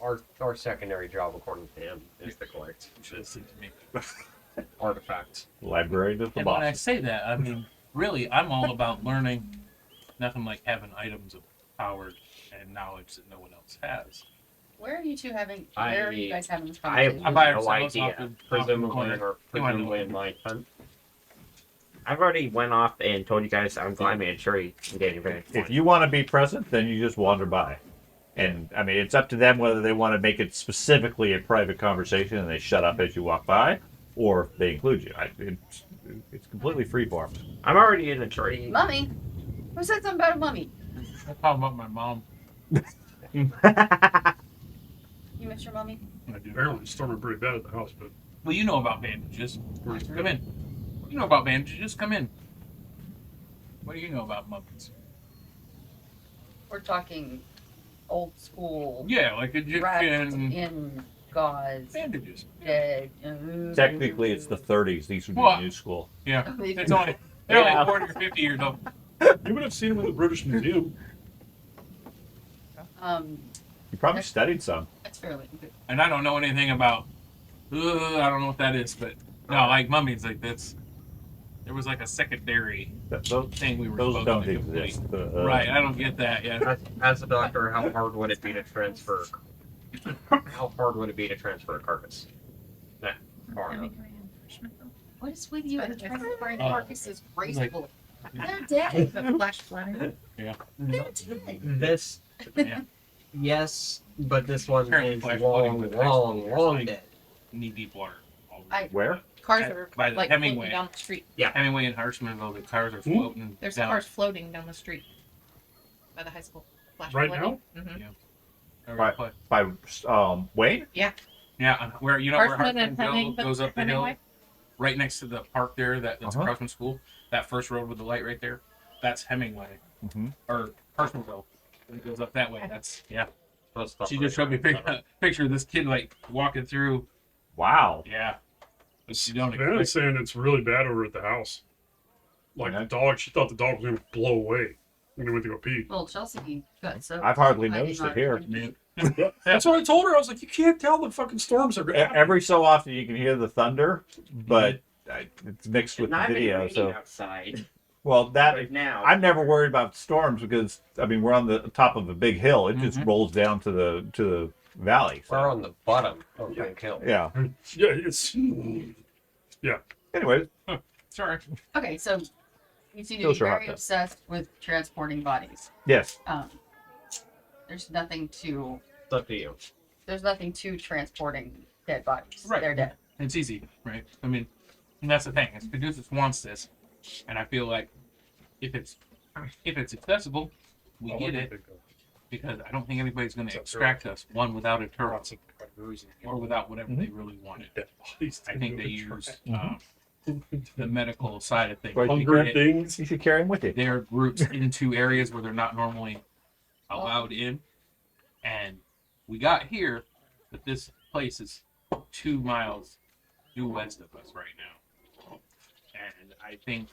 Right. Our secondary job, according to him, is to collect You should have seen to me. artifacts. Library to the And when I boss. say that, I mean really, I'm all about learning. Nothing like having items of power and knowledge that no one else has. Where are you two having? I- Where are you guys having this I have conversation? I'm by no ourselves idea. off the Presumably, corner. or You wanna presumably know. in my tent. I've already went off and told you guys I'm climbing a tree and getting ready. If you want to be present, then you just wander by. And I mean, it's up to them whether they want to make it specifically a private conversation and they shut up as you walk by, or they include you. It's completely freeform. I'm already in a tree. Mummy? Who said something about a mummy? I called up my mom. You miss your mummy? I do. Apparently, it's storming pretty bad at the house, but Well, you know about bandages. Come in. You know about bandages. Come in. What do you know about mummies? We're talking old school, Yeah, like wrapped Egyptian in gauze, bandages. dead. Technically, it's the 30s. These would be What? new school. Yeah, it's only they're Yeah. only 40 or 50 years old. you would have seen him in the British Museum. You probably studied some. That's fairly good. And I don't know anything about. I don't know what that is, but no, like mummies, like that's. There was like a secondary Those thing we were don't supposed to complete. exist. Right, I don't get that yet. As a doctor, how hard would it be to transfer? How hard would it be to transfer a carcass? Nah, far enough. What is with you and transferring Oh. carcasses gracefully? Like- They're dead. Flash flooding. They're dead. This, Yeah. yes, but this one Apparently is flash long, flooding with high school long, years, long like- dead. Knee deep water. All Where? Cars At- are by the like Hemingway. floating down the street. Hemingway and Harshmanville, the cars are floating There's down. cars floating down the street by the high school. Flash Right flooding. Mm-hmm. Right. By Wayne? Yeah, and where you know where Harshman and Harshmanville Hemingway. goes up the hill, Hemingway? right next to the park there. That's Uh-huh. across from school. That first road with the light right there. That's Hemingway Mm-hmm. or Harshmanville. It goes up that way. That's yeah. Let's stop She right just showed me there. a picture of this kid like walking through. Wow. Yeah. But you don't Savannah's expect. saying it's really bad over at the house. Like Yeah. the dog, she thought the dog was going to blow away when he went to go pee. Well, Chelsea got so. I've hardly I did noticed not it here. notice. That's what I told her. I was like, you can't tell the fucking storms are going to happen. Every so often you can hear the thunder, but it's mixed with the Not even video. raining So, outside well, that right now. I'm never worried about storms because I mean we're on the top of a big hill. It just rolls down to the valley. We're So, on the bottom of Bank Hill. yeah. Yeah, it's. Anyways, Sorry. Okay, so you seem to Still be sure hot very tub. obsessed with transporting bodies. yes. There's nothing to. It's up to you. There's nothing to transporting dead bodies. Right. They're dead. It's easy, right? I mean, and that's the thing. Is Caduceus wants this, and I feel like if it's accessible, we get it because I don't think anybody's going to extract us without a turtle or without whatever they really wanted. I think they use the medical side of things. Right. to Hungry get things. You should carry them with you. their groups into areas where they're not normally allowed in, and we got here, but this place is 2 miles due west of us right now, and I think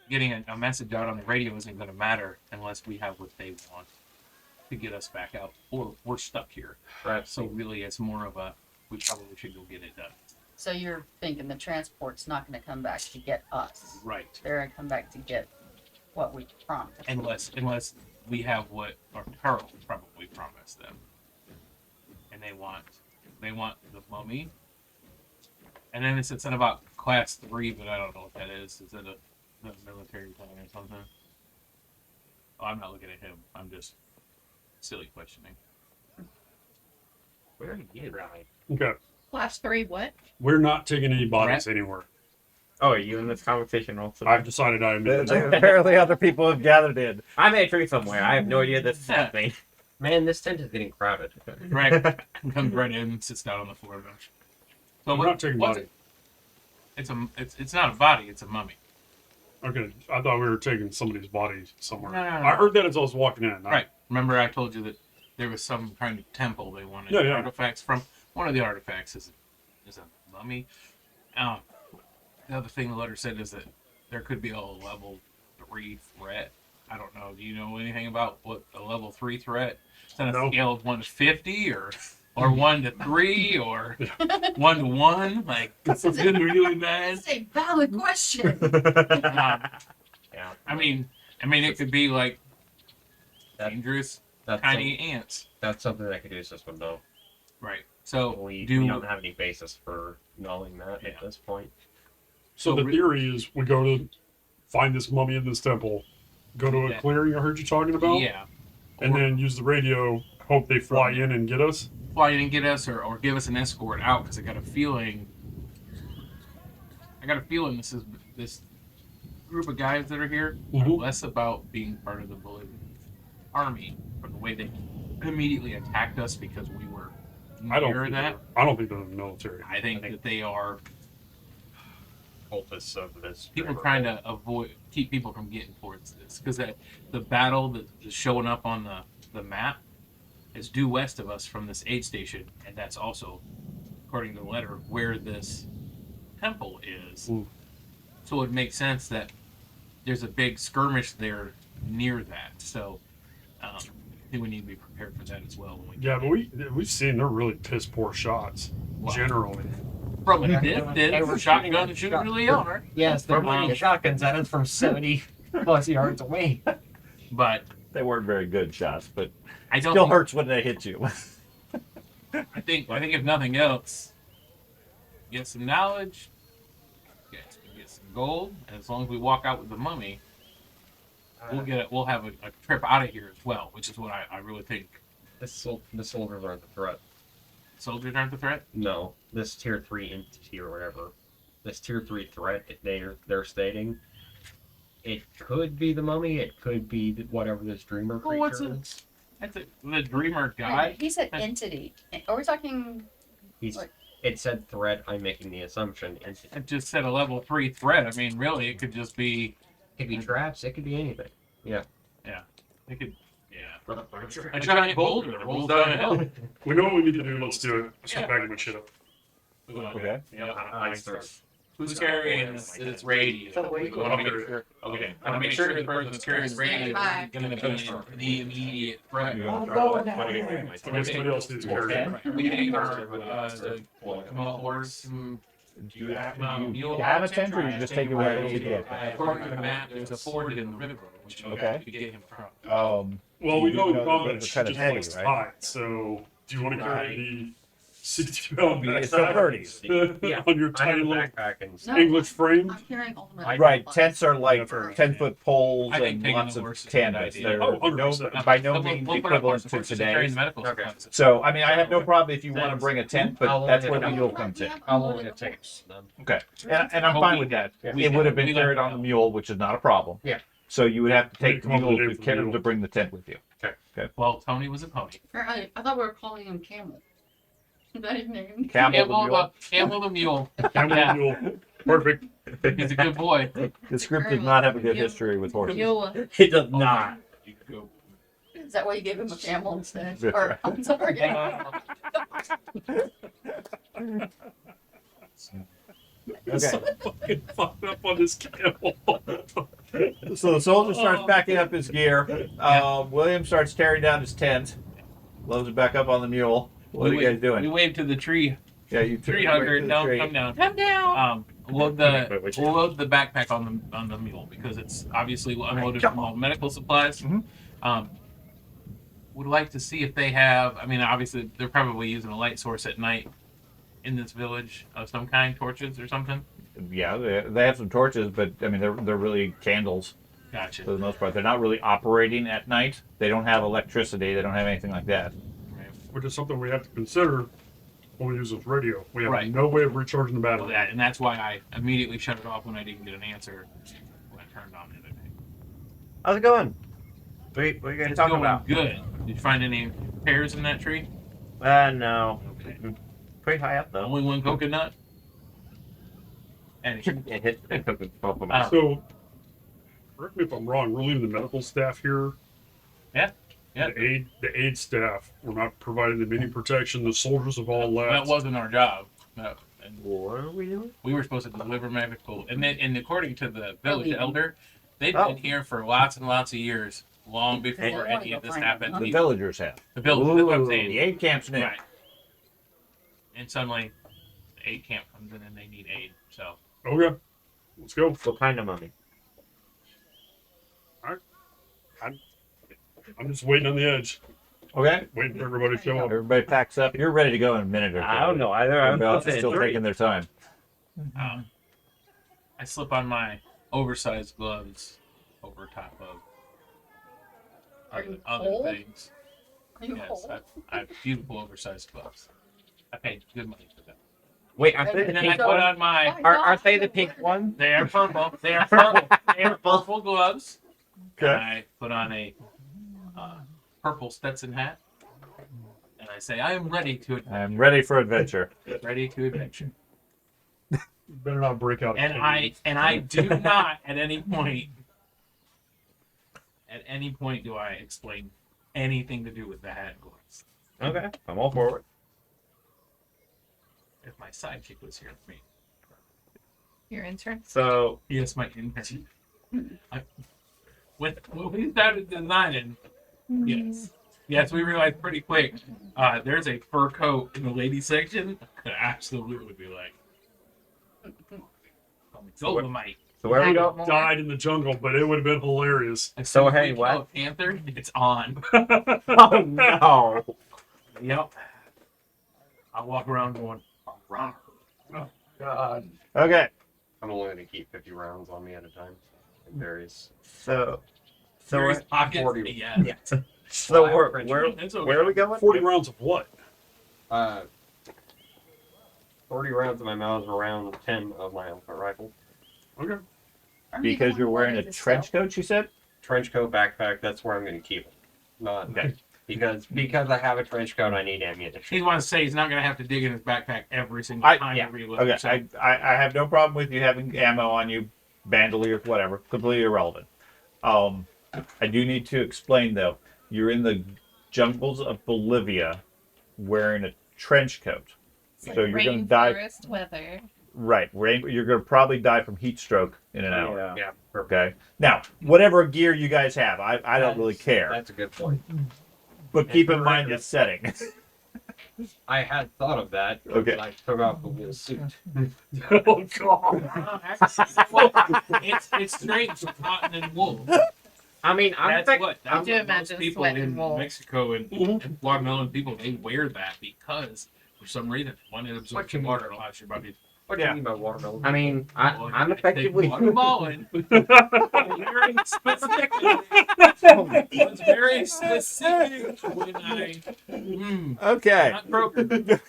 getting a message out on the radio isn't going to matter unless we have what they want to get us back out, or we're stuck here. Right. So really, it's more of a we probably should go get it done. So you're thinking the transport's not going to come back to get us. Right. They're going to come back to get what we promised. Unless we have what our Carl probably promised them, and they want the mummy. And then it said something about class 3, but I don't know what that is. Is it a military thing or something? Oh, I'm not looking at him. I'm just silly questioning. Where are you? Right. Okay. Class 3, what? We're not taking any bodies anywhere. Oh, are you in this conversation also? I've decided I am in it. Apparently, other people have gathered in. I'm in a tree somewhere. I have no idea this is happening. Man, this tent is getting crowded. Right. Comes right in, sits down on the floor. So We're not taking what's bodies. it? It's not a body. It's a mummy. Okay, I thought we were taking somebody's body somewhere. No. I heard that as I was walking in. Right. Remember, I told you that there was some kind of temple they wanted Yeah, yeah. artifacts from. One of the artifacts is a mummy. The other thing the letter said is that there could be a level 3 threat. I don't know. Do you know anything about what a level 3 threat? Is that a No. scale of 1 to 50 or 1 to 3 or 1 to 1? Like, is it really bad? That's a valid question. Yeah. I mean, it could be like That- dangerous That's tiny ants. that's something that Caduceus would know. Right. So We do don't have any basis for knowing that Yeah. at this point. So the theory is we go to find this mummy in this temple, go to a Yeah. clearing I heard you talking about, yeah, and Or then use the radio, hope they fly in and get us. fly in and get us, or give us an escort out, because I got a feeling this group of guys that are here are Mhm. less about being part of the Bolivian army from the way they immediately attacked us because we were I don't near think that. I don't think they're in the military. I think that they are Cultists of this. people river. trying to keep people from getting towards this, because the battle that is showing up on the map is due west of us from this aid station, and that's also, according to the letter, where this temple is. Ooh. So it would make sense that there's a big skirmish there near that. So I think we need to be prepared for that as well. When we Yeah, but we've seen they're really piss poor shots Wow. generally. from a They were distance, shooting shotgun at shooting shot- really are. Yes, they're From, pointing shotguns at us from 70 plus yards away. But They weren't very good shots, but I don't still think, hurts when they hit you. I think if nothing else, get some knowledge, get some gold, and as long as we walk out with the mummy, we'll have a trip out of here as well, which is what I really think. The soldiers aren't the threat. Soldiers aren't the threat. No, this tier 3 entity or whatever, this tier 3 threat that they're stating, it could be the mummy, it could be whatever this dreamer Well, what's creature it? is. That's the dreamer guy. He said entity. Are we talking? It said threat. I'm making the assumption. Entity. It just said a level 3 threat. I mean, really, it could just be. It could be traps. It could be anything. It could. Yeah. A giant boulder that rolls down a hill. We know what we need to do. Let's do it. Let's Yeah. get back my shit up. Okay. Who's carrying this radio? We want to make sure. Okay. I want to make sure the person who's carrying this radio is going to be the immediate threat. I guess somebody else needs to carry it. We need our horse. Do you have a tent, or you just take it wherever you get? According to the map, there's a ford in the river, which Okay. we could get him from. Well, we know You know, Dominic those are just kind of heavy, likes right? high, so do you want to carry the 60-pound It's still backpack Yeah. on your I have tiny a little backpack and No. English frame? I'm carrying all my Right, supplies. tents are like Yeah. 10-foot poles I think and taking lots the of horse is a good canvas. idea. They're Oh, 100%. by no means We'll put up equivalent horses to and carry today's. medical Okay. supplies. So, I mean, I have no problem if you want to bring a tent, but that's where the mule comes in. I'll only take it. Okay, and I'm fine with that. Yeah. It would have been carried on the mule, which is not a problem. Yeah. So you would have to take the Come up with mule a to name for the mule. to bring the tent with you. Well, Tony was a pony. I thought we were calling him Camel. Is that his name? Camel the mule. Camel the mule. Camel Yeah. mule. Perfect. He's a good boy. The script does not have a good history with horses. Mule. It does not. You could go. Is that why you gave him a camel instead? That's Or right. I'm sorry. Okay. So fucking fucked up on this camel. So the soldier starts packing up his gear. William starts tearing down his tent. Loads it back up on the mule. What are you guys We doing? waved to the tree. Yeah, you 300. No, come down. Come down. We'll load the backpack on the mule because it's obviously unloaded from all medical supplies. Mhm. Would like to see if they have. I mean, obviously they're probably using a light source at night in this village of some kind, torches or something. Yeah, they have some torches, but I mean they're really candles Gotcha. for the most part. They're not really operating at night. They don't have electricity. They don't have anything like that. Which is something we have to consider when we use this radio. We have Right. no way of recharging the Well, battery. and that's why I immediately shut it off when I didn't get an answer when I turned on the other day. How's it going? What are you guys It's talking going about? good. Did you find any pears in that tree? No. Okay. Pretty high up though. Only one coconut. And It hit both of them. Uh, So, correct me if I'm wrong, we're leaving the medical staff here. Yeah. Yeah. The aid staff were not providing them any protection. The soldiers have all That left. wasn't our job. No. And What are we doing? we were supposed to deliver medical, and according to the village Really? elder, they've Oh. been here for lots and lots of years, long before They wanna any go of this find happened. them. The villagers have. The village. That's what I'm The saying. aid camp's new. Right. And suddenly, the aid camp comes in and they need aid. So Okay, let's go. What kind of money? I'm just waiting on the edge, Okay. waiting for everybody to show up. Everybody packs up. You're ready to go in a minute or two. I don't know either. Everybody else is still taking their time. I slip on my oversized gloves over top of Are you other cold? things. Are you Yes, cold? I have beautiful oversized gloves. I paid good money for them. Wait, aren't they And the then I pink put one? on my. Aren't they the pink one? They are purple. They are purple. They are purple gloves. Okay. And I put on a purple Stetson hat. And I say, I am ready to I'm ready for adventure. adventure. You better not break out. And I do not at any point do I explain anything to do with the hat and gloves. Okay, I'm all for it. If my sidekick was here with me. Your intern. So, Yes, my intern. When we started designing, yes, we realized pretty quick. There's a fur coat in the ladies section that absolutely would be like, Dolomite. so where we go? died in the jungle, but it would have been hilarious. As So, soon as hey, we what? kill a panther, it's on. Oh no! Yep. I walk around going, "Rah." God. Okay. I'm only going to keep 50 rounds on me at a time. Various. So Various we're, pockets. 40. Yeah. so Well, where It's okay. where are we going? 40 rounds of what? 40 rounds of my Mauser round, 10 of my elephant rifle. Okay. Aren't you the Because one you're who wearing a wanted to trench sell? coat, you said? Trench coat, backpack, that's where I'm going to keep it. Not Okay. because I have a trench coat, I need ammunition. He wants to say he's not going to have to dig in his backpack every single time yeah. to reload. Okay. So, I have no problem with you having ammo on you, bandolier, whatever. Completely irrelevant. I do need to explain, though. You're in the jungles of Bolivia wearing a trench coat. It's like So you're going to die. rainforest weather. Right. You're going to probably die from heat stroke in an hour. Yeah. Yeah, perfect. Okay. Now, whatever gear you guys have, I don't really care. That's a good point. But keep in mind the setting. I had thought of that. Okay. But I took off the wool suit. Oh god. it's straight cotton and wool. I mean, That's what I do most imagine people sweating in wool. Mexico and Guatemalan people, they wear that because for some reason one, it absorbs What you water and allows your body What do Yeah. you mean by watermelon? I mean, I'm effectively. Guatemalan. Very specifically. It's very specific when Okay. not broken.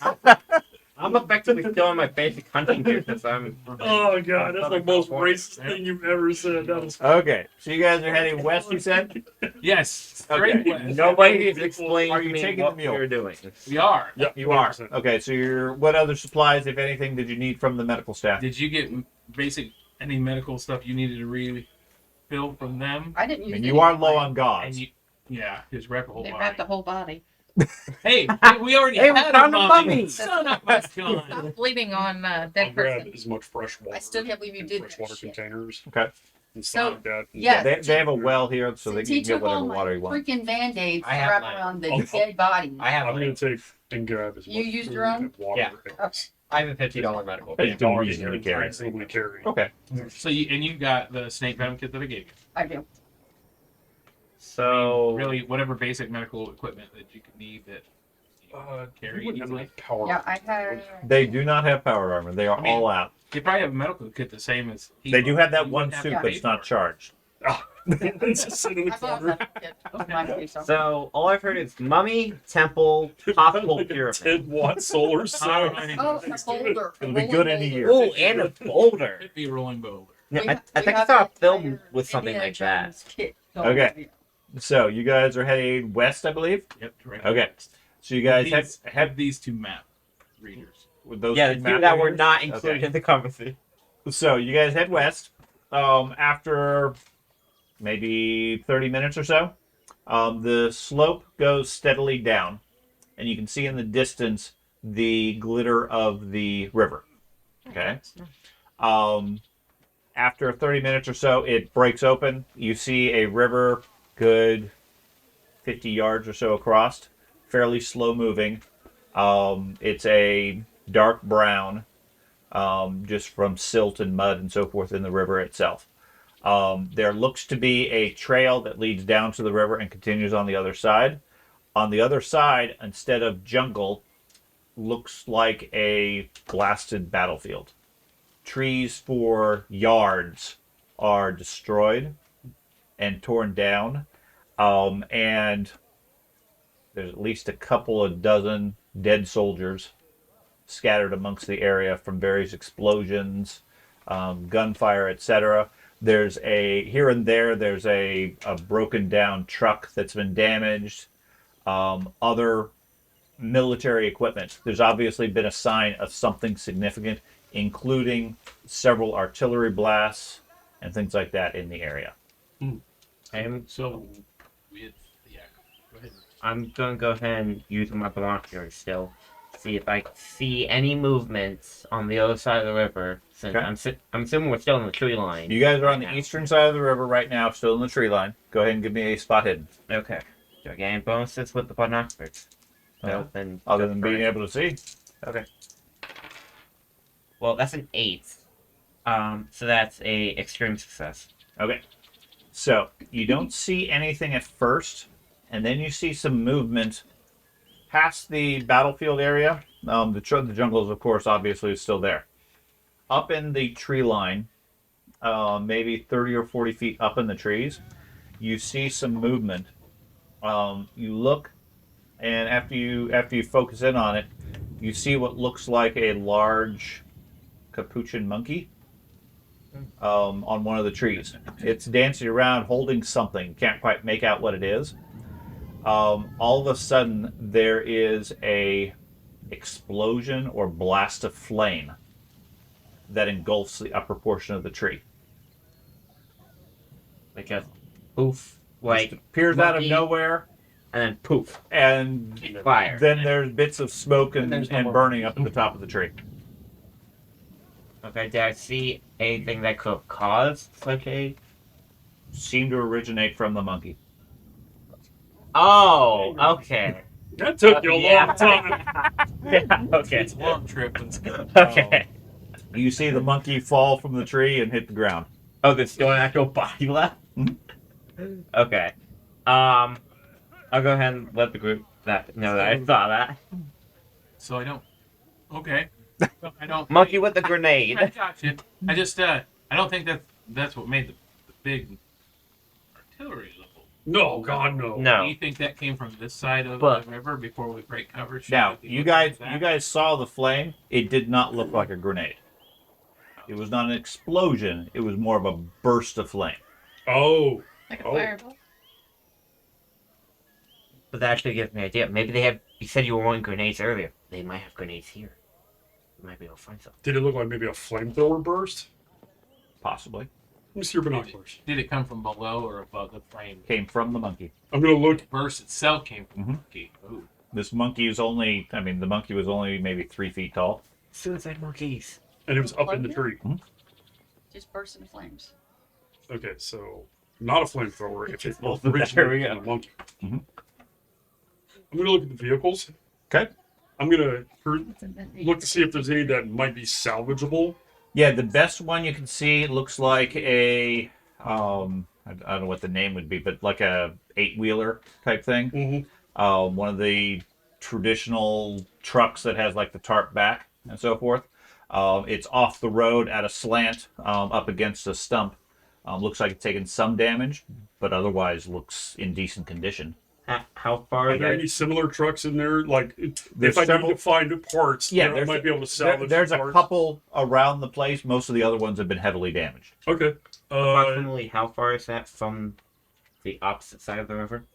I'm effectively still in my basic hunting gear because I'm. Oh god, that's the most racist thing you've ever said. That was Okay. So you guys are heading west, you said? Yes, straight Okay. west. Nobody has explained Are to you me taking what the mule? we're doing. We are. Yep, You are. 100%. Okay, so what other supplies, if anything, did you need from the medical staff? Did you get any medical stuff you needed to refill from them? I didn't I use mean, any you are of low mine. on gauze. And you, yeah, just wrap a whole They body. wrapped the whole body. Hey, we already Hey, we had found a a mummy. mummy. Son of a gun. Stop bleeding on I'll dead grab person. as much fresh water. I still can't believe you and did fresh that water shit. containers. Okay. And So, stuff like that. yeah. They have a well here, so they Since can he get took whatever all my water you want. freaking band-aids to I have wrap mine. around the Oh, dead body. I have I'm gonna like, take and grab as much You used food your own? and water Yeah. as I have a $50 medical. Hey, a don't dog reasonably can carry. reasonably carry. Okay. So you got the snake venom kit that I gave you. I do. So Really, whatever basic medical equipment that you could need that you carry you wouldn't have easily. enough power. Yeah, I had. They do not have power armor. They are I mean, all out. You probably have a medical kit the same as he They do bought. have that You one wouldn't have suit, to but pay it's for not it. charged. It's just sitting in the I bought corner. that kit. Mine too, so. So all I've heard is mummy, temple, possible Like a pyramid. 10-watt solar cell. Oh, a boulder. It'll be good any year. Oh, and a boulder. It'd be a rolling boulder. Yeah, We I ha- think we I have saw a the film entire with something Indiana like that. Jones kit. Okay. So you guys are heading west, I believe. Yep. Right. Okay. So you guys have these two map readers. with those Yeah, two the two map that were readers? not included Okay. in the conversation. So you guys head west. After maybe 30 minutes or so, The slope goes steadily down, and you can see in the distance the glitter of the river. Okay. After 30 minutes or so, it breaks open. You see a river, good 50 yards or so across, fairly slow moving. It's a dark brown, just from silt and mud and so forth in the river itself. There looks to be a trail that leads down to the river and continues on the other side. On the other side, instead of jungle, looks like a blasted battlefield. Trees for yards are destroyed and torn down, and there's at least a couple of dozen dead soldiers scattered amongst the area from various explosions, gunfire, etc. There's here and there's a broken down truck that's been damaged, other military equipment. There's obviously been a sign of something significant, including several artillery blasts and things like that in the area. So, yeah, go ahead. I'm gonna go ahead and use my binoculars still. See if I can see any movements on the other side of the river. Since Okay. I'm assuming we're still in the tree line. You guys are on right the now. eastern side of the river right now, still in the tree line. Go ahead and give me a spot hidden. Okay. Do I get any bonuses with the binoculars? No. Then Other go than for being it. able to see. Okay. Well, that's an 8. So that's a extreme success. Okay. So you don't see anything at first, and then you see some movement past the battlefield area. The jungle is, of course, obviously still there. Up in the tree line, maybe 30 or 40 feet up in the trees, you see some movement. You look, and after you focus in on it, you see what looks like a large capuchin monkey on one of the trees. It's dancing around holding something. Can't quite make out what it is. All of a sudden, there is a explosion or blast of flame that engulfs the upper portion of the tree. Like a poof. Like Just appears out of monkey, nowhere, and then poof. and Fire. then there's bits of smoke and there's no more. burning up at the top of the tree. Okay, did I see anything that could have caused such a... Seem to originate from the monkey. Oh, okay. That took you a Yeah. long time. Yeah, okay. It's a long trip. Let's go. Okay. You see the monkey fall from the tree and hit the ground. Oh, there's still an actual body left? Mhm. Okay. I'll go ahead and let the group know that I saw that. So I don't. Okay. So I don't. Monkey with the grenade. I got you. I just. I don't think that's what made the big artillery level. No, God, no. Do No. you think that came from this side of But- the river before we break cover? Should Now, we you look guys at that? you guys saw the flame. It did not look like a grenade. It was not an explosion. It was more of a burst of flame. Oh, Like a Oh. fireball. But that actually gives me an idea. Maybe they have... You said you were wanting grenades earlier. They might have grenades here. We might be able to find something. did it look like maybe a flamethrower burst? Possibly. Let me see your binoculars. Did it come from below or above the frame? Came from the monkey. I'm gonna look. The burst itself came from Mhm. the monkey. Ooh. This monkey is only, the monkey was only maybe 3 feet tall. Suicide monkeys. And it was up in the tree. Just burst into flames. Okay, so not a flamethrower. If it Well, there we originated go. from a monkey. Mhm. I'm gonna look at the vehicles. Okay. I'm gonna look to see if there's any that might be salvageable. Yeah, the best one you can see looks like a, I don't know what the name would be, but like a 8-wheeler type thing. Mm-hmm. One of the traditional trucks that has like the tarp back and so forth. It's off the road at a slant, up against a stump. Looks like it's taken some damage, but otherwise looks in decent condition. How far Are is there that? any similar trucks in there? Like, There's if I several- need to find parts, Yeah, I there's- might be able to salvage There's a parts. couple around the place. Most of the other ones have been heavily damaged. Okay. Approximately how far is that from the opposite side of the river?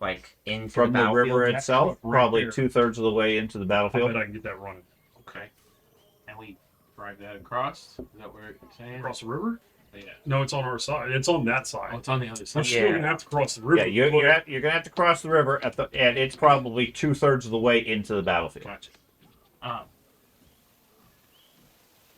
Like into From the battlefield? river That's itself, right probably there. 2/3 of the way into the I battlefield. bet I can get that running. Okay. And we drive that across? Is that what you're saying? Across the river? Yeah. No, it's on our side. It's on that Oh, side. it's on the other We're side. still gonna have to cross the river. Yeah, you're but- gonna have to cross the river and it's probably 2/3 of the way into the battlefield. Gotcha. I'd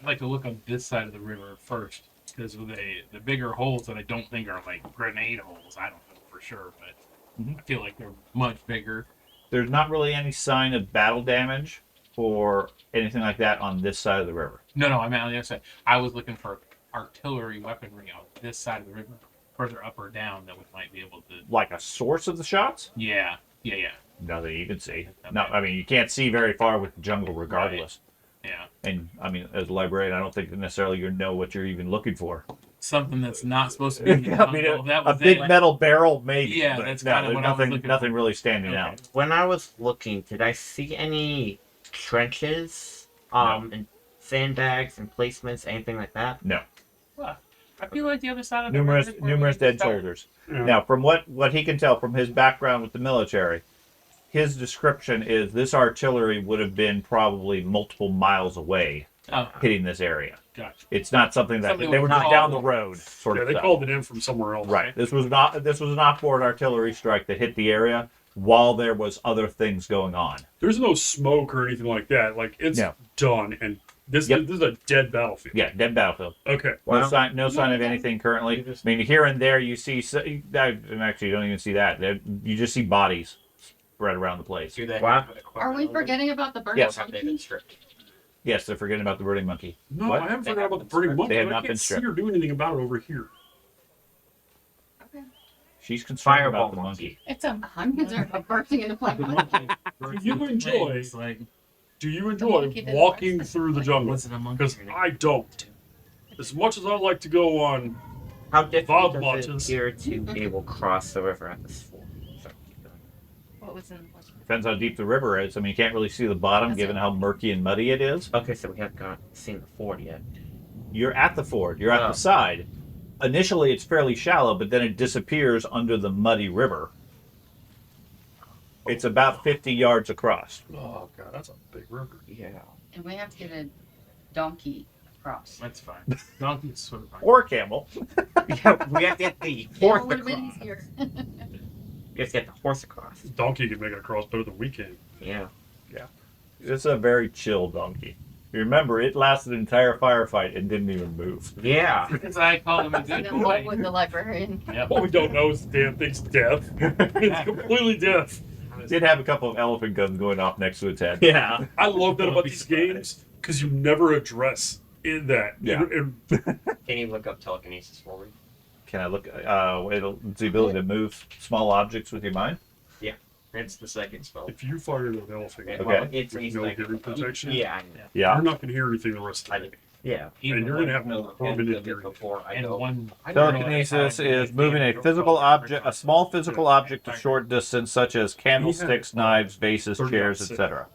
like to look on this side of the river first, because with the bigger holes that I don't think are like grenade holes, I don't know for sure, but I feel like they're much bigger. There's not really any sign of battle damage or anything like that on this side of the river. No, I mean on the other side. I was looking for artillery weaponry on this side of the river, further up or down, that we might be able to. Like a source of the shots? Yeah. Nothing you can see. Okay. No, I mean you can't see very far with the jungle regardless. Yeah. And I mean, as a librarian, I don't think necessarily you know what you're even looking for. Something that's not supposed to be. In the I mean, jungle. That a was big it. metal barrel, maybe. Yeah, but that's no, kinda there's what I was nothing, looking nothing for. really standing Okay. out. When I was looking, did I see any trenches, and sandbags, emplacements, anything like that? No, Well, I feel like the other side of the numerous river is where numerous we dead fell. soldiers. Yeah. Now, from what he can tell from his background with the military, his description is this artillery would have been probably multiple miles away Oh, hitting this area. gotcha. It's not something that Something they were with just call- down the road sort Yeah, of they stuff. called it in from somewhere else. Right. This was an offboard artillery strike that hit the area while there was other things going on. There's no smoke or anything like that. Like it's No. done, and this Yep. this is a dead battlefield. Yeah, dead battlefield. Okay. No sign of anything currently. You just- I mean, here and there you see, and actually you don't even see that. You just see bodies spread around the place. Do they Wow. have equipment Are we on them? forgetting about the burning Yes. Or have they been monkey? stripped? Yes, they're forgetting about the burning monkey. No, What? I haven't They forgot haven't about the burning been monkey. They have but not I been can't see stripped. or do anything about it over here. Okay. She's concerned Fireball about the monkey. It's I'm concerned about bursting into flame. Do you enjoy? It's like, Do you enjoy monkey didn't walking burst. through the jungle? was it a monkey? Because I don't. As much as I like to go on, How difficult Bob does it watches. appear to be able to cross the river at this fort? Sorry, keep going. What was in the Depends how deep the river is. I mean, you can't really see the bottom That's given it. how murky and muddy it is. Okay, so we haven't seen the ford yet. You're at the ford. You're at Oh. the side. Initially, it's fairly shallow, but then it disappears under the muddy river. It's about 50 yards across. oh god, that's a big river. Yeah. And we have to get a donkey across. That's fine. Donkey's sort of fine. Or a camel. Yeah, we have to get the Yeah, horse it would have been across. easier. We have to get the horse across. Donkey can make it across better than we can. Yeah. It's a very chill donkey. You remember, it lasted an entire firefight and didn't even move. Yeah. Because I call him a good And what boy. with the librarian? Yep. What we don't know is the damn thing's deaf. It's completely deaf. It did have a couple of elephant guns going off next to its head. Yeah. I love that Don't about be these surprised. games because you never address in that. Yeah. Can you look up telekinesis for me? Can I look? It's the ability to move small objects with your mind. It's the second spell. If you fired an elephant Okay. Okay. Well, it's with easy. no hearing protection, Yeah, I know. Yeah. you're not going to hear anything the rest I of the did. day. Yeah. And you're going to have No, no permanent and hearing. before I And go. one. Telekinesis is moving a physical object, a small physical object a short distance, such as candlesticks, knives, vases, chairs, etc.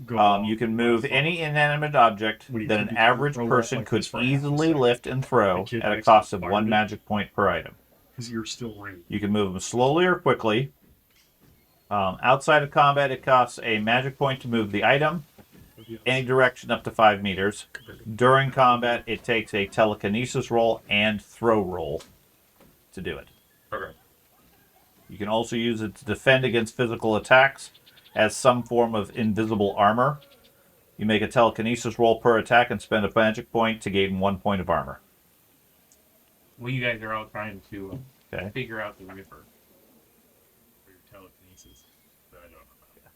Go You can move any inanimate object that an average person could easily lift and throw at a cost of 1 magic point per item. His ears still ring. You can move them slowly or quickly. Outside of combat, it costs a magic point to move the item any direction up to 5 meters. During combat, it takes a telekinesis roll and throw roll to do it. Okay. You can also use it to defend against physical attacks as some form of invisible armor. You make a telekinesis roll per attack and spend a magic point to gain 1 point of armor. Well, you guys are all trying to Okay. figure out the river for your telekinesis. That I don't know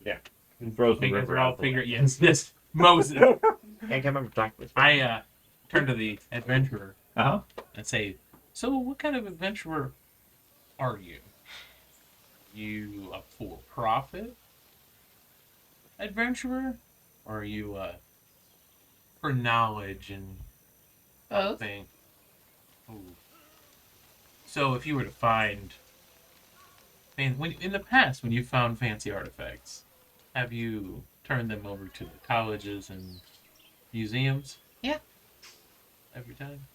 about. It throws the You guys river are all out the way. figuring. Yes, this Moses. I can't remember exactly. I turn to the adventurer Uh-huh. and say, "So, what kind of adventurer are you? You a for-profit adventurer, or are you for knowledge and Both. thing?" Ooh. So, if you were to find, in the past, when you found fancy artifacts, have you turned them over to the colleges and museums? Yeah. Every time.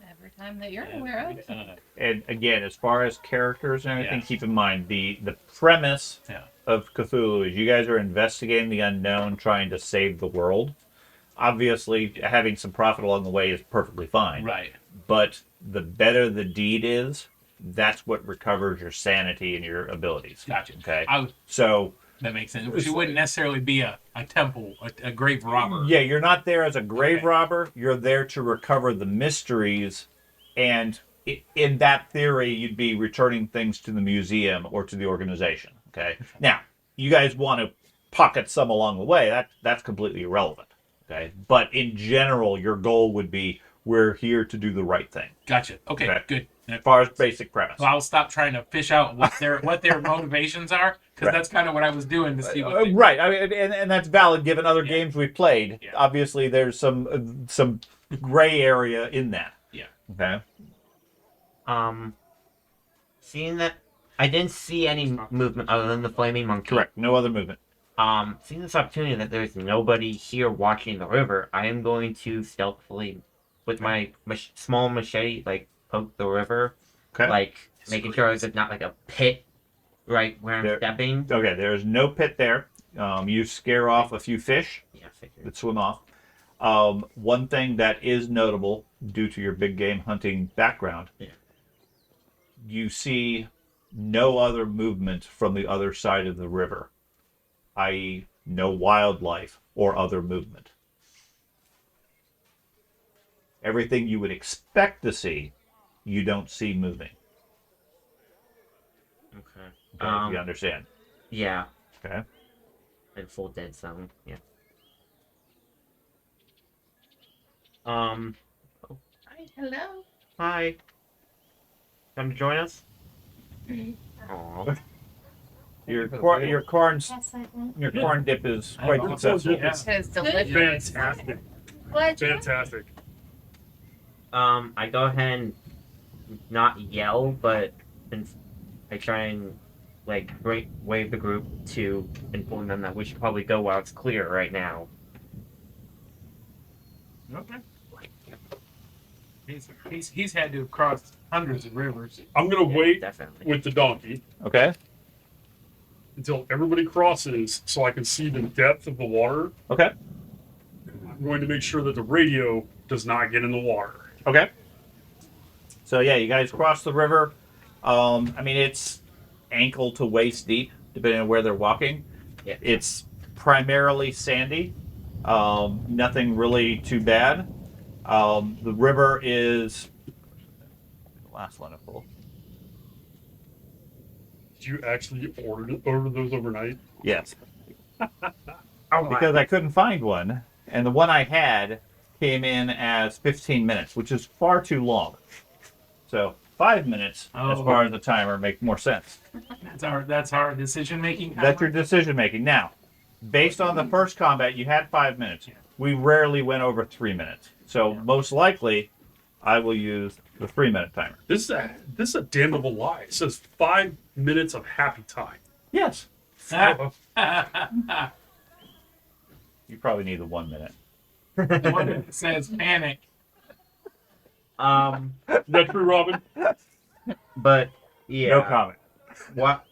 Every time that you're aware of. Every time. And again, as far as characters and everything, Yeah. keep in mind the premise Yeah. of Cthulhu is you guys are investigating the unknown, trying to save the world. obviously having some profit along the way is perfectly fine. Right. But the better the deed is, that's what recovers your sanity and your abilities. Gotcha. Okay. So that makes sense. She wouldn't necessarily be a temple, a grave robber. Yeah, you're not there as a grave robber. You're there to recover the mysteries, and in that theory, you'd be returning things to the museum or to the organization. Okay. Now, you guys want to pocket some along the way. That's completely irrelevant. Okay. But in general, your goal would be we're here to do the right thing. Gotcha. Okay. Good. As far as basic premise. So I'll stop trying to fish out what their motivations are, because that's kind of what I was doing to see what. Right. I mean, and that's valid given other games we've played. Yeah. Obviously, there's some gray area in that. Yeah. Okay. Seeing that I didn't see any movement other than the flaming monkey. Correct. No other movement. Seeing this opportunity that there's nobody here watching the river, I am going to stealthily, with my small machete, like poke the river, like making sure there's not like a pit right where I'm stepping. Okay, there's no pit there. You scare off a few fish that swim off. One thing that is notable due to your big game hunting background, you see no other movement from the other side of the river, i.e. no wildlife or other movement. Everything you would expect to see, you don't see moving. Okay. If you understand. Yeah. Okay. In full dead zone. Yeah. Hi, hello. Hi. Come to join us? Aww. Your corn dip is quite successful. It's delicious. Fantastic. What? Fantastic. I go ahead and not yell, but I try and like wave the group to inform them that we should probably go while it's clear right now. Okay. He's had to have crossed hundreds of rivers. I'm gonna wait Definitely. with the donkey Okay. until everybody crosses, so I can see the depth of the water. Okay. I'm going to make sure that the radio does not get in the water. Okay. So yeah, you guys cross the river. I mean, it's ankle to waist deep, depending on where they're walking. Yeah. It's primarily sandy. Nothing really too bad. The river is the last one to pull. Did you actually order those overnight? Yes. Oh, Because I couldn't find one, and the one I had came in as 15 minutes, which is far too long. So 5 minutes, as far as the timer, makes more sense. That's our decision making. That's your decision making. Now, based on the first combat, you had 5 minutes. We rarely went over 3 minutes. So most likely, I will use the 3-minute timer. This is a damnable lie. It says 5 minutes of happy time. Yes. So, You probably need the 1 minute. The one that says panic. is that true, Robin? But yeah. No comment.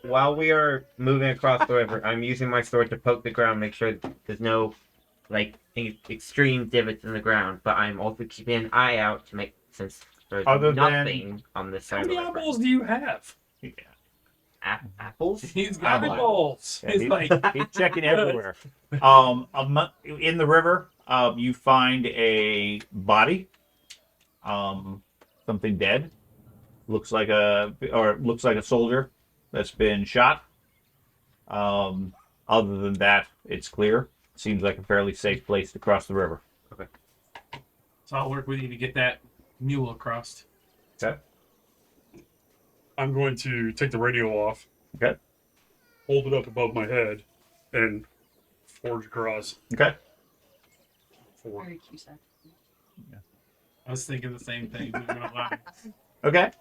While we are moving across the river, I'm using my sword to poke the ground, make sure there's no like extreme divots in the ground. But I'm also keeping an eye out to make since there's nothing on this side How of the many river. eyeballs do you have? Yeah. Apples? He's got Eyeballs. Yeah, He's like he's checking everywhere. In the river, you find a body. Something dead. Looks like a soldier that's been shot. Other than that, it's clear. Seems like a fairly safe place to cross the river. Okay. So I'll work with you to get that mule across. Okay. I'm going to take the radio off, Okay. hold it up above my head, and forge across. Okay. Forward. Very cute, sir. I was thinking the same thing. I'm not gonna lie. Okay.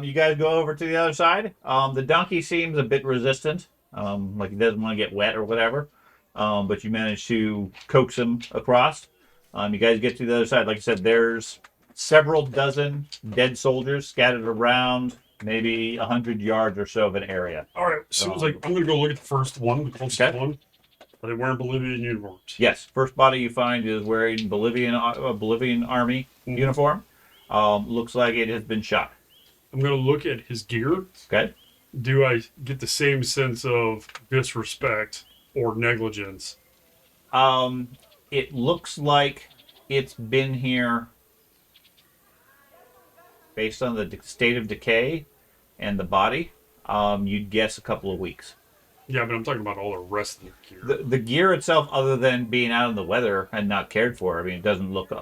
You guys go over to the other side. The donkey seems a bit resistant. Like he doesn't want to get wet or whatever. But you manage to coax him across. You guys get to the other side. Like I said, there's several dozen dead soldiers scattered around maybe 100 yards or so of an area. All right. As soon as I'm going to go look at the first one, the closest one. Are they wearing Bolivian uniforms? Yes, first body you find is wearing Bolivian army Mhm. uniform. Looks like it has been shot. I'm going to look at his gear. Okay. Do I get the same sense of disrespect or negligence? It looks like it's been here based on the state of decay and the body. You'd guess a couple of weeks. Yeah, but I'm talking about all the rest of the gear. The gear itself, other than being out in the weather and not cared for, I mean, it doesn't look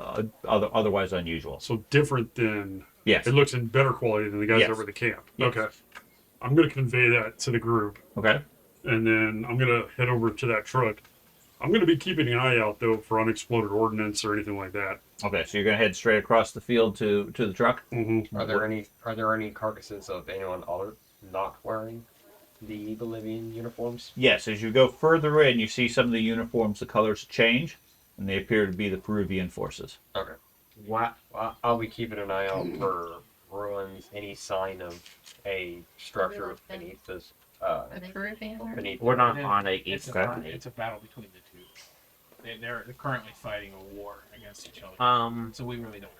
otherwise unusual. So different than... Yes. It looks in better quality than the guys Yes. over at the camp. Yes. Okay. I'm going to convey that to the group, Okay. and then I'm going to head over to that truck. I'm going to be keeping an eye out, though, for unexploded ordnance or anything like that. Okay. So you're gonna head straight across the field to the truck. Mm-hmm. Are there any carcasses of anyone other not wearing the Bolivian uniforms? Yes. As you go further in, you see some of the uniforms. The colors change, and they appear to be the Peruvian forces. Okay. What? Well, I'll be keeping an eye out for ruins, any sign of a structure beneath this. Are they Peruvian? Beneath. We're not Yeah, on a It's east a, side. it's a battle between the two. They're currently fighting a war against each other. So we really don't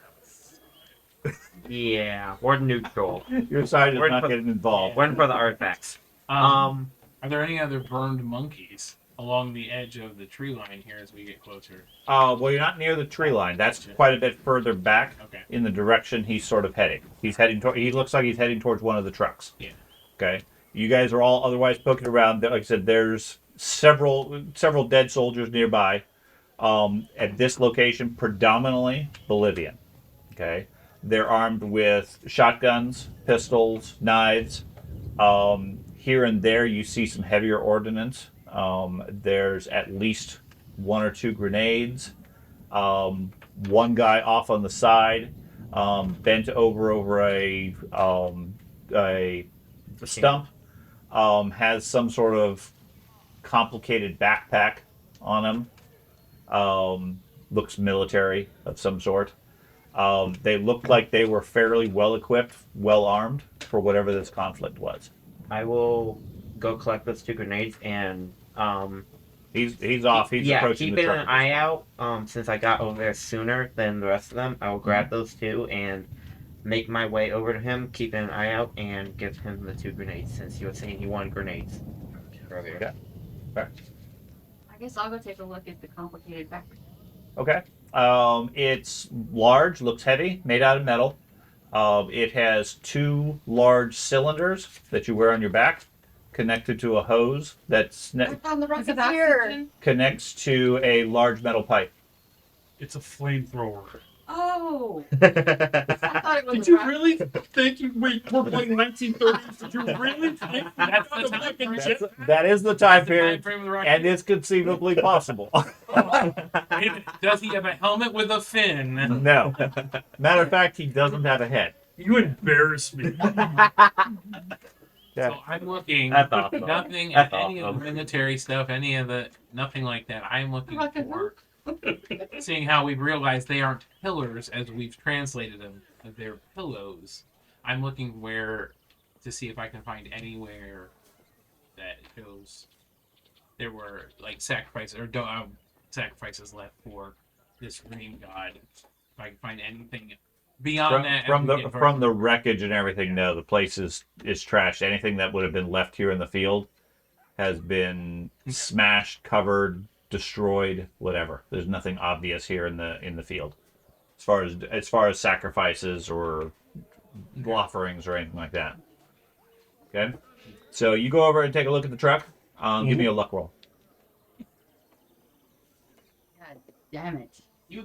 have Yeah, we're neutral. Your side is We're not for- getting involved. We're in for the artifacts. a. Um, Are there any other burned monkeys along the edge of the tree line here as we get closer? Well, you're not near the tree line. That's quite a bit further back Okay. in the direction he's sort of heading. He's heading toward. He looks like he's heading towards one of the trucks. Yeah. Okay. You guys are all otherwise poking around. Like I said, there's several dead soldiers nearby. At this location, predominantly Bolivian. Okay. They're armed with shotguns, pistols, knives. Here and there, you see some heavier ordnance. There's at least one or two grenades. One guy off on the side, bent over a stump, has some sort of complicated backpack on him. Looks military of some sort. They looked like they were fairly well equipped, well armed for whatever this conflict was. I will go collect those 2 grenades and He's off. He's approaching the keeping truck. an eye out. Since I got over there sooner than the rest of them, I will grab those 2 and make my way over to him, keeping an eye out, and give him the 2 grenades since you were saying he wanted grenades earlier. Okay. I guess I'll go take a look at the complicated backpack. Okay. It's large, looks heavy, made out of metal. It has 2 large cylinders that you wear on your back, connected to a hose that I found the Is it rocketeer. oxygen? connects to a large metal pipe. It's a flamethrower. Oh, I thought it was. Did you really think you... Wait, we're playing 1930s. Did you really think That's that the the time fucking period. jet... That is the time That's the time period, frame of the rocket. and it's conceivably possible. Does he have a helmet with a fin? No. Matter of fact, he doesn't have a head. You embarrass me. Yeah. So I'm looking. That's awesome. Nothing. That's Any of awesome. the military stuff. Any of the. Nothing like that. I'm looking Rocket for. Seeing how we've realized they aren't pillars as we've translated them. They're pillows. I'm looking to see if I can find anywhere that shows there were like sacrifices or sacrifices left for this green god. If I can find anything beyond that, From as we the get from further. the wreckage and everything, no, the place is trashed. Anything that would have been left here in the field has been smashed, covered, destroyed, whatever. There's nothing obvious here in the field, as far as sacrifices or offerings or anything like that. Okay, so you go over and take a look at the truck. Give me a luck roll. God damn it!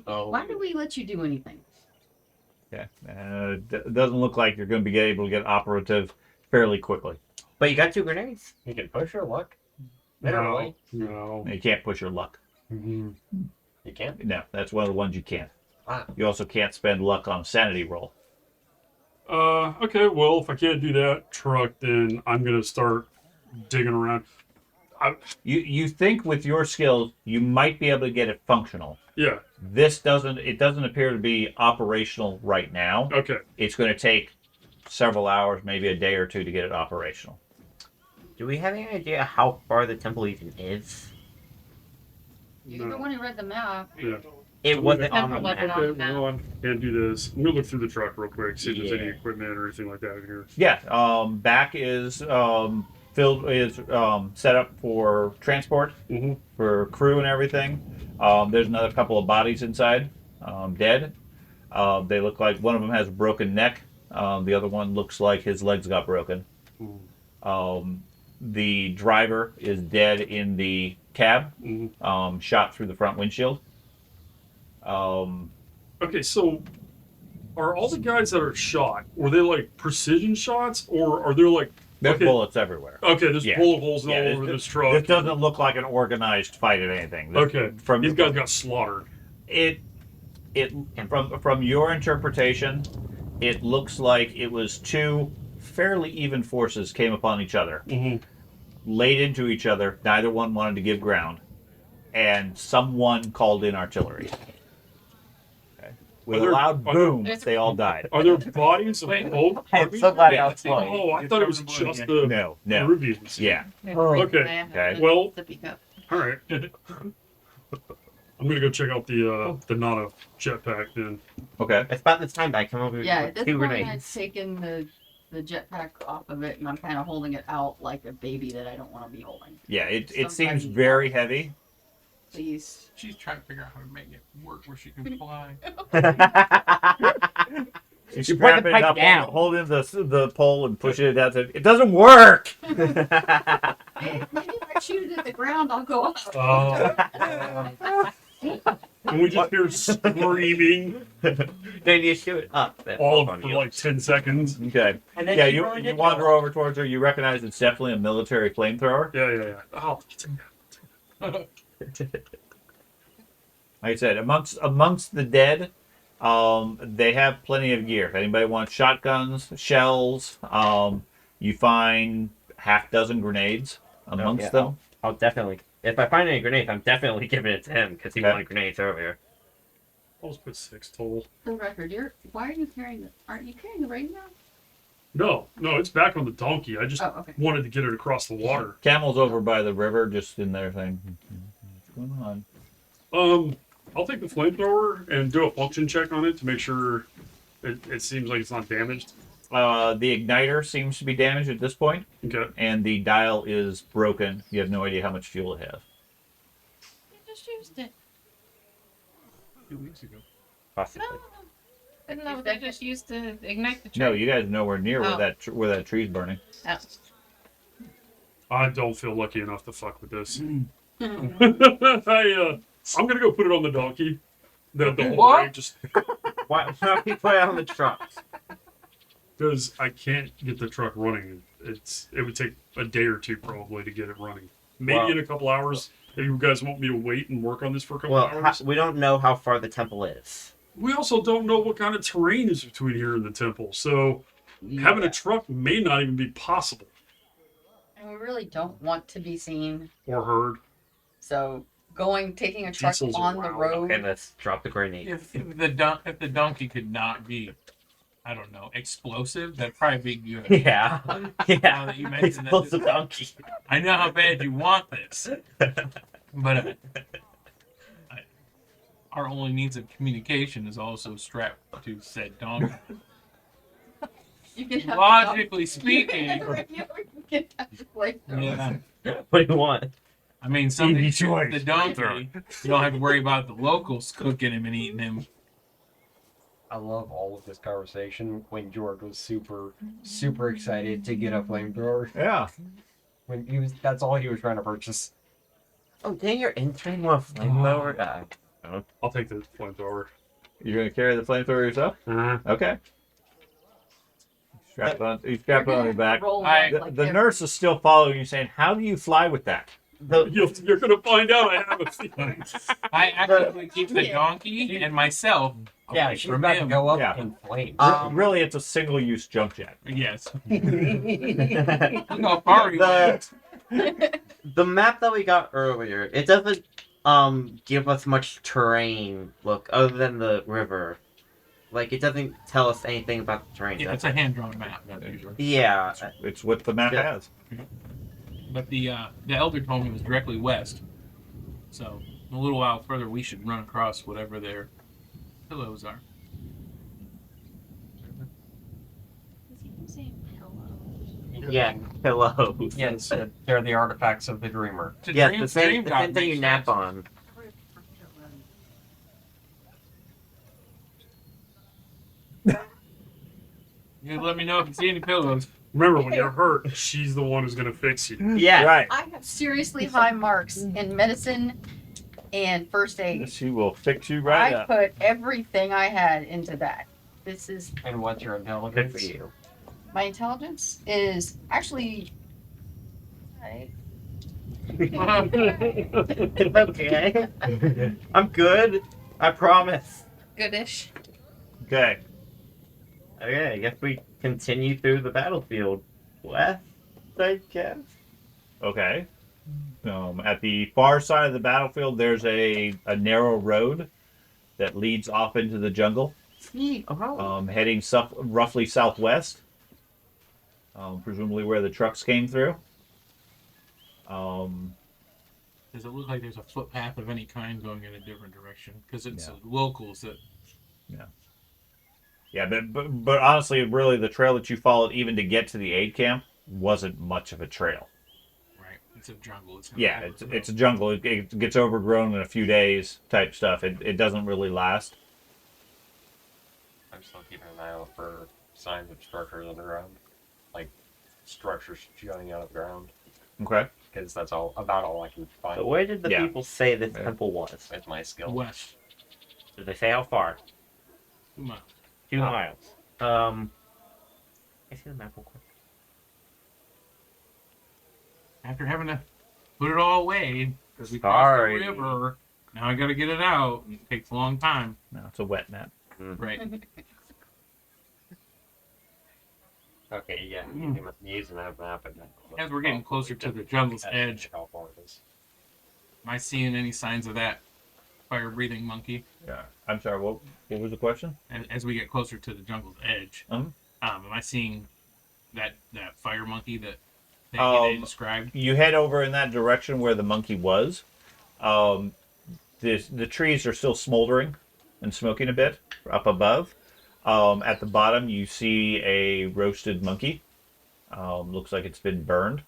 Oh, Why do we let you do anything? Okay, it doesn't look like you're going to be able to get operative fairly quickly. But you got 2 grenades. you can push your luck. No. Literally. No. You can't push your luck. Mhm. You can't. No, that's one of the ones you can't. Ah. You also can't spend luck on a sanity roll. Okay, well, if I can't do that truck, then I'm going to start digging around. You think with your skills you might be able to get it functional. Yeah, This doesn't appear to be operational right now. okay. It's going to take several hours, maybe a day or 2 to get it operational. Do we have any idea how far the temple even is? You're the one who read the map. Yeah. It wasn't on the Temple wasn't map. on. Okay, well, I can't do this. I'm gonna look through the truck real quick, see if there's any Yeah. equipment or anything like that in here. Yeah, back is set up for transport Mm-hmm. for crew and everything. There's another couple of bodies inside, dead. They look like one of them has a broken neck. The other one looks like his legs got broken. The driver is dead in the cab, shot through the front windshield. Okay, so are all the guys that are shot, were they like precision shots, or are there like There's okay, bullets everywhere. Okay, there's Yeah. bullet holes all Yeah, over this truck. This doesn't look like an organized fight or anything. Okay, From these guys got slaughtered. it from your interpretation, it looks like it was two fairly even forces came upon each other, laid into each other. Neither one wanted to give ground, and someone called in artillery. Okay. With a loud boom, they all died. Are there bodies of both parties? Somebody else played. Oh, I thought it was just the No. Peruvians. Yeah. Okay. Okay. Well, Sippy cup. all right. I'm gonna go check out the Nana jetpack then. Okay. It's about the time that I come over Yeah, with at this 2 point I've grenades. taken the jetpack off of it, and I'm kind of holding it out like a baby that I don't want to be holding. Yeah. It seems Somebody- very heavy. Please. She's trying to figure out how to make it work where she can fly. You You strap put the it pipe up, down. hold in the pole, and push it down. It doesn't work. Maybe if I shoot it at the ground, I'll go up. And we just hear screaming Then you shoot it up. That's all on for you. like 10 seconds. Okay. And then Yeah, she you burned it wander down. over towards her. You recognize it's definitely a military flamethrower. Yeah. Oh, Like I said, amongst the dead, they have plenty of gear. If anybody wants shotguns, shells, you find half dozen grenades amongst yeah. them. I'll definitely. If I find any grenades, I'm definitely giving it to him because he Okay. wanted grenades earlier. I'll just put 6 total. For the record, why are you carrying the? Aren't you carrying the radio? No, it's back on the donkey. I just Oh, okay. wanted to get it across the water. Camel's over by the river, just in there saying, "What's going on?" I'll take the flamethrower and do a function check on it to make sure it seems like it's not damaged. The igniter seems to be damaged at this point, Okay. and the dial is broken. You have no idea how much fuel it has. You just used it. 2 weeks ago. Possibly. No. No, they just used to ignite the tree. No, you guys are nowhere near Oh. where that tree's burning. Oh. I don't feel lucky enough to fuck with this. Mm. I'm gonna go put it on the donkey. The whole What? rig, just Why don't we put it on the truck? because I can't get the truck running. It would take a day or two probably to get it running. Maybe Wow. in a couple hours. If you guys want me to wait and work on this for a couple Well, hours. we don't know how far the temple is. We also don't know what kind of terrain is between here and the temple, so having a truck may not even be possible And we really don't want to be seen. or heard. So taking a truck Diesels on the around. road. Okay, let's drop the grenade. If the donkey could not be, I don't know, explosive, that'd probably be good. Yeah. Now Yeah. that you mentioned that, Explosive donkey. I know how bad you want this, but our only means of communication is also strapped to said donkey. You can have Logically You speaking, can have the radio, you can have the flamethrower. yeah. What do you want? I mean, something Easy shoots choice. the donkey. You don't have to worry about the locals cooking him and eating him. I love all of this conversation when George was super excited to get a flamethrower. Yeah. When that's all he was trying to purchase. Oh, dang, you're entering one flamethrower guy. I'll take the flamethrower. You're gonna carry the flamethrower yourself? Okay. You strap it on your back. Roll I- up The, like the every- nurse is still following you, saying, "How do you fly with that?" You're gonna find out. I have a feeling. I actually keep the donkey and myself Yeah, away she's from about to him. go up Yeah. in flames. Really, it's a single-use jump jet. Yes. Look how far he went. The map that we got earlier, it doesn't give us much terrain look other than the river. Like it doesn't tell us anything about the terrain. Yeah, it's a hand-drawn map, usually. Yeah. It's what the map Yeah. has. But the elder told me it was directly west. So a little while further, we should run across whatever their pillows are. Is he using pillows? Yeah, pillows. Yes, they're the artifacts of the dreamer. It's a Yes, dream- the same dream god thing you makes nap sense. on. You let me know if you see any pillows. Remember, when you're hurt, she's the one who's gonna fix you. Yeah. Right. I have seriously high marks in medicine and first aid. She will fix you right I up. put everything I had into that. This is And what's your Good for intelligence? you. my intelligence is actually. Right. Okay. I'm good. I promise. Goodish. Okay. Okay, I guess we continue through the battlefield. West, I guess. Okay. At the far side of the battlefield, there's a narrow road that leads off into the jungle, Oh. heading roughly southwest, presumably where the trucks came through. Does it look like there's a footpath of any kind going in a different direction? Because it's No. locals that. Yeah, but honestly, really, the trail that you followed, even to get to the aid camp, wasn't much of a trail. Right. It's a jungle. It's Yeah, it's a jungle. It gets overgrown in a few days, type stuff. It doesn't really last. I'm still keeping an eye out for signs of structures underground, like structures jutting out of the ground, Okay. because that's about all I can find So where did the Yeah. people say this Yeah. temple was? with my skill. west. Did they say how far? 2 miles. 2 Oh. miles. I see the map real quick. After having to put it all away because we Sorry. crossed the river, now I got to get it out. And it takes a long time. No, it's a wet map. Right. Okay, yeah, you must be using that map. And As we're getting closer to the jungle's edge, How far it is. am I seeing any signs of that fire-breathing monkey? Yeah. I'm sorry. What was the question? And as we get closer to the jungle's edge, am I seeing that fire monkey that they described? You head over in that direction where the monkey was. The trees are still smoldering and smoking a bit up above. At the bottom, you see a roasted monkey. Looks like it's been burned.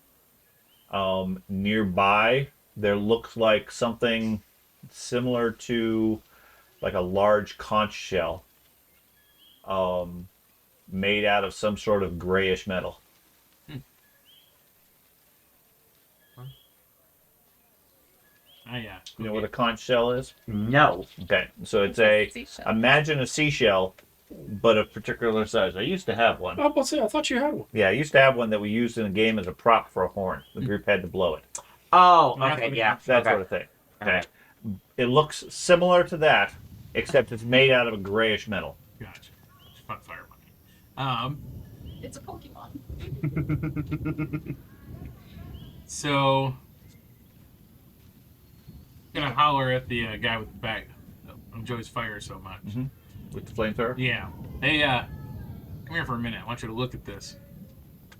Nearby, there looks like something similar to like a large conch shell made out of some sort of grayish metal. Yeah. You know what a conch shell is? No. Okay, so it's a Seashell. imagine a seashell, but of particular size. I used to have one. I was about to say, I thought you had one. Yeah, I used to have one that we used in a game as a prop for a horn. The group had to blow it. Oh, That's okay, what yeah. That okay. sort of thing. Okay, it looks similar to that, except it's made out of a grayish metal. Gotcha. It's fun fire monkey. It's a Pokemon. So, gonna holler at the guy with the bag that enjoys fire so much. Mhm. With the flamethrower. Yeah. Hey, come here for a minute. I want you to look at this.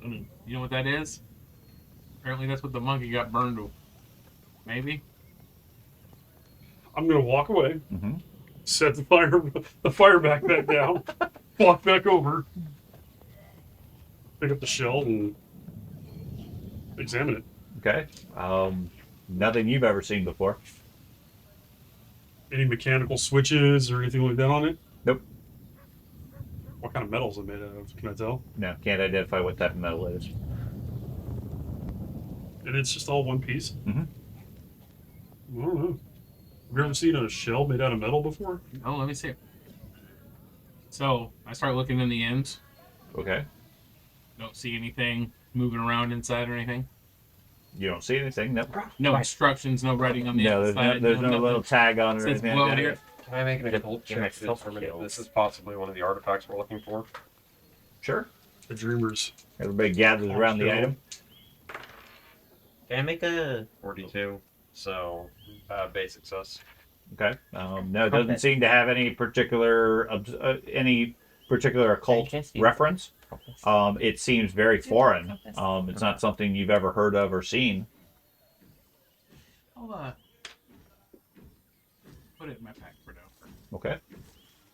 You know what that is? Apparently, that's what the monkey got burned to. Maybe. I'm gonna walk away, Mm-hmm. set the fire back down, walk back over, pick up the shell and examine it. Okay. Nothing you've ever seen before. Any mechanical switches or anything like that on it? Nope. What kind of metal is it made out of? Can I tell? No, can't identify what type of metal it is. And it's just all one piece? Mhm. I don't know. Have you ever seen a shell made out of metal before? Oh, let me see. So, I start looking in the ends. Okay. Don't see anything moving around inside or anything. You don't see anything. Nope. No instructions, no writing on the No, inside. there's no nothing. little tag on it or It says anything blow like that. here. Can I make an occult Yeah, check to myself determine if kills. this is possibly one of the artifacts we're looking for? Sure. The dreamers. Everybody gathers around the Sure. item. Can I make a 42. So, basic sus. Okay. No, it doesn't Okay. seem to have any particular occult Fantastic. reference. It seems very foreign. Compass. It's not something you've ever heard of or seen. put it in my pack for now. Okay.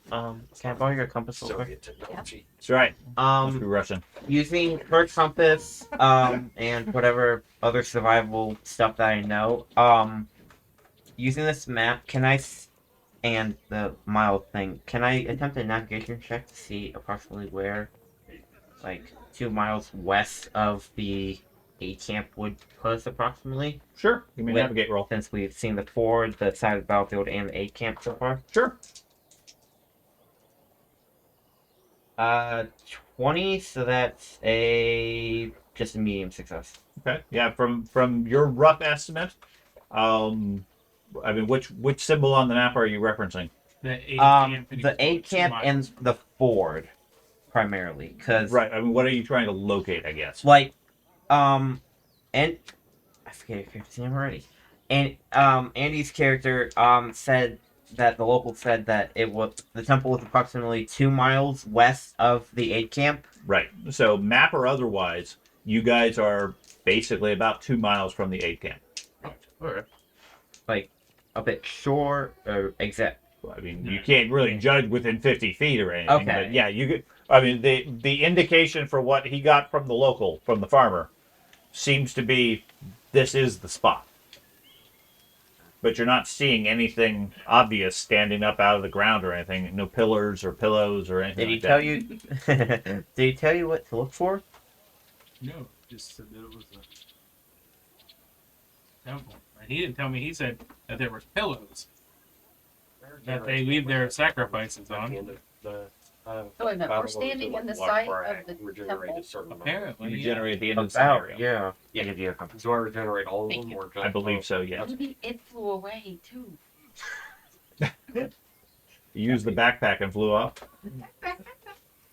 Can I borrow your compass over? Soviet technology. That's right. Must be Russian. Using her compass, and whatever other survival stuff that I know, using this map, and the mile thing, can I attempt a navigation check to see approximately where, like, 2 miles west of the A camp would put us approximately? Sure. Give me a Wait. navigate roll. Since we've seen the ford, the side of the battlefield, and the A camp so far. Sure. 20, so that's just a medium success. Okay. Yeah. From your rough estimate, I mean, which symbol on the map are you referencing? The A camp. and he The was A going 2 camp and miles. the ford, primarily, because Right. I mean, what are you trying to locate? I guess. like, and I forget your character's name already. And Andy's character said that the local said that the temple was approximately 2 miles west of the aid camp. Right. So, map or otherwise, you guys are basically about 2 miles from the aid camp. Alright. Like a bit short or exact. I mean, you can't really judge within 50 feet or anything. Okay. But yeah, you could. I mean, the indication for what he got from the farmer, seems to be this is the spot. But you're not seeing anything obvious standing up out of the ground or anything. No pillars or pillows or anything Did he like tell that. you? Did he tell you what to look for? No, just said that it was a temple. And he didn't tell me. He said that there were pillows that they leave their sacrifices At on. the end of the, Oh, wait a minute. We're standing in the site of the temple. Apparently, Regenerate at the end of the About, scenario. yeah. Yeah. I give you a compass. Do I regenerate all of them? Thank you. Or just I believe so, yes. Maybe it flew away too. You used the backpack and flew off.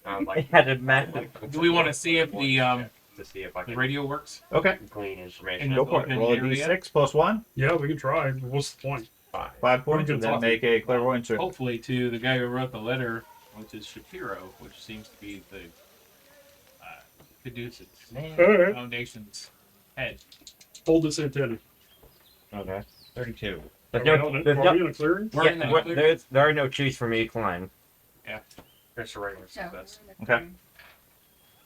It had a massive. Do we want to see if the to see if I the can radio works? Okay. glean information. And Go for it. open Roll a area? d6 plus 1. Yeah, we can try. What's the point? 5 points, good and then talk. make a clairvoyance check. Hopefully, to the guy who wrote the letter, which is Shapiro, which seems to be the Caduceus Alright. Foundation's head. Hold this antenna. Okay. 32. But Are we on it? Are we in a clearing? We're in the clear. there are no trees for me to climb. That's a regular No, success. Okay.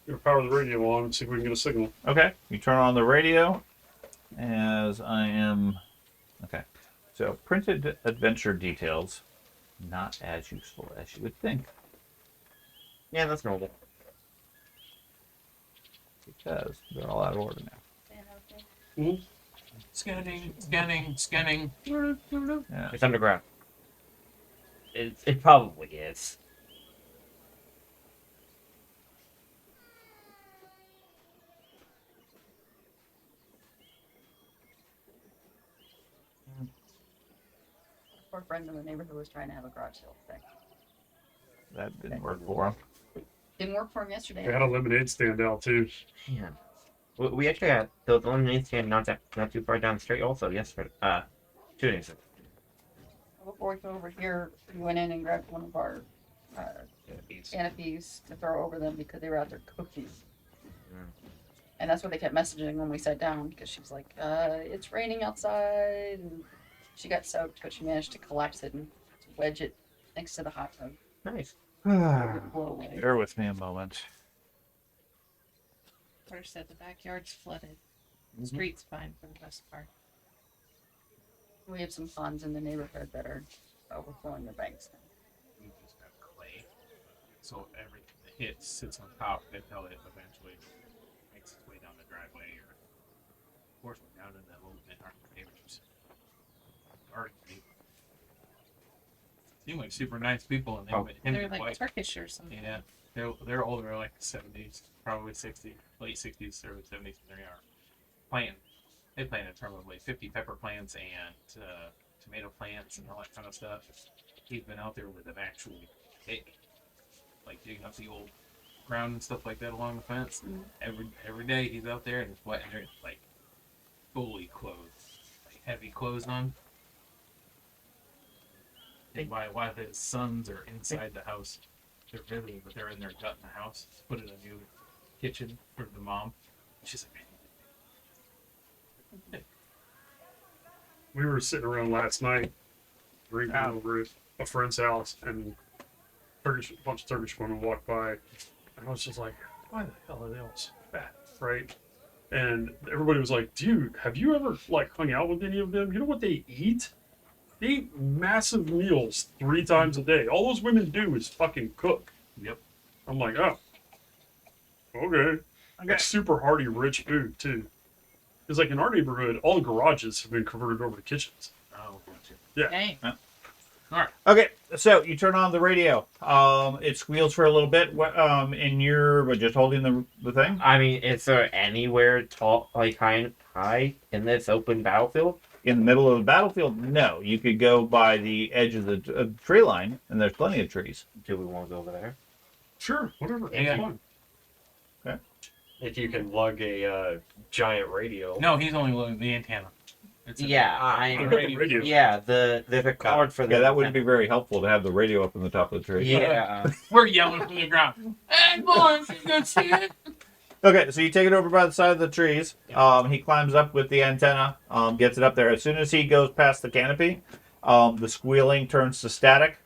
Gonna power the radio on and see if we can get a signal. Okay. You turn on the radio as I am. Okay. So, printed adventure details. Not as useful as you would think. Yeah, that's normal. Because they're all out of order now. Scanning, scanning, scanning. Yeah. It's underground. It probably is. Poor friend in the neighborhood was trying to have a garage sale thing. That didn't work for him. Didn't work for him yesterday. They had a lemonade stand out too. Man. We actually had the lemonade stand not too far down the street also yesterday. 2 days ago. Before we go over here, we went in and grabbed one of our canopies to throw over them because they were out there cooking. And that's what they kept messaging when we sat down because she was like, it's raining outside. And she got soaked, but she managed to collapse it and wedge it next to the hot tub. Nice. Blow away. Bear with me a moment. Porter said the backyard's flooded. The street's fine for the most part. We have some ponds in the neighborhood that are overflowing the banks. We just have clay. So every hit sits on top until it eventually makes its way down the driveway or force it down in that little bit. Our neighbors are seem like super nice people, and they went him They're and like wife. Turkish or something. Yeah, they're older, like 70s, probably 60s, late 60s, early 70s. They are planting. They planted probably 50 pepper plants and tomato plants and all that kind of stuff. He's been out there with them actually, like digging up the old ground and stuff like that along the fence. Every day he's out there and it's wet and they're like fully clothed, like heavy clothes on. And while his sons are inside the house, they're visiting, but they're in their gut in the house. Put in a new kitchen for the mom. She's like, We were sitting around last night drinking over at a friend's house, and a bunch of Turkish women walked by, and I was just like, why the hell are they all so fat, right? And everybody was like, dude, have you ever like hung out with any of them? You know what they eat? They eat massive meals 3 times a day. All those women do is fucking cook. Yep. I'm like, oh, okay. Like super hearty, rich food too. Because like in our neighborhood, all the garages have been converted over to kitchens. Oh, gotcha. Yeah. Dang. Okay, so you turn on the radio. It squeals for a little bit. And you're just holding the thing. I mean, is there anywhere tall, like high in this open battlefield? In the middle of the battlefield, no. You could go by the edge of the tree line, and there's plenty of trees. Do we want to go over there? Sure, whatever. Yeah. It's fine. If you can lug a giant radio. No, he's only looking at the antenna. It's I I've got the radio. Yeah, there's a card for the. Yeah, that wouldn't be very helpful to have the radio up on the top of the tree. Yeah. We're yelling from the ground. Hey, boys, you can see it. Okay, so you take it over by the side of the trees. He climbs up with the antenna, gets it up there. As soon as he goes past the canopy, the squealing turns to static,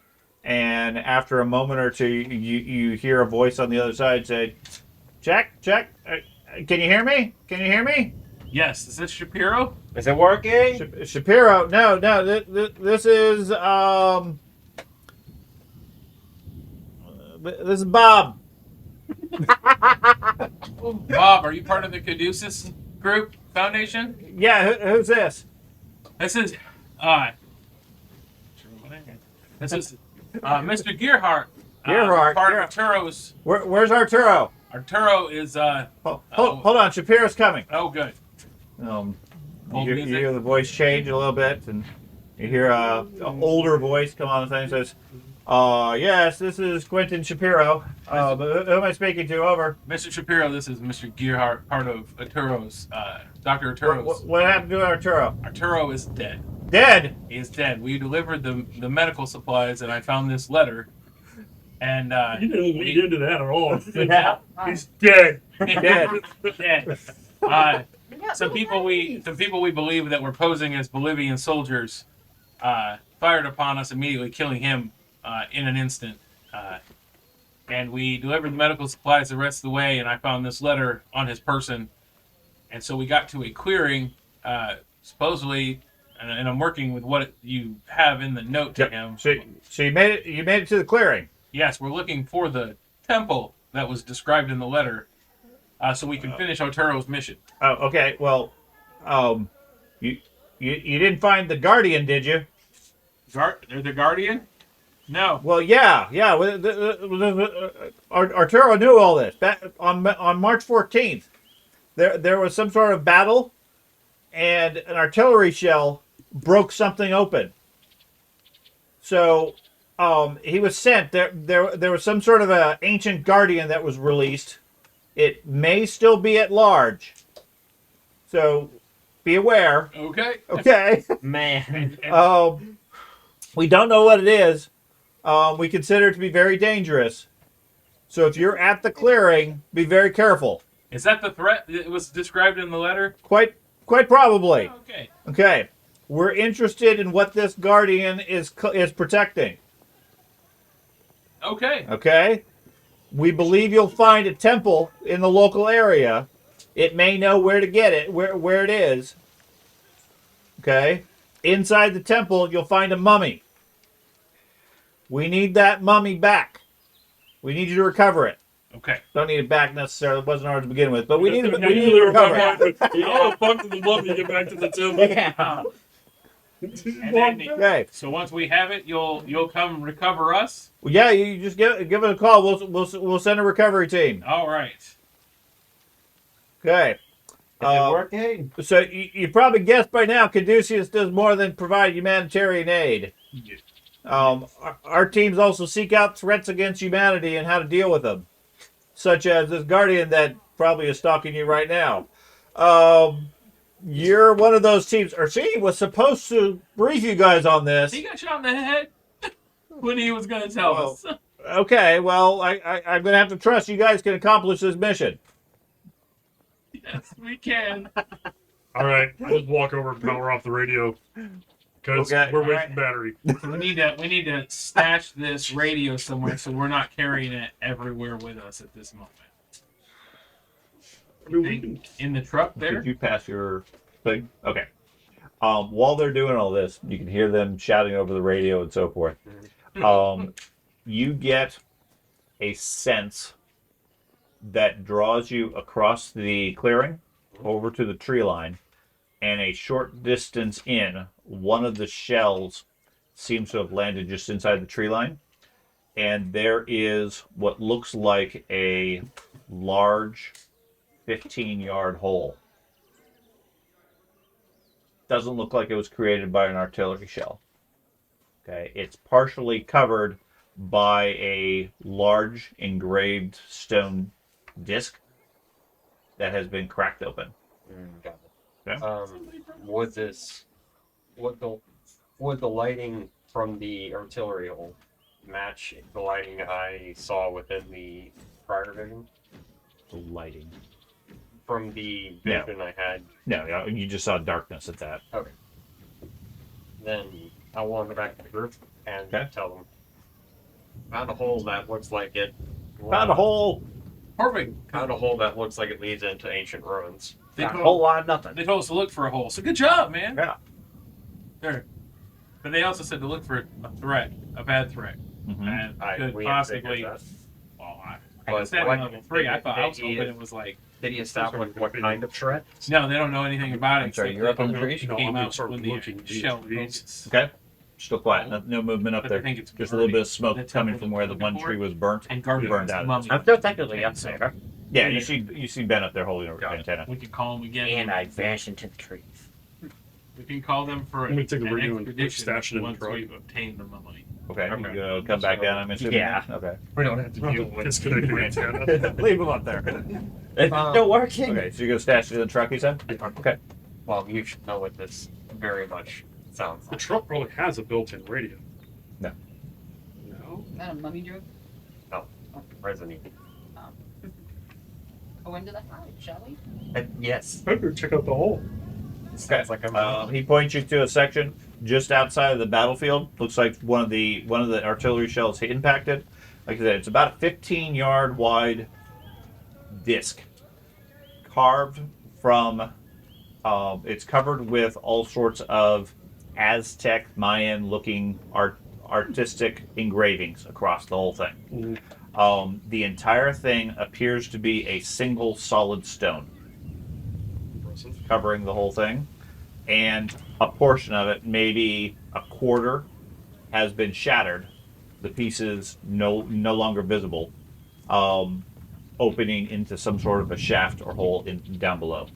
and after a moment or two, you hear a voice on the other side say, "Check, check. Can you hear me? Can you hear me?" Yes, is this Shapiro? Is it working? Shapiro, no. This is this is Bob. Bob, are you part of the Caduceus Group Foundation? Yeah, who's this? This is Mr. Gearhart. Gearhart, Part Gearhart. of Arturo's. Where's Arturo? Arturo is Hold on, Shapiro's coming. Oh, good. You Old hear, music. you hear the voice change a little bit, and you hear an older voice come on the thing and says, yes, this is Quentin Shapiro. But who am I speaking to? Over. Mr. Shapiro, this is Mr. Gearhart, part of Arturo's, Dr. Arturo's. What happened to Arturo? Arturo is dead. Dead! He is dead. We delivered the medical supplies, and I found this letter. And You didn't lead into that at all. Yeah. He's dead. Dead. dead. Some people we believe that were posing as Bolivian soldiers fired upon us, immediately killing him in an instant. And we delivered the medical supplies the rest of the way, and I found this letter on his person. And so we got to a clearing, supposedly, and I'm working with what you have in the note to him. So you made it. You made it to the clearing. Yes, we're looking for the temple that was described in the letter, so we can finish Arturo's mission. Oh, okay. Well, you didn't find the Guardian, did you? The Guardian? No. Well, yeah. Arturo knew all this. Back on March 14th, there was some sort of battle, and an artillery shell broke something open. So, he was sent. There was some sort of a ancient guardian that was released. It may still be at large. So, be aware. Okay. Okay. Man. We don't know what it is. We consider it to be very dangerous. So if you're at the clearing, be very careful. Is that the threat that was described in the letter? Quite probably. Okay. Okay. We're interested in what this guardian is protecting. Okay. Okay? We believe you'll find a temple in the local area. It may know where to get it, where it is. Okay? Inside the temple, you'll find a mummy. We need that mummy back. We need you to recover it. Okay. Don't need it back necessarily. It wasn't ours to begin with, but we need to You recover it. How the fuck did the mummy get back to the temple? Yeah. And then, Okay. so once we have it, you'll come recover us. Well, yeah, you just give us a call. We'll send a recovery team. All right. Okay. Is it working? So you probably guessed by now, Caduceus does more than provide humanitarian aid. Our teams also seek out threats against humanity and how to deal with them, such as this guardian that probably is stalking you right now. You're one of those teams. Ursini was supposed to brief you guys on this. He got shot in the head when he was going to tell us. Okay, well, I'm going to have to trust you guys can accomplish this mission. Yes, we can. All right, I just walk over and power off the radio. Because Okay. we're Alright. wasting battery. So we need to stash this radio somewhere so we're not carrying it everywhere with us at this moment. I mean, we Think can. in the truck there. Did you pass your thing? Okay. While they're doing all this, you can hear them shouting over the radio and so forth. You get a sense that draws you across the clearing over to the tree line, and a short distance in, one of the shells seems to have landed just inside the tree line, and there is what looks like a large 15-yard hole. Doesn't look like it was created by an artillery shell. Okay, it's partially covered by a large engraved stone disc that has been cracked open. Got it. Okay. Would the lighting from the artillery hole match the lighting I saw within the prior vision? The lighting. From the No. vision I had, No, you just saw darkness at that. then I'll wander back to the group and Okay. tell them. Found a hole that looks like it. Found a hole. Perfect. Found a hole that looks like it leads into ancient ruins. They Found a whole told, lot of nothing. they told us to look for a hole. So good job, man. Yeah. There. But they also said to look for a threat, a bad threat, Mm-hmm. and could we have figured possibly. that. Well, I But was at what- level 3. I thought I was did he- hoping it was like. Did he establish what kind of threat? No, they don't know anything about it. I'm sorry, except you're up that on the it trees? No, Came I'm gonna out start when looking the these shell trees. focused. Okay. Still quiet. No movement up But they there. think it's Just a little bit of the smoke coming temple from where the one before tree was burnt. and guarded burned the out. mummy. I'm still technically up there. Yeah, you see Ben up there holding a Got it. antenna. We can call them again. And I vanish into the trees. We can call them for I'm gonna take the an radio and expedition stash it in the once truck. we've obtained the mummy. Okay. Okay. You gonna come back down, I'm assuming? Yeah. Okay. We don't have to deal with Disconnect the antenna. Leave him up there. It's still working. Okay, so you're gonna stash it in the truck, you said? Okay. Well, you should know what this very much sounds The like. truck probably has a built-in radio. No. No? Is that a mummy joke? Resident Evil. Go into the house, shall we? Yes. Better check out the hole. Sounds like I'm. He points you to a section just outside of the battlefield. Looks like one of the artillery shells impacted. Like I said, it's about a 15-yard wide disc, carved from. It's covered with all sorts of Aztec, Mayan-looking artistic engravings across the whole thing. The entire thing appears to be a single solid stone Impressive. covering the whole thing, and a portion of it, maybe a quarter, has been shattered. The pieces no longer visible, opening into some sort of a shaft or hole down below.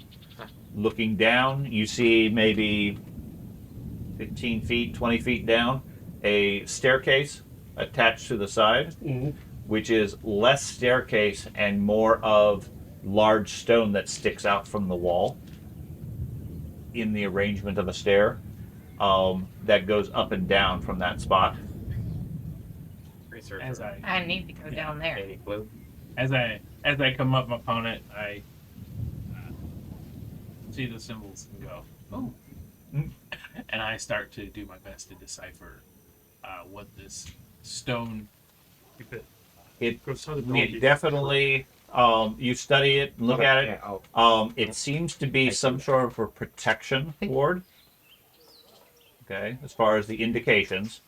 Looking down, you see maybe 15 feet, 20 feet down, a staircase attached to the side, which is less staircase and more of large stone that sticks out from the wall in the arrangement of a stair that goes up and down from that spot. Research. As I I need to go down there. Any clue? as I come up upon it, I see the symbols and go, oh, and I start to do my best to decipher what this stone. It Go inside the donkey. It definitely, you study it, look at it. Yeah, oh, It seems to be some sort of a protection ward. Okay, as far as the indications,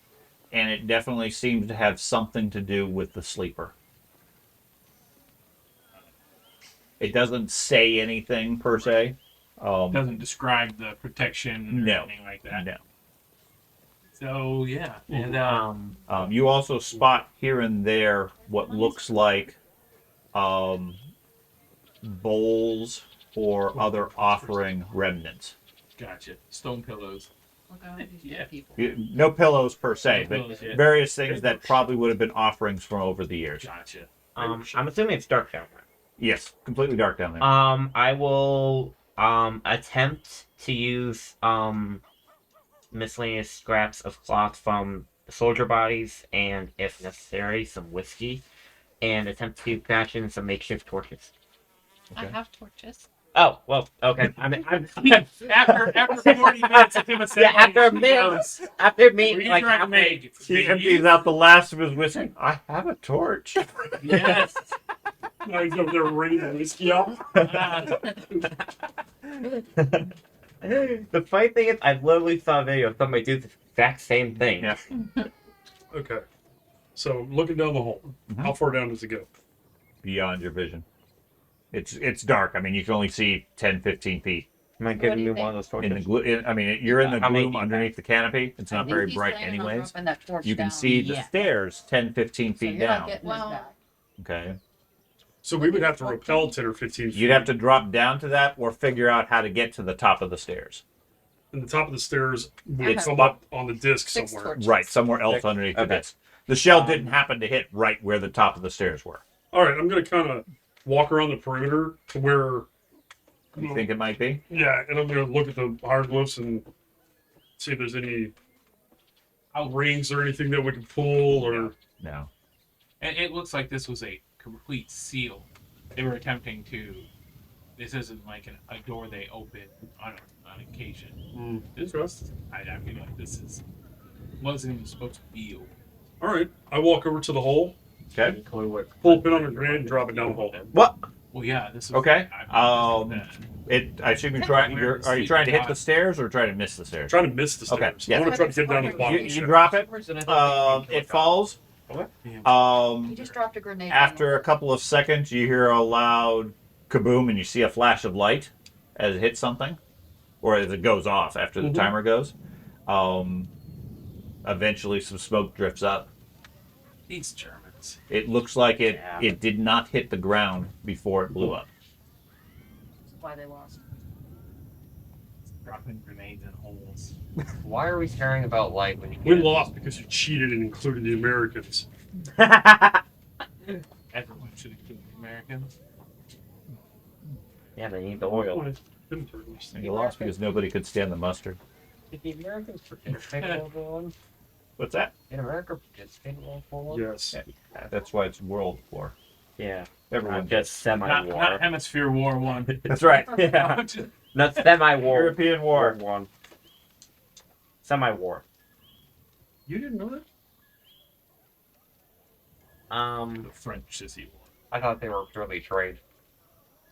and it definitely seems to have something to do with the sleeper. It doesn't say anything per se. Doesn't describe the protection or No. anything like that. No. So yeah, and You also spot here and there what looks like bowls or other offering remnants. gotcha. Stone pillows. Look out, these Yeah. people. No pillows per se, No but pillows, yeah. various things that probably would have been offerings from over the years. Gotcha. I'm assuming it's dark down there. Yes, completely dark down there. I will attempt to use miscellaneous scraps of cloth from the soldier bodies and, if necessary, some whiskey, and attempt to fashion some makeshift torches. I Okay. have torches. Oh, well, okay. I'm After 40 minutes of him assembling, after a he minute, goes, after "What are me, you like trying to halfway, make? He empties out the last of his whiskey. I have a torch. Yes. Now he's over there raining the whiskey out. the funny thing is, I literally saw a video of somebody do the exact same thing. Yeah. Okay. So looking down the hole, how far down does it go? Beyond your vision. It's dark. I mean, you can only see 10, 15 feet. Am I What giving do me you one of those In the torches? I mean, you're in the How many gloom do you underneath the canopy. It's I not think very he's bright planning on anyways. dropping that torch You can down. see the Yeah. stairs 10, 15 So feet you're not down. getting Well, this back. Okay. So we would have to rappel 10 or 15 feet. You'd have to drop down to that or figure out how to get to the top of the stairs. And the top of the stairs would It's come up on the disc Six somewhere. torches. Right, somewhere else underneath the Okay. disc. The shell didn't happen to hit right where the top of the stairs were. All right, I'm going to kind of walk around the perimeter to where. You think it might be? Yeah, and I'm going to look at the hieroglyphs and see if there's any rings or anything that we can pull or. No. And it looks like this was a complete seal. They were attempting to. This isn't like a door they open on occasion. This was, I feel like this wasn't even supposed to be open. All right, I walk over to the hole, Okay. Any clue what? pull a pin on the grenade, and drop it down the hole. What? Well, yeah, this is Okay. I I assume are you trying to hit the stairs or trying to miss the stairs? Trying to miss the stairs. Okay, yeah. I want to try to get down to the bottom. You, of the you stairs. drop it. It falls. He just dropped a grenade. After a couple of seconds, you hear a loud kaboom, and you see a flash of light as it hits something, or as it goes off after the timer goes. Eventually, some smoke drifts up. These Germans. It looks like it Yeah. it did not hit the ground before it blew up. That's why they lost. Dropping grenades in holes. Why are we caring about light when you We can't? lost because you cheated and included the Americans. Everyone should include the Americans. Yeah, they need the oil. And you lost because nobody could stand the mustard. Did the Americans participate in World War One? What's that? Did America participate in World War One? Yes. That's why it's World War. Yeah, Everyone I'm just semi-war. Not Hemisphere War One. That's right. Yeah, not semi-war. European War. One. Semi-war. You didn't know that? The French is evil. I thought they were purely trade.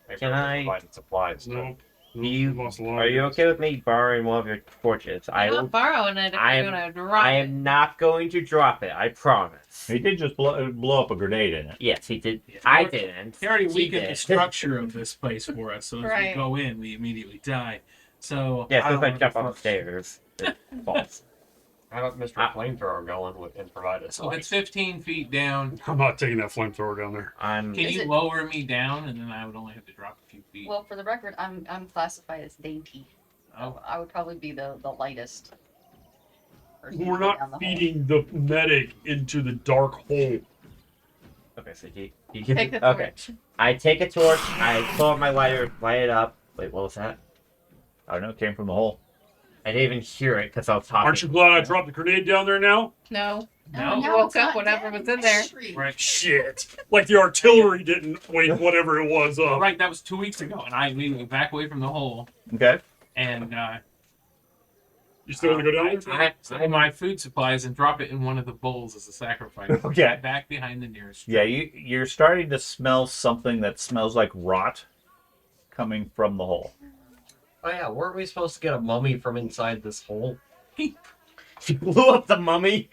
They Can were I- providing supplies. No. Do you- lost a lot. Are you okay with me borrowing one of your torches? I'm not borrowing it if I you're am- gonna drop I it. am not going to drop it. I promise. He did just blow up a grenade in it. Yes, he did. Yeah. I didn't. He already He weakened the did. structure of this place for us, so as we Right. go in, we immediately die. So Yeah, as soon as I don't jump know off the stairs, it falls. How about Mr. Flamethrower going with, and provide us So if it's light? 15 feet down, I'm not taking that flamethrower down there. I'm. can Is you it- lower me down, and then I would only have to drop a few feet? Well, for the record, I'm classified as dainty. Oh. I would probably be the lightest. person We're to go down not the hole. feeding the medic into the dark hole. Okay, so he gives Take me. the Okay, torch. I take a torch. I pull up my lighter, light it up. Wait, what was that? I don't know. It came from the hole. I didn't even hear it because I was talking. Aren't you glad I dropped the grenade down there now? No. No. You woke up whenever was in there. Right. Shit. Like the artillery didn't wake whatever it was up. Right, that was 2 weeks ago, and I immediately back away from the hole, Okay. and You still want to go down there? I take my food supplies and drop it in one of the bowls as a sacrifice. Okay. Back behind the nearest tree. Yeah, you're starting to smell something that smells like rot coming from the hole. Oh yeah, weren't we supposed to get a mummy from inside this hole? You blew up the mummy.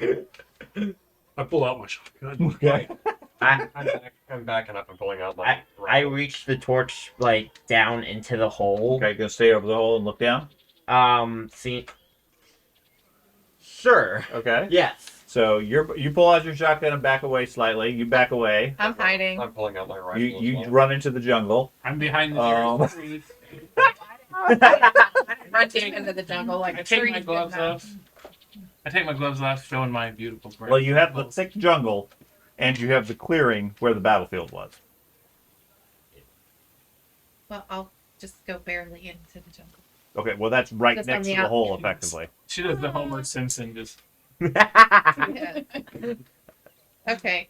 I pull out my shotgun. Okay. I'm backing up and pulling out my. I reached the torch like down into the hole. Okay, gonna stay over the hole and look down. See. Sure. Okay. Yes. So you pull out your shotgun and back away slightly. You back away. I'm hiding. I'm pulling out my rifle. You as you well. run into the jungle. I'm behind the Um, nearest tree. Run deep into the jungle like I a take tree. my gloves off. I take my gloves off, showing my beautiful brain. Well, you have the thick jungle, and you have the clearing where the battlefield was. Well, I'll just go barely into the jungle. Okay, well that's right Just on next the to the hole, outskirts. effectively. She does the Homer Simpson just. Yeah. Okay.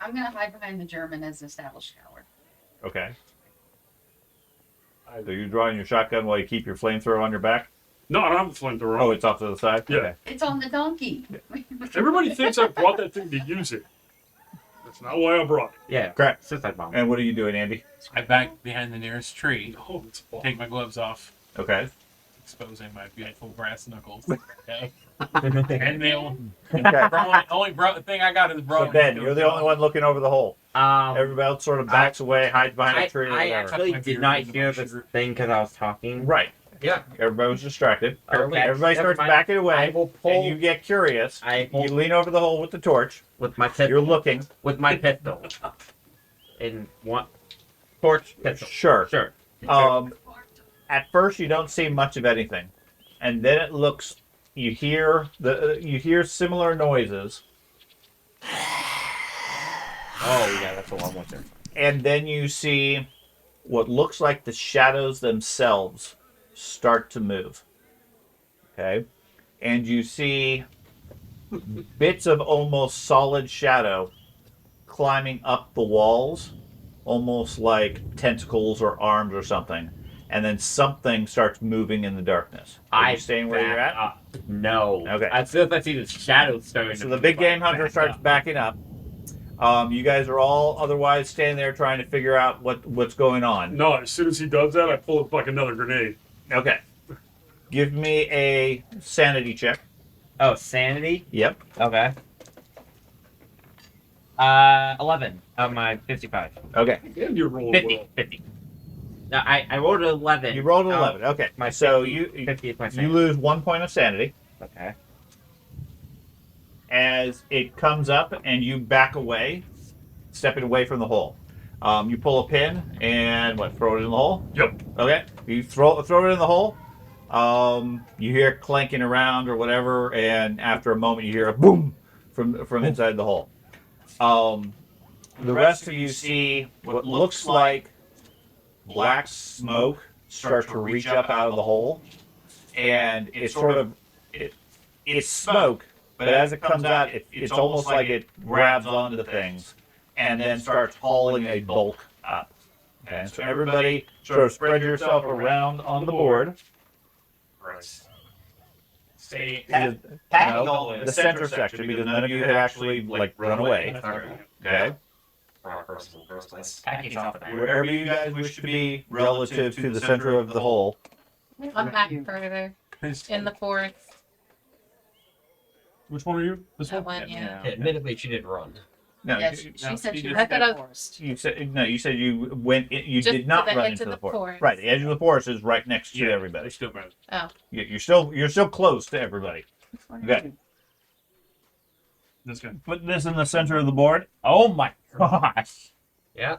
I'm gonna hide behind the German as an established coward. Okay. So you're drawing your shotgun while you keep your flamethrower on your back? No, I don't have the flamethrower. Oh, it's off to the side? Yeah. Okay. It's on the donkey. Everybody thinks I brought that thing to use it. That's not why I brought it. Yeah. Correct. Suicide bomb. And what are you doing, Andy? I back behind the nearest tree, Oh, it's a ball. take my gloves off, Okay. exposing my beautiful brass knuckles. Okay. And nail. Okay. Only thing I got is So bro. Ben, you're the only one looking over the hole. Everybody else sort of backs away, hides behind a tree or I whatever. actually did not hear this thing because I was talking. Right. Yeah. Everybody was distracted. Okay. Everybody Never starts mind. backing I away, will pull and you get curious. I You will lean over the hole with the torch. with my pistol. You're looking. With my pistol. In one torch pistol. Sure. Sure. At first, you don't see much of anything, and then it looks. You hear similar noises, Oh yeah, that's a long one there. and then you see what looks like the shadows themselves start to move. Okay, and you see bits of almost solid shadow climbing up the walls, almost like tentacles or arms or something. And then something starts moving in the darkness. Are you staying where you're at? No. Okay. As soon as I see the shadows starting So to the move, big game I hunter back starts up. backing up. You guys are all otherwise standing there trying to figure out what's going on. No, as soon as he does that, I pull up like another grenade. Okay. Give me a sanity check. Oh, sanity? Yep. Okay. 11 of my 55. Okay. And you're rolling 50. well. 50. No, I rolled an 11. You rolled an Oh, 11. Okay. My So 50, 50 is my you sanity. lose 1 point of sanity Okay. as it comes up and you back away, stepping away from the hole. You pull a pin and throw it in the hole? Yep. Okay. You throw it in the hole. You hear it clanking around or whatever, and after a moment you hear a boom from inside the hole. The rest of you see what looks like black smoke start to reach up out of the hole, and it's it's smoke, but as it comes out, it's almost like it grabs onto things and then starts hauling a bulk up. Okay, so everybody sort of spread yourself around on the board. Right. Stay. No, the center section, because none of you had actually run away. Okay, Packy's off of that. wherever you guys wish to be relative to the center of the hole. I'm back further in the forest. Which one are you? This That one? one, yeah. Admittedly, she didn't run. No, Yeah, she said she was I in thought the I- forest. you said you went. You Just did not to the run edge into of the the forest. forest. Right, the edge of the forest is right next to Yeah, everybody. They're still better. You're still close to everybody. Okay. This guy. Put this in the center of the board. Oh my gosh! Yeah.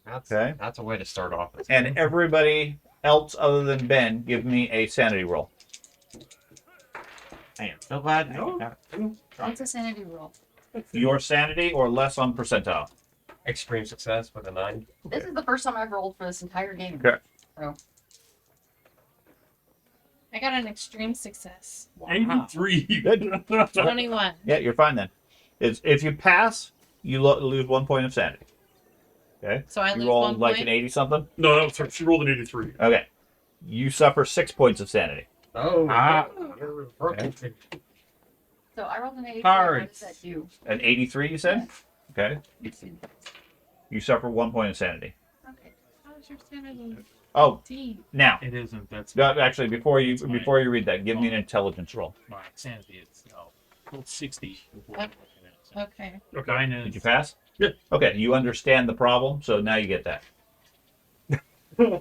That's Okay. that's a way to start off. This And everybody else other than Ben, give me a sanity roll. I am so glad. What's a sanity roll? Your sanity or less on percentile. extreme success with a 9. This is the first time I've rolled for this entire game. Okay. I got an extreme success. 83. Good. 21. Yeah, you're fine then. If you pass, you lose 1 point of sanity. Okay. So I You lose roll 1 like point. an 80 something. No, she rolled an 83. Okay. You suffer 6 points of sanity. Oh. Ah. You're Okay. So I rolled an 83. Cards. What does that do? An 83, you said? Okay. You suffer 1 point of sanity. Okay. How's your sanity? Oh, 15. now, It isn't. That's actually, before you That's fine. read that, give me an intelligence roll. my sanity. It's 60. Okay. Okay. Mine is. Did you pass? Yeah. Okay, you understand the problem, so now you get that.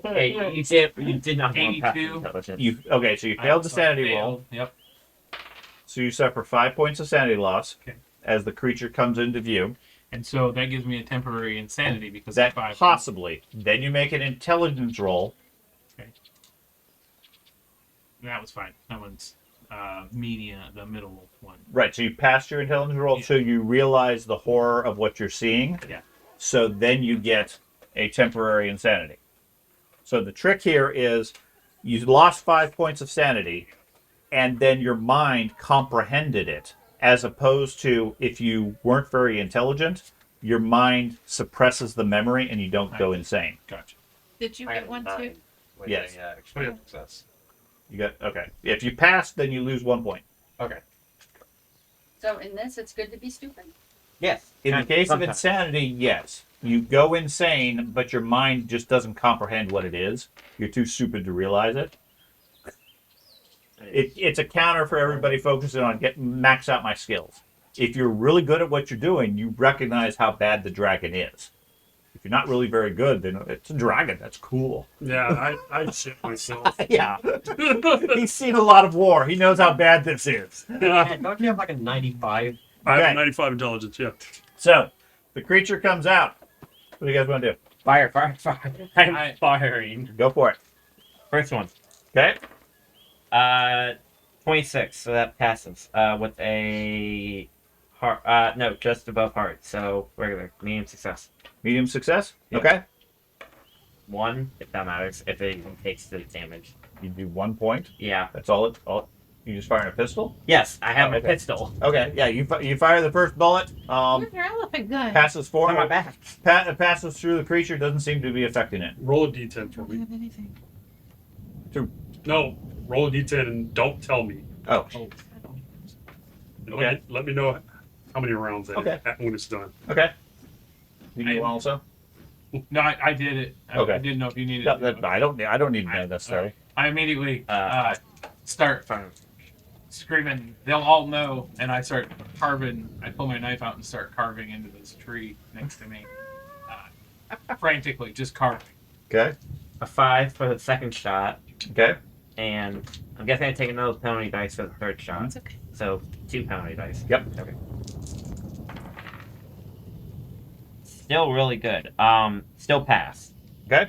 Hey, you did not want to pass 82. intelligence. So you failed the sanity roll, Yep. so you suffer 5 points of sanity loss Okay. as the creature comes into view. And so that gives me a temporary insanity because That of 5. possibly. Then you make an intelligence roll. That was fine. That one's media, the middle one. Right, so you passed your intelligence roll, Yeah. so you realize the horror of what you're seeing. Yeah. So then you get a temporary insanity. So the trick here is you lost 5 points of sanity, and then your mind comprehended it, as opposed to if you weren't very intelligent, your mind suppresses the memory and you don't go insane. Gotcha. Did you I get got one a too? 9. with Yes. a extreme success. You got okay. If you pass, then you lose 1 point. Okay. So in this, it's good to be stupid. Yes. In the case of Sometimes. insanity, yes. You go insane, but your mind just doesn't comprehend what it is. You're too stupid to realize it. It's a counter for everybody focusing on max out my skills. If you're really good at what you're doing, you recognize how bad the dragon is. If you're not really very good, then it's a dragon. That's cool. Yeah, I shit myself. Yeah. He's seen a lot of war. He knows how bad this is. Yeah, Man, don't you have like a 95? I have Okay. a 95 intelligence. Yeah. So, the creature comes out. What do you guys want to do? Fire. I'm firing. Go for it. First one. Okay? 26, so that passes. With a heart, no, just above heart, so regular, medium success. Medium success? Yeah. Okay. 1, if that matters, if it even takes the damage. You do 1 point. Yeah. That's all. You just firing a pistol? Yes, I have my Okay. pistol. Okay. Yeah, you fire the first bullet. Where's your elephant gun? Passes On my forward. back. Passes through the creature. Doesn't seem to be affecting it. Roll a d10 for I don't me. have anything. No, roll a d10 and don't tell me. Oh. And Okay. let me know how many rounds that Okay. when it's done. Okay. You do I- also? No, I did it. Okay. I didn't know if you needed. No, I don't need to know necessarily. I immediately Uh, start screaming. They'll all know, and I start carving. I pull my knife out and start carving into this tree next to me, frantically, just carving. Okay. A 5 for the second shot, Okay. and I'm guessing I take another penalty dice for the third shot. It's okay. So 2 penalty dice. Yep. Okay. Still really good. Still pass. Okay.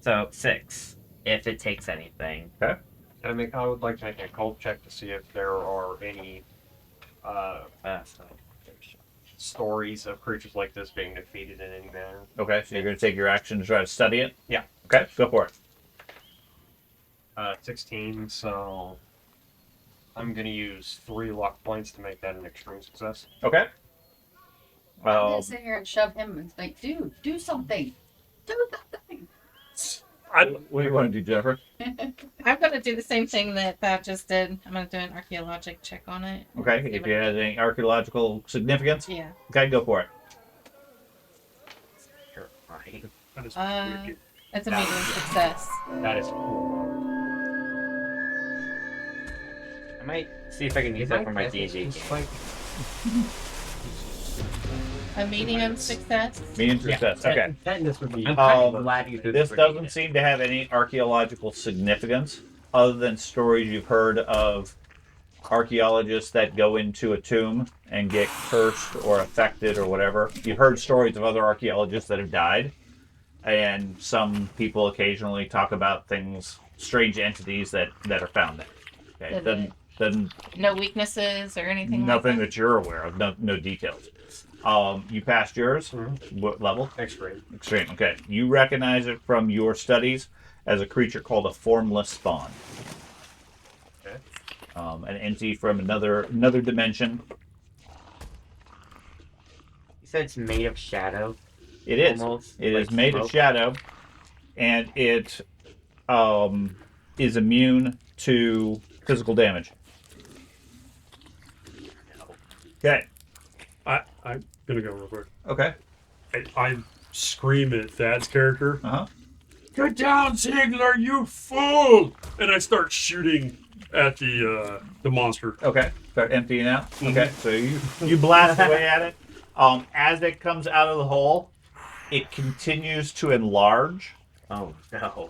So 6 if it takes anything. I would like to make a cult check to see if there are any So stories of creatures like this being defeated in any manner. Okay. So you're going to take your action to try to study it? Yeah. Okay. Go for it. 16, so I'm going to use 3 luck points to make that an extreme success. Okay. I'm gonna sit here and shove him and like, dude, do something. Do something. What do you want to do, Jennifer? I'm gonna do the same thing that Thad just did. I'm gonna do an archaeologic check on it. Okay. If it has any archaeological significance? Yeah. Okay, go for it. you're right. That is Uh, It's a medium success. That is cool. I might see if I can use that for my D&D game. A medium success. Medium success. Okay. Then this would be. I'm kind of Um, glad you did This for doesn't me. seem to have any archaeological significance other than stories you've heard of archaeologists that go into a tomb and get cursed or affected or whatever. You've heard stories of other archaeologists that have died, and some people occasionally talk about things, strange entities that are found there. Okay, Did doesn't No weaknesses or anything nothing like that you're aware of. No details. You passed yours. Mhm. What level? Extreme. Extreme. Okay. You recognize it from your studies as a creature called a formless spawn. Okay. An entity from another dimension. You said it's made of shadow. It is. Almost, It like is made of smoke. shadow, and it is immune to physical damage. Okay. I'm gonna go real quick. Okay. I scream at Thad's character. Uh huh. Get down, Ziegler, you fool! And I start shooting at the monster. Okay. Start emptying out. Mhm. Okay. So you blast away at it. As it comes out of the hole, it continues to enlarge. Oh no.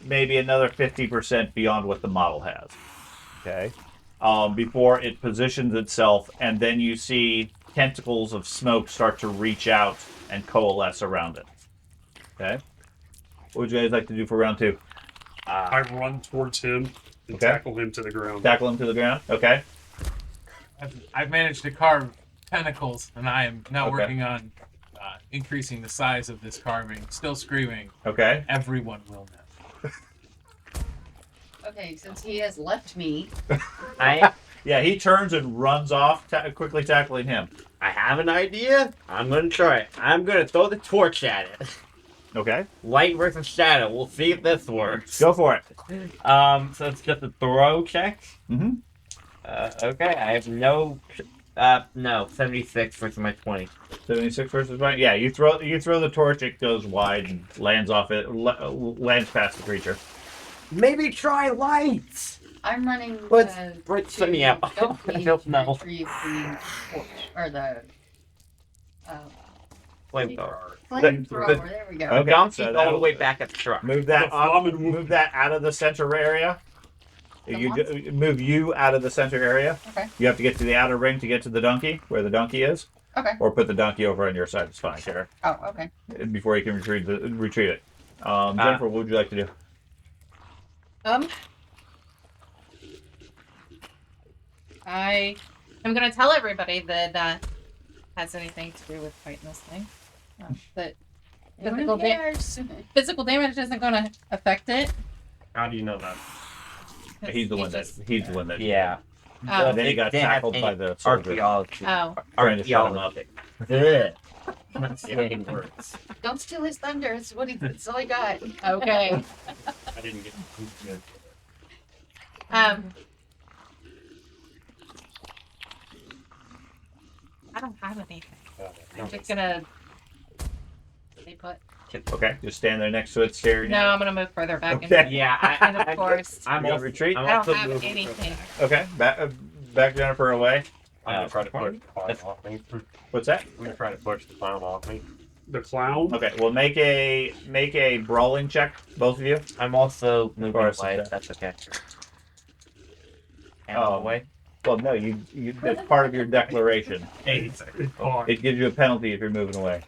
Maybe another 50% beyond what the model has. Okay. Before it positions itself, and then you see tentacles of smoke start to reach out and coalesce around it. Okay. What would you guys like to do for round 2? I run towards him and Okay. tackle him to the ground. Tackle him to the ground. Okay. I've managed to carve tentacles, and I am now Okay. working on increasing the size of this carving. Still screaming, Okay. everyone will know. Okay, since he has left me, Yeah, he turns and runs off, quickly tackling him. I have an idea. I'm gonna try it. I'm gonna throw the torch at it. Okay. Light versus shadow. We'll see if this works. Go for it. So it's just a throw check. Mm-hmm. Okay, I have no 76 versus my 20. 76 versus 20. Yeah, you throw the torch, it goes wide and lands off it, lands past the creature. Maybe try lights. I'm running Let's to send me out. Buckley I don't to know. retrieve the torch, or the Flamethrower. flamethrower. There we go. Okay, Donkey's so all the that'll- way back at the truck. Move that The up, flamin' move that out of the center area. Move you out of the center area. Okay. You have to get to the outer ring to get to the donkey, where the donkey is. Okay. Or put the donkey over on your side. It's fine, Sarah. Oh, okay. Before you can retrieve it. Jennifer, what would you like to do? I am gonna tell everybody that has anything to do with fighting this thing. That physical, Who cares? physical damage isn't gonna affect it. How do you know that? 'cause He's the he one that. just- He's the one that. Yeah. Oh. And then he got They have tackled any by the soldier. archaeology. Oh. Trying to shut him up. Ugh. I'm not saying words. Don't steal his thunder. It's what it's all he got. Okay. I didn't get good. I don't have anything. No. I'm just gonna stay put. Okay, just stand there next to it, staring. No, at I'm gonna move further back. Okay. Yeah, And of course, I'm You also, gonna retreat? I'm I also don't have moving anything. it. Okay, back Jennifer away. I'm gonna try to push the clown off me. What's that? I'm gonna try to push the clown off me. The clown. Okay, well make a brawling check, both of you. I'm also moving Or away. something. That's okay. And Oh. away. Well, no, you it's part of your declaration. It's hard. It gives you a penalty if you're moving away.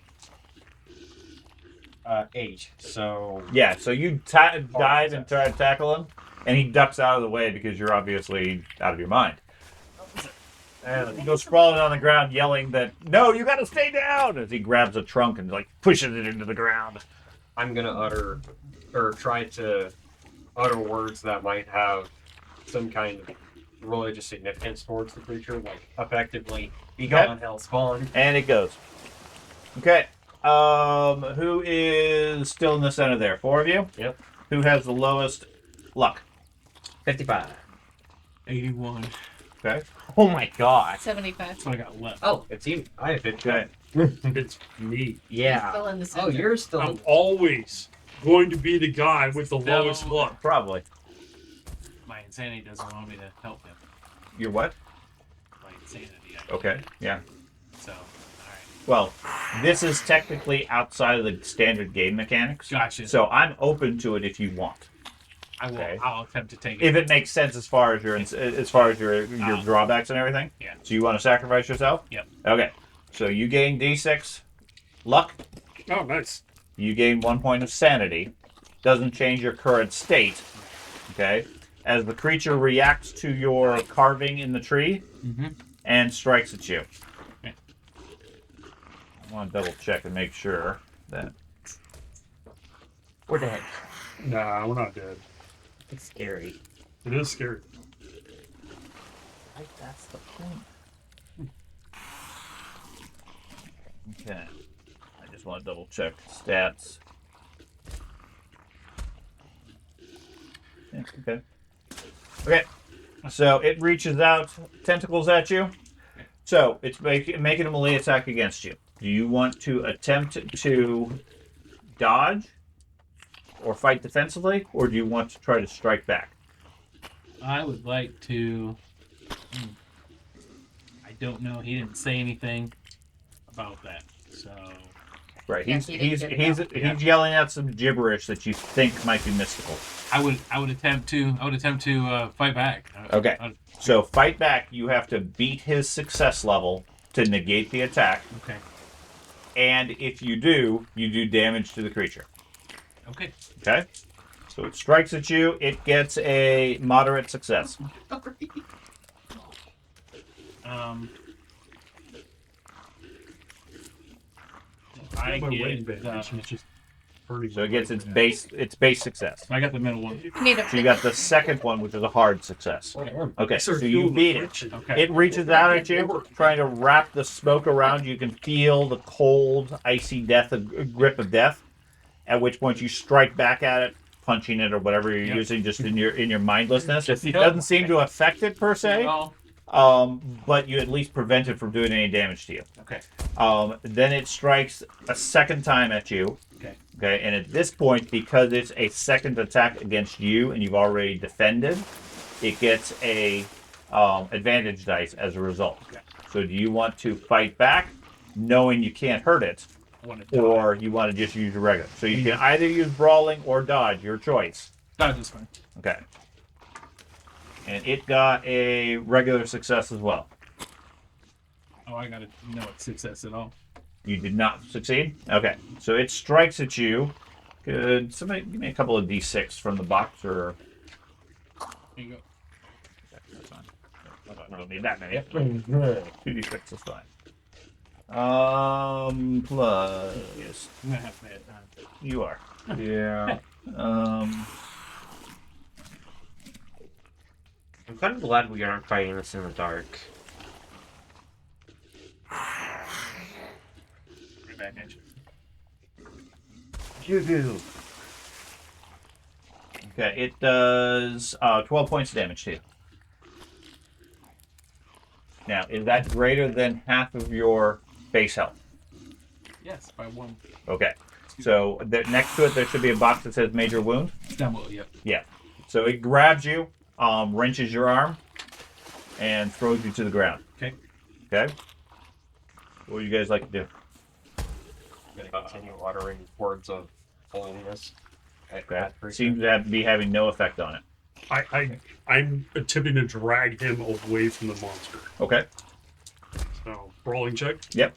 8. So Yeah, so you dive and try to tackle him, and he ducks out of the way because you're obviously out of your mind. And he goes sprawling on the ground, yelling that, "No, you got to stay down!" As he grabs a trunk and like pushes it into the ground. I'm gonna utter or try to utter words that might have some kind of religious significance towards the creature, like effectively "Be gone, hell spawn." And it goes. Okay. Who is still in the center there? 4 of you? Yep. Who has the lowest luck? 55. 81. Okay. Oh my god. 75. That's what I got left. Oh, it's you. I have 50. Okay. It's me. Yeah. Still in the center. Oh, you're still. I'm always going to be the guy with the No. lowest luck. Probably. My insanity doesn't want me to help him. You're what? My insanity. Okay. Yeah. So, alright. Well, this is technically outside of the standard game mechanics. Gotcha. So I'm open to it if you want. I will. Okay. I'll attempt to take it. If it makes sense as far as your drawbacks and everything. Yeah. So you want to sacrifice yourself? Yep. Okay. So you gain D6 luck. Oh, nice. You gain 1 point of sanity. Doesn't change your current state. Okay. As the creature reacts to your carving in the tree Mm-hmm. and strikes at you. Okay. I want to double check and make sure that. We're dead. Nah, we're not dead. It's scary. It is scary. Like, that's the point. Okay. I just want to double check stats. Yeah, okay. Okay. So it reaches out tentacles at you. So it's making a melee attack against you. Do you want to attempt to dodge or fight defensively, or do you want to try to strike back? I would like to. I don't know. He didn't say anything about that. So, Right. Yeah, He's he didn't he's get it he's yelling out some gibberish that you think might be mystical. I would attempt to fight back. Okay. So fight back. You have to beat his success level to negate the attack, Okay. and if you do, you do damage to the creature. Okay. Okay. So it strikes at you. It gets a moderate success. I My wedding get. band. She's just burning. So it gets its base success. I got the middle one. Need a So you got the second one, which is a hard success. Okay. So you beat it. Okay. It reaches out at you, trying to wrap the smoke around you. You can feel the cold, icy grip of death. At which point you strike back at it, punching it or whatever you're Yep. using, just in your mindlessness. Just- It doesn't seem to affect it per se, Well, but you at least prevent it from doing any damage to you. okay. Then it strikes a second time at you. Okay. Okay, and at this point, because it's a second attack against you and you've already defended, it gets a advantage dice as a result. Okay. So do you want to fight back, knowing you can't hurt it, I want to or you want to just use your regular? So you can either use brawling or dodge, your choice. dodge is fine. Okay. And it got a regular success as well. Oh, I got to know it's success at all. You did not succeed? Okay. So it strikes at you. Good. Somebody give me a couple of d6 from the box, or... There you go. That's fine. I don't need that many. Yeah. 2d6 is fine. Plus... I'm gonna have to add that. You are. Yeah. I'm kind of glad we aren't fighting this in the dark. Right back at you. Juju. Okay, it does 12 points of damage to you. Now, is that greater than half of your base health? Yes, by one. Okay. So next to it, there should be a box that says major wound. Double, yep. Yeah. So it grabs you, wrenches your arm, and throws you to the ground. Okay. Okay. What would you guys like to do? I'm gonna continue uttering words of holiness. Okay. Seems to be having no effect on it. I'm attempting to drag him away from the monster. Okay. So, brawling check. Yep.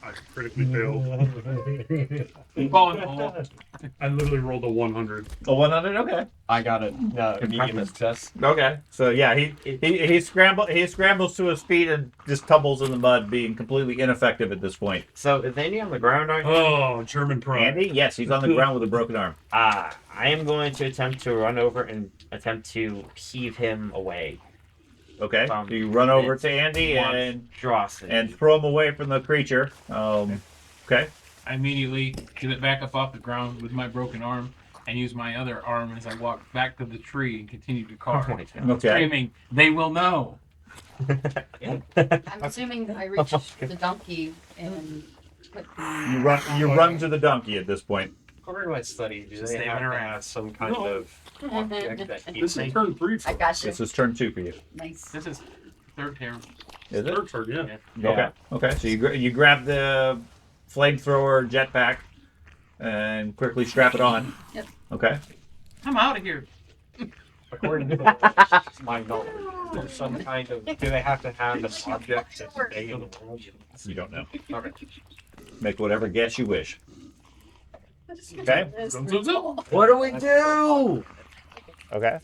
I critically failed. Fall in the hole. I literally rolled a 100. A 100. Okay. I got it. Medium success. Okay. So yeah, he scrambles to his feet and just tumbles in the mud, being completely ineffective at this point. So is Andy on the ground right now? Oh, German pride. Andy, yes, he's on the ground with a broken arm. I am going to attempt to run over and attempt to heave him away. Okay. So you run over to Andy Monstrosity. and throw him away from the creature. Okay. I immediately get it back up off the ground with my broken arm and use my other arm as I walk back to the tree and continue to carve. Okay. Screaming, they will know. I'm assuming I reach the donkey and put the... You run to the donkey at this point. According to my study, do Just they leaving have her to out. have some kind of object that keeps This is turn 3 for I got you. This is turn 2 for you. Nice. This is third term. Is it? third turn, yeah. Yeah. Okay. Okay. So you grab the flamethrower jetpack and quickly strap it on. Yep. Okay. I'm out of here. According to my knowledge, there's some kind of. Do they have to have an object to stay in the world? You don't know. Okay. Make whatever guess you wish. Okay. What do we do? Okay.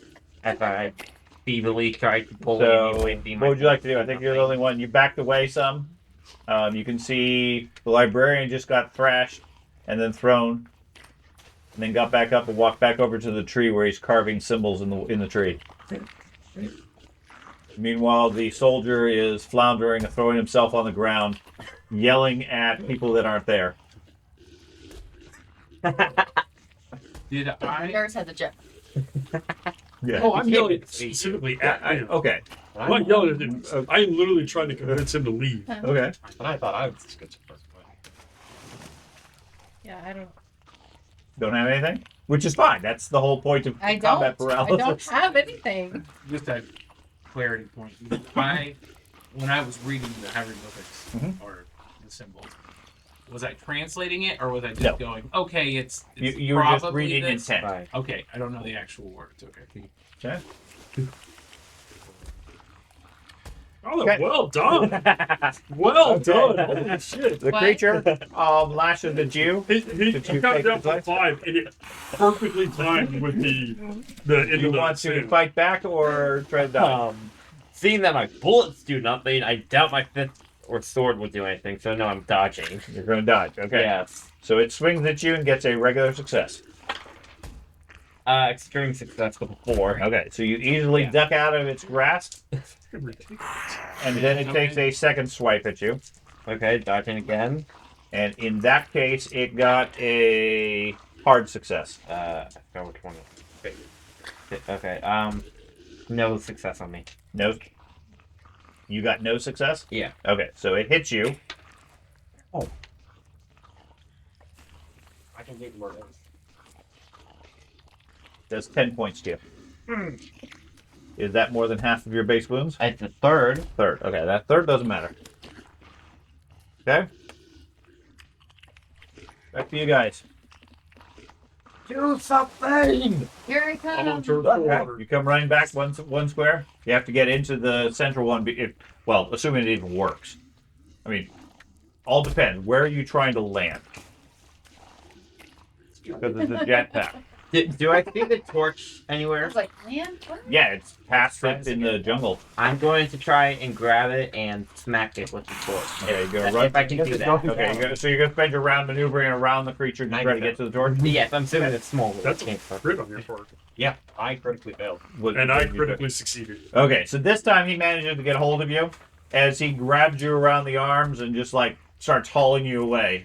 As I feebly tried to pull Andy So, away from what would you like to do? I think you're the only one. You backed away some. You can see the librarian just got thrashed and then thrown, and then got back up and walked back over to the tree where he's carving symbols in the tree. Meanwhile, the soldier is floundering and throwing himself on the ground, yelling at people that aren't there. Did I? Yours had the jet. Yeah. Oh, I'm yelling specifically at him. Okay. I'm not yelling at him. I'm literally trying to convince him to leave. Okay. But I thought I was schizophrenic. Yeah, I don't. Don't have anything? Which is fine. That's the whole point of I combat don't. paralysis. I don't have anything. Just a clarity point. When I was reading the hieroglyphics or the symbols, was I translating it or was I just No. going, okay, it's You were just probably reading this? intent. Right. Okay, I don't know the actual words. Okay. Okay. Oh, Okay. well done. Well done. Holy shit. The What? creature lashes at you. He Did you got take down the to dice? 5 and it perfectly timed with the Do end you of the want to sand. fight back or try to die? Seeing that my bullets do nothing, I doubt my fist or sword will do anything, so no, I'm dodging. You're going to dodge. Okay. Yes. So it swings at you and gets a regular success. Extreme success with a 4. Okay. So you easily Yeah. duck out of its grasp, and then it takes a second swipe at you. Okay, dodging again. And in that case, it got a hard success. I forgot which one. Okay. No success on me. No. You got no success? Yeah. Okay, so it hits you. I can get more dice. Does 10 points to you. Is that more than half of your base wounds? It's the third. Third. Okay, that third doesn't matter. Okay. Back to you guys. Do something! Here I I'm come. on turn for water. You come running back one square. You have to get into the central one. Well, assuming it even works. I mean, all depends. Where are you trying to land? Because it's a jetpack. Do I see the torch I anywhere? was like, man, what? Yeah, it's past it in the jungle. I'm going to try and grab it and smack it with the torch. Okay, you go run. If I can do that. Okay, so you're gonna spend your round maneuvering around the creature to try to get to the torch. Yes, I'm assuming it's small. That's a crit on your part. Yeah, I critically failed. And I critically succeeded. Okay, so this time he manages to get hold of you as he grabs you around the arms and just like starts hauling you away.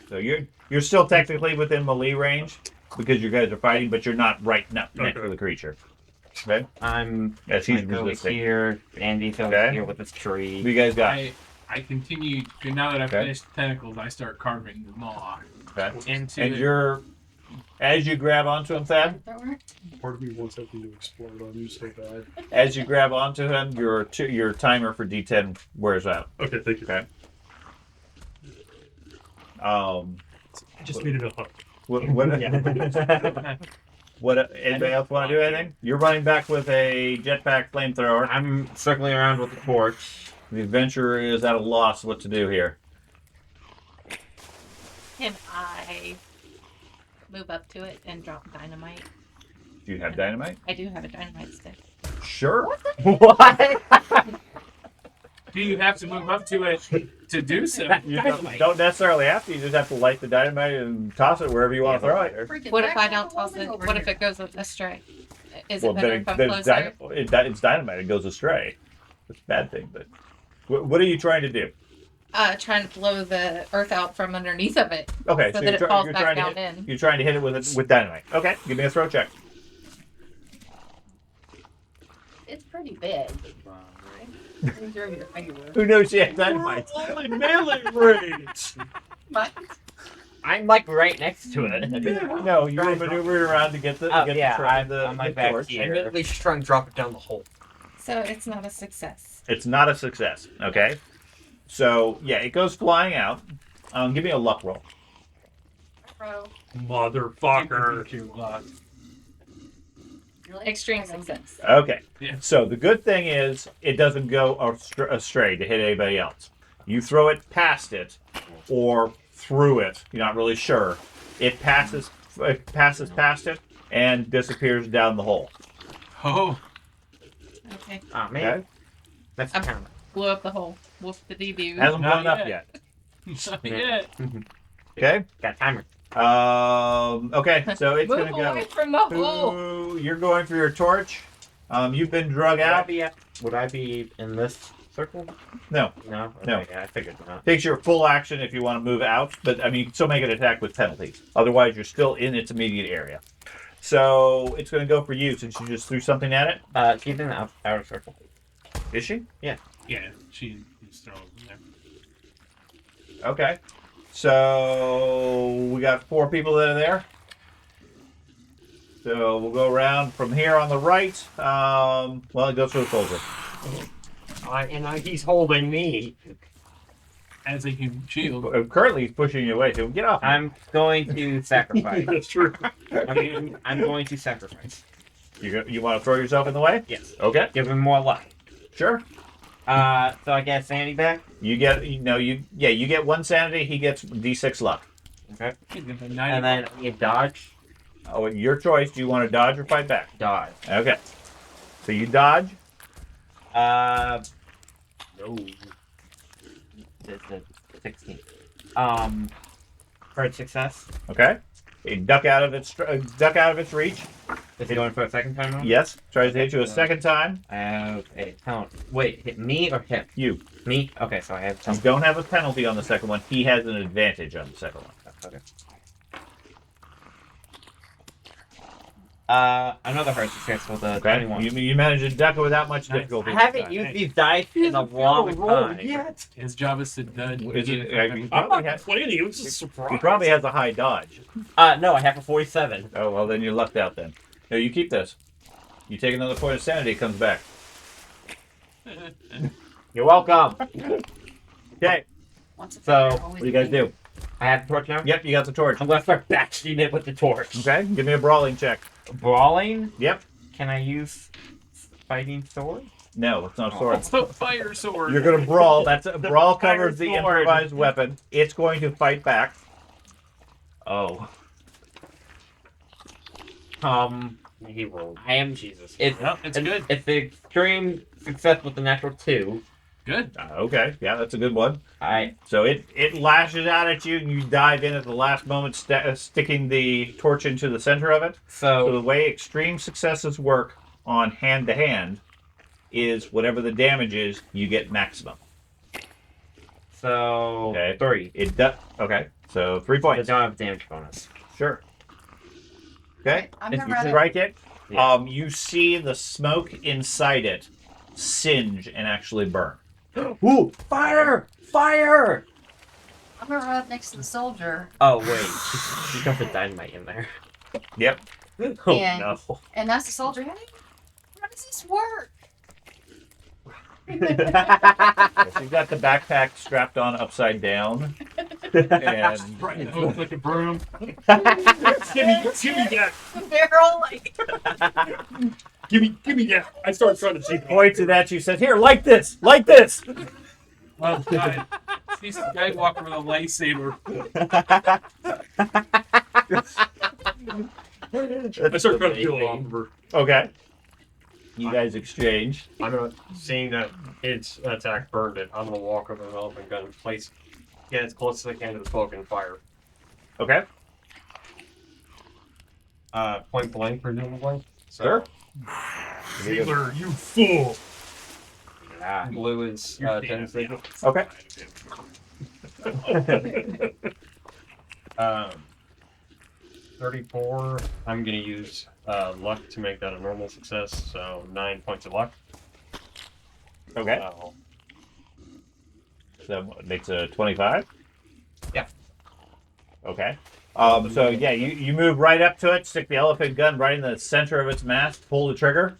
So you're still technically within melee range because you guys are fighting, but you're not right next to the creature. Okay. I'm Yes, he's over resisting. here. Andy's over Okay. here with this tree. What you guys got? I continue. Now that I've Okay. finished the tentacles, I start carving the maw Okay. into. And as you grab onto him, Thad, That work? Part of me wants that thing to explode on you so bad. as you grab onto him, your timer for D10 wears out. Okay, thank you. Okay. I just needed a hug. What anybody else want to do anything? You're running back with a jetpack flamethrower. I'm circling around with the torch. The adventurer is at a loss what to do here. Can I move up to it and drop dynamite? Do you have dynamite? I do have a dynamite stick. Sure. What? Do you have to move up to it to do so? You don't necessarily have to. You just have to light the dynamite and toss it wherever you want to throw it. Freaking What if I back don't up toss woman it? over What if here. it goes astray? Is Well, it better if I'm then closer? it's dynamite. It goes astray. It's a bad thing. But what are you trying to do? Trying to blow the earth out from underneath of it Okay, so so that you're, it falls you're back trying down to hit, in. you're trying to hit it with dynamite. Okay, give me a throw check. It's pretty big. Right? Your finger with. Who knows she has dynamite? Only melee range! Mine. I'm like right next to it. No, you were maneuvering around to get the Oh, get yeah, the I'm torch. back here. Admittedly, she's trying to drop it down the hole. So it's not a success. It's not a success. Okay, so yeah, it goes flying out. Give me a luck roll. Bro. Motherfucker. Extreme success. Okay, Yeah. so the good thing is it doesn't go astray to hit anybody else. You throw it past it, or through it. You're not really sure. It passes past it and disappears down the hole. Oh, Okay. Oh man, Okay, that's I'm- kind Blew up the hole. Whoop the debut. hasn't Not blown up yet. yet. not yet. Okay. of got timer. Okay, so it's Move gonna go. away from the hole. Ooh, you're going for your torch. You've been drug out. Would I be in this circle? No, No. Okay, No. Yeah, I figured not. takes your full action if you want to move out, but I mean, you can still make an attack with penalties. Otherwise, you're still in its immediate area. So it's going to go for you since you just threw something at it. She's in the outer circle. Is she? Yeah, she's throwing in there. Okay. So we got 4 people that are there. So we'll go around from here on the right. Well, it goes for the soldier. He's holding me. As a human shield. Currently, he's pushing you away. So get off. I'm going to sacrifice. That's true. I'm going to sacrifice. You want to throw yourself in the way? Yes. Okay. Give him more luck. Sure. So I get sanity back. You get you get 1 sanity. He gets D6 luck. Okay. He's got the And 90. then you dodge. Oh, your choice. Do you want to dodge or fight back? Dodge. Okay. So you dodge. No. It's a 16. For a success. Okay. You duck out of its reach. Is he going for a second time round? Yes. Tries to hit you a second time. I have a count. Wait, hit me or him? You. Me? Okay, so I have You don't have a penalty on the second one. He has an advantage on the second one. Okay. Another hard success with a Okay. 21. You managed to duck it without much Nice. difficulty. I haven't used these dice in a long time. yet. His job is to dodge. Is it, negative I effect. mean, I'm probably not has, complaining. It was a surprise. he probably has a high dodge. No, I have a 47. Oh, well, then you're lucked out then. No, you keep this. You take another point of sanity, it comes back. You're welcome. Okay, Once it's So, there, what always do you guys be. do? I have the torch now? Yep, you got the torch. I'm gonna start bashing it with the torch. Okay, give me a brawling check. Brawling? Yep. Can I use fighting sword? No, it's not a sword. It's a fire sword. You're gonna brawl. That's a brawl fire covers the sword. improvised weapon. It's going to fight back. Oh. He rolled. I am Jesus. It's Yep, it's good. It's an extreme success with the natural 2. Good. Okay, yeah, that's a good one. I So it lashes out at you, and you dive in at the last moment, sticking the torch into the center of it. So the so way extreme successes work on hand to hand is whatever the damage is, you get maximum. Okay. 3. It does. Okay, so 3 I points. don't have damage bonus. Sure. Okay. I'm If gonna you run it. Strike it. Yeah. You see the smoke inside it singe and actually burn. Ooh! Fire! Fire! I'm gonna run up next to the soldier, Oh wait, you got the dynamite in there. Yep. Oh And- no! and ask the soldier, "Hey, how does this work?" She's got the backpack strapped on upside down. And Right in the hook like a broom. Give me that. The barrel, like Give me that. I started trying to take points it at you, says, "Here, like this, like this." Well, God. He's the guy walking with a lightsaber. I started trying to peel it off of her. Okay. You guys exchange. I'm gonna, seeing that its attack burned it, I'm gonna walk over the elephant gun and place, get as close as I can to the smoke and fire. Okay. Point blank, presumably. So, Sure. Sailor, you fool. Ah, Blue is You're 10 standing seconds. Okay. 34. I'm gonna use luck to make that a normal success, so 9 points of luck. Okay. So, So it makes a 25. Yeah. Okay. So yeah, you move right up to it, stick the elephant gun right in the center of its mast, pull the trigger.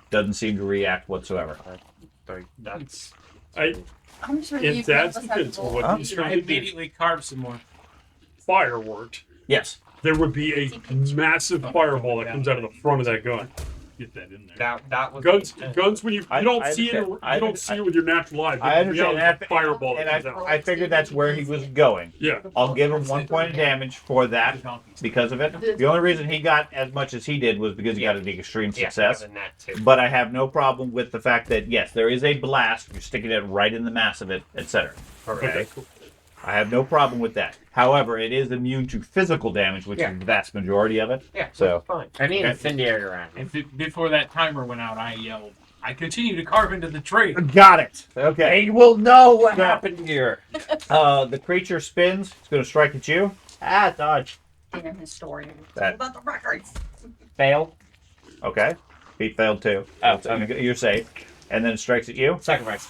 Doesn't seem to react whatsoever. that's I'm sure If you that's must the have pencil, gold. what he's I trying to do, immediately carve some more. fire worked, Yes. there would be a massive fireball that comes out of the front of that gun. Get that in there. that was Guns when you I don't see it, understand. you don't see it with your natural eye. I but the understand reality that, is a fireball that and comes out. I figured that's where he was going. Yeah. I'll give him 1 point of damage for that because of it. The only reason he got as much as he did was because he got an extreme success. Yeah, that too. But I have no problem with the fact that yes, there is a blast. You're sticking it right in the mass of it, etc. Okay. I have no problem with that. However, it is immune to physical damage, which Yeah. is the vast majority of it. Yeah, So fine. I need an Okay. incendiary around. And before that timer went out, I yelled, "I continue to carve into the tree." got it. Okay. They will know what Yeah. happened here. The creature spins. It's going to strike at you. Ah, dodge. Inner historian. That- About the records. Fail. Okay. He failed too. Oh, So okay. you're safe. And then it strikes at you. Sacrifice.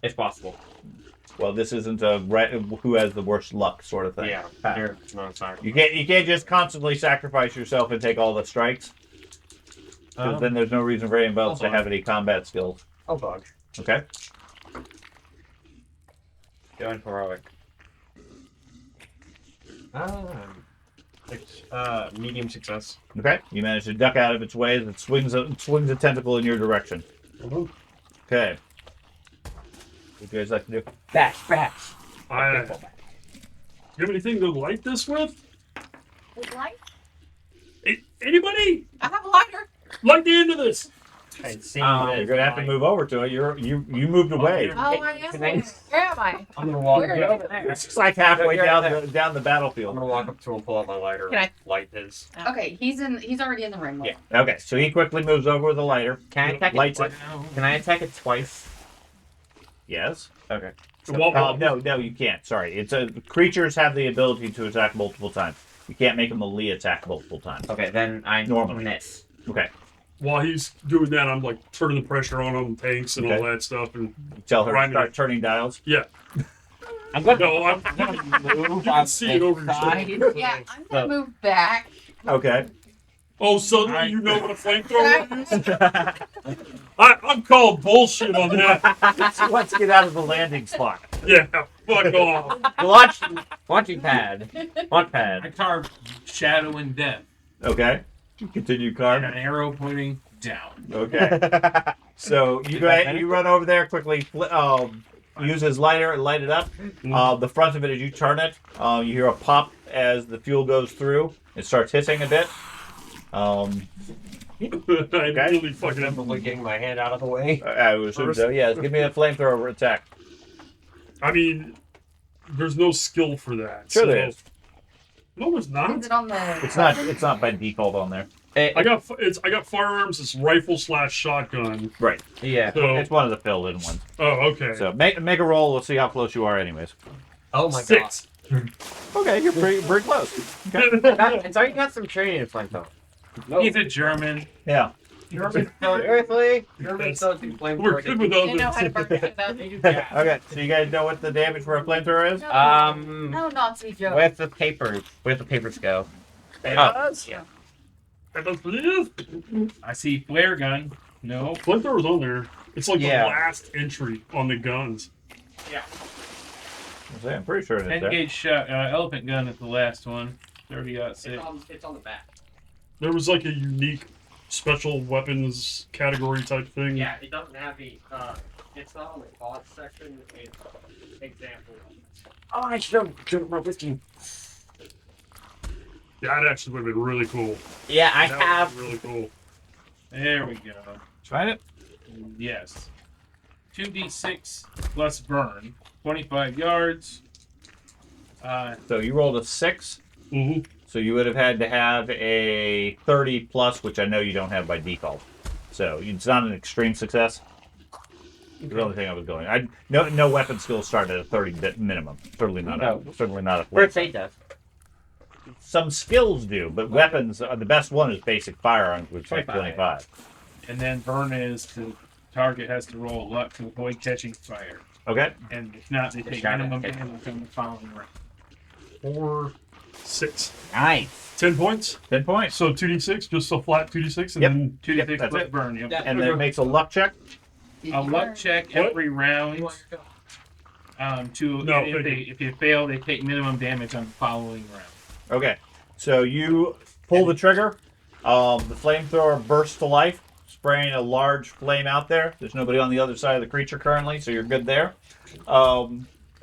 If possible. Well, this isn't a who has the worst luck sort of thing. Yeah, Ah. here, no, sorry. You can't just constantly sacrifice yourself and take all the strikes. Because then there's no reason for anybody else to have any combat skills. I'll dodge. Okay. Going heroic. Medium success. Okay. You manage to duck out of its way as it swings a tentacle in your direction. Okay. What do you guys like to do? Bash, bash. You have anything to light this with? With light? Anybody? I have a lighter. Light the end of this. I'd seen You're gonna have to move over to it. You moved away. Oh, I am. Can I- Where am I? I'm gonna walk. Where Get are over there. It's like halfway You're down there. down the I'm battlefield. gonna walk up to him, pull out my lighter, Can I- and light his. Okay, he's already in the ring. Yeah. Okay, so he quickly moves over with a lighter. Can I attack Lights it? it. Can I attack it twice? Yes. Okay. No, you can't. Sorry, creatures have the ability to attack multiple times. You can't make a melee attack multiple times. Okay, then I Normally. miss. Okay. While he's doing that, I'm like turning the pressure on him, tanks and all Okay. that stuff, and You tell her to Grinding start it. turning dials. yeah. I'm gonna No, I'm. move You can see it over your shoulder. Yeah, I'm gonna move back. Okay. Oh, suddenly you know what a flamethrower is? I'm calling bullshit on that. Let's get out of the landing spot. Yeah, fuck off. Launching pad. Launch I pad. carved shadow and death, Okay. Continue, and Carm. an arrow pointing down. Okay. So you go ahead, you run over there quickly. Use his lighter and light it up. The front of it, as you turn it, you hear a pop as the fuel goes through. It starts hissing a bit. I really fucking. Probably getting my hand out of the way. I would assume so. Yes. Give me a flamethrower attack. I mean, there's no skill for that. Sure, so- there is. No, there's Is not. it on the? It's not. It's not by default on there. I got firearms. It's rifle/shotgun. Right. Yeah. So, It's one of the filled-in ones. oh, okay. So make a roll. We'll see how close you are, anyways. Oh my 6. Okay, you're pretty close. It's already got some training in flamethrower. god. He's a German. Yeah. Seriously? Germans don't do We're flamethrower. good with You know how to burn those. shit up. Okay. So you guys know what the damage for a flamethrower is? No Nazi joke. Where's the papers go? Yes. Yeah. I see flare gun. No. Flamethrower's on there. It's like Yeah. the last entry on the guns. I'm pretty sure it's 10 there. gauge shot. Elephant gun is the last one. 30-06. It's on the back. There was like a unique special weapons category type thing. Yeah, it doesn't have the. It's not on the cause section. It's example. Oh, I should have done my whiskey. Yeah, that actually would have been really cool. Yeah, I That have. would have been really cool. There we go. Find it. Yes. 2d6 plus burn. 25 yards. So you rolled a 6. Mm-hmm. So you would have had to have a 30 plus, which I know you don't have by default. So it's not an extreme success. The only thing I was going. No weapon skills start at a 30 bit minimum. Certainly not. Certainly not a. First aid does. Some skills do, but weapons. The best one is basic firearms, which is like 25. And then burn is the target has to roll luck to avoid catching fire. Okay. And if not, they take Shot it. minimum damage on the following round. 4, 6, Nice. 10 points. 10 points. So 2d6, just a flat 2d6, and Yep. then 2d6 that's plus it. burn. Yep. Yeah. And then it makes a luck check. A luck check every round. No, If you fail, they take minimum damage on the following round. Okay. So you pull the trigger. The flamethrower bursts to life, spraying a large flame out there. There's nobody on the other side of the creature currently, so you're good there.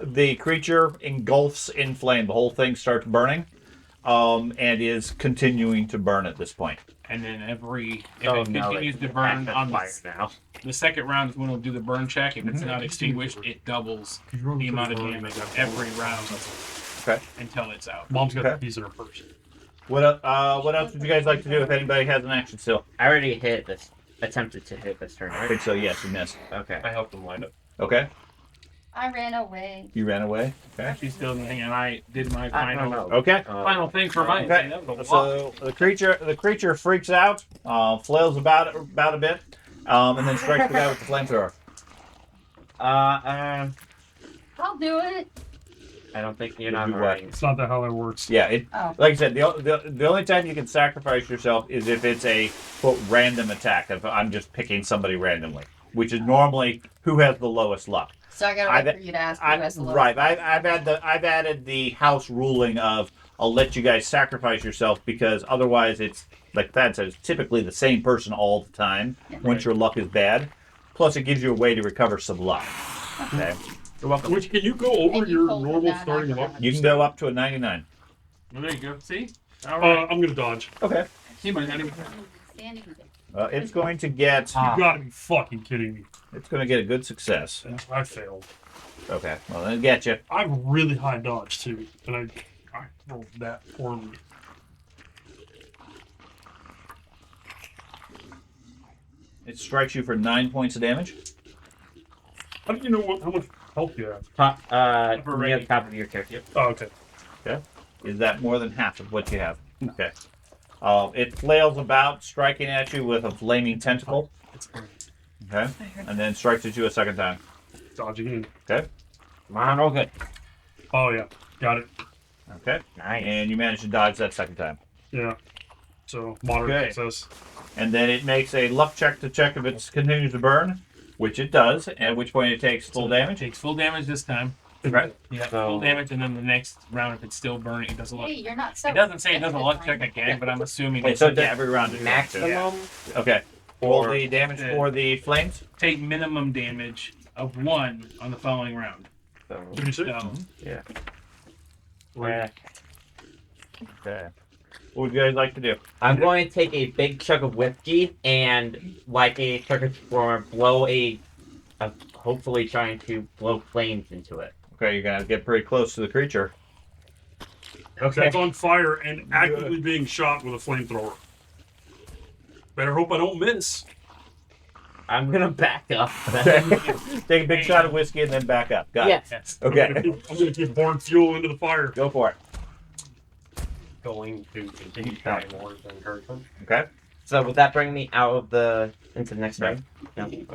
The creature engulfs in flame. The whole thing starts burning, and is continuing to burn at this point. And then if Oh, it no, continues to it's burn back on fire now. the second round is when it'll do the burn check. If it's not extinguished, it doubles the amount of damage every round Okay. until it's out. Mom's got Okay. the piece in her purse. What else would you guys like to do if anybody has an action still? I already hit this. Attempted to hit this turn, I right? think so. Yes, you missed. Okay. I helped him light up. Okay. I ran away. You ran away. Okay. She's still hanging, and I did my I don't final know. Okay. final thing for mine. Okay. That was a lot. So the creature freaks out, flails about a bit, and then strikes the guy with the flamethrower. I'll do it. I don't think you're You not do what? right. It's not that how that works. Yeah. It. Oh. Like I said, the only time you can sacrifice yourself is if it's a quote random attack. If I'm just picking somebody randomly, which is normally who has the lowest luck. So I gotta I've- wait for you to ask who has the lowest. Right. I've added the house ruling of I'll let you guys sacrifice yourself because otherwise it's like Thad says typically the same person all the time once your luck is bad. Plus it gives you a way to recover some luck. Okay. You're welcome. Which, can you go over And you your told me normal that starting after luck? that. You can go up to a 99. Well, there you go. See? All right. I'm gonna dodge. Okay. He might not even. Standing there. It's going to get. You gotta be fucking kidding me. It's going to get a good success. I failed. Okay. Well, then get you. I have really high dodge too, and I rolled that poorly. It strikes you for 9 points of damage. How do you know how much health you have? Top, Upper near right. the top of your character. Oh, okay. Is that more than half of what you have? Okay. It flails about, striking at you with a flaming tentacle. It's fine. Okay. And then strikes at you a second time. Dodging in. Okay. Come on, all good. Oh yeah, got it. Okay. Nice. And you manage to dodge that second time. Yeah. So moderate Okay. success. And then it makes a luck check to check if it continues to burn, which it does, at which point it takes full damage. Takes full damage this time. Right. Yeah, So- full damage, and then the next round, if it's still burning, it does a luck. Hey, you're not so. It doesn't say it does a luck check again, but I'm assuming Wait, it's so every round it Maximum. Okay. Roll Or- the damage for the flames. take minimum damage of 1 on the following round. So, 36. So, yeah. Okay. What would you guys like to do? I'm going to take a big chug of whiskey and, like a turkish performer, blow hopefully trying to blow flames into it. Okay, you're gonna get pretty close to the creature. Okay. That's on fire and actively being shot with a flamethrower. Better hope I don't miss. I'm gonna back up. Take a big shot of whiskey and then back up. Got it. Yes. Okay. I'm gonna keep pouring fuel into the fire. Go for it. Going to continue trying more than encouragement. Okay. So would that bring me into the next round? No. Okay.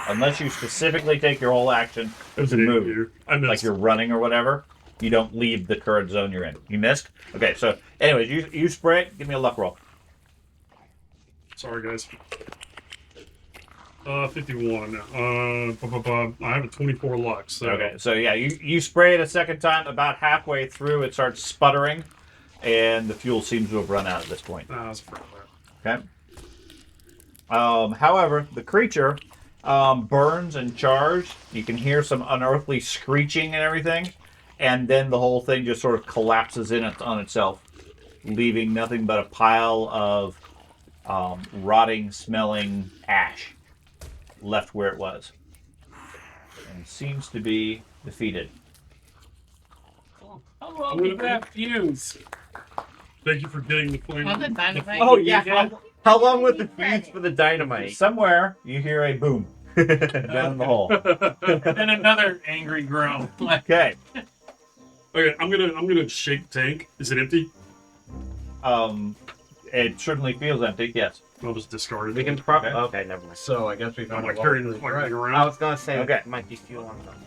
Unless you specifically take your whole action There's to an move, here. I missed. like you're running or whatever, you don't leave the current zone you're in. You missed? Okay, so anyways, you spray it. Give me a luck roll. Sorry, guys. 51. I have a 24 luck. So. Okay, so yeah, you spray it a second time. About halfway through, it starts sputtering, and the fuel seems to have run out at this point. I was afraid of that. Okay. However, the creature burns and chars. You can hear some unearthly screeching and everything, and then the whole thing just sort of collapses on itself, leaving nothing but a pile of rotting, smelling ash left where it was, and seems to be defeated. how long did that fuse? Thank you for getting the flame. Well, the dynamite. Oh yeah. How long was the fuse for the dynamite? Somewhere you hear a boom down in the hole. And another angry groan. Okay. Okay, I'm gonna shake the tank. Is it empty? It certainly feels empty. Yes. I'll just discard it. We can Okay. okay, never mind. So I guess we I'm found like a carrying large this fucking right. around. I was gonna say Okay. it might be fuel on something.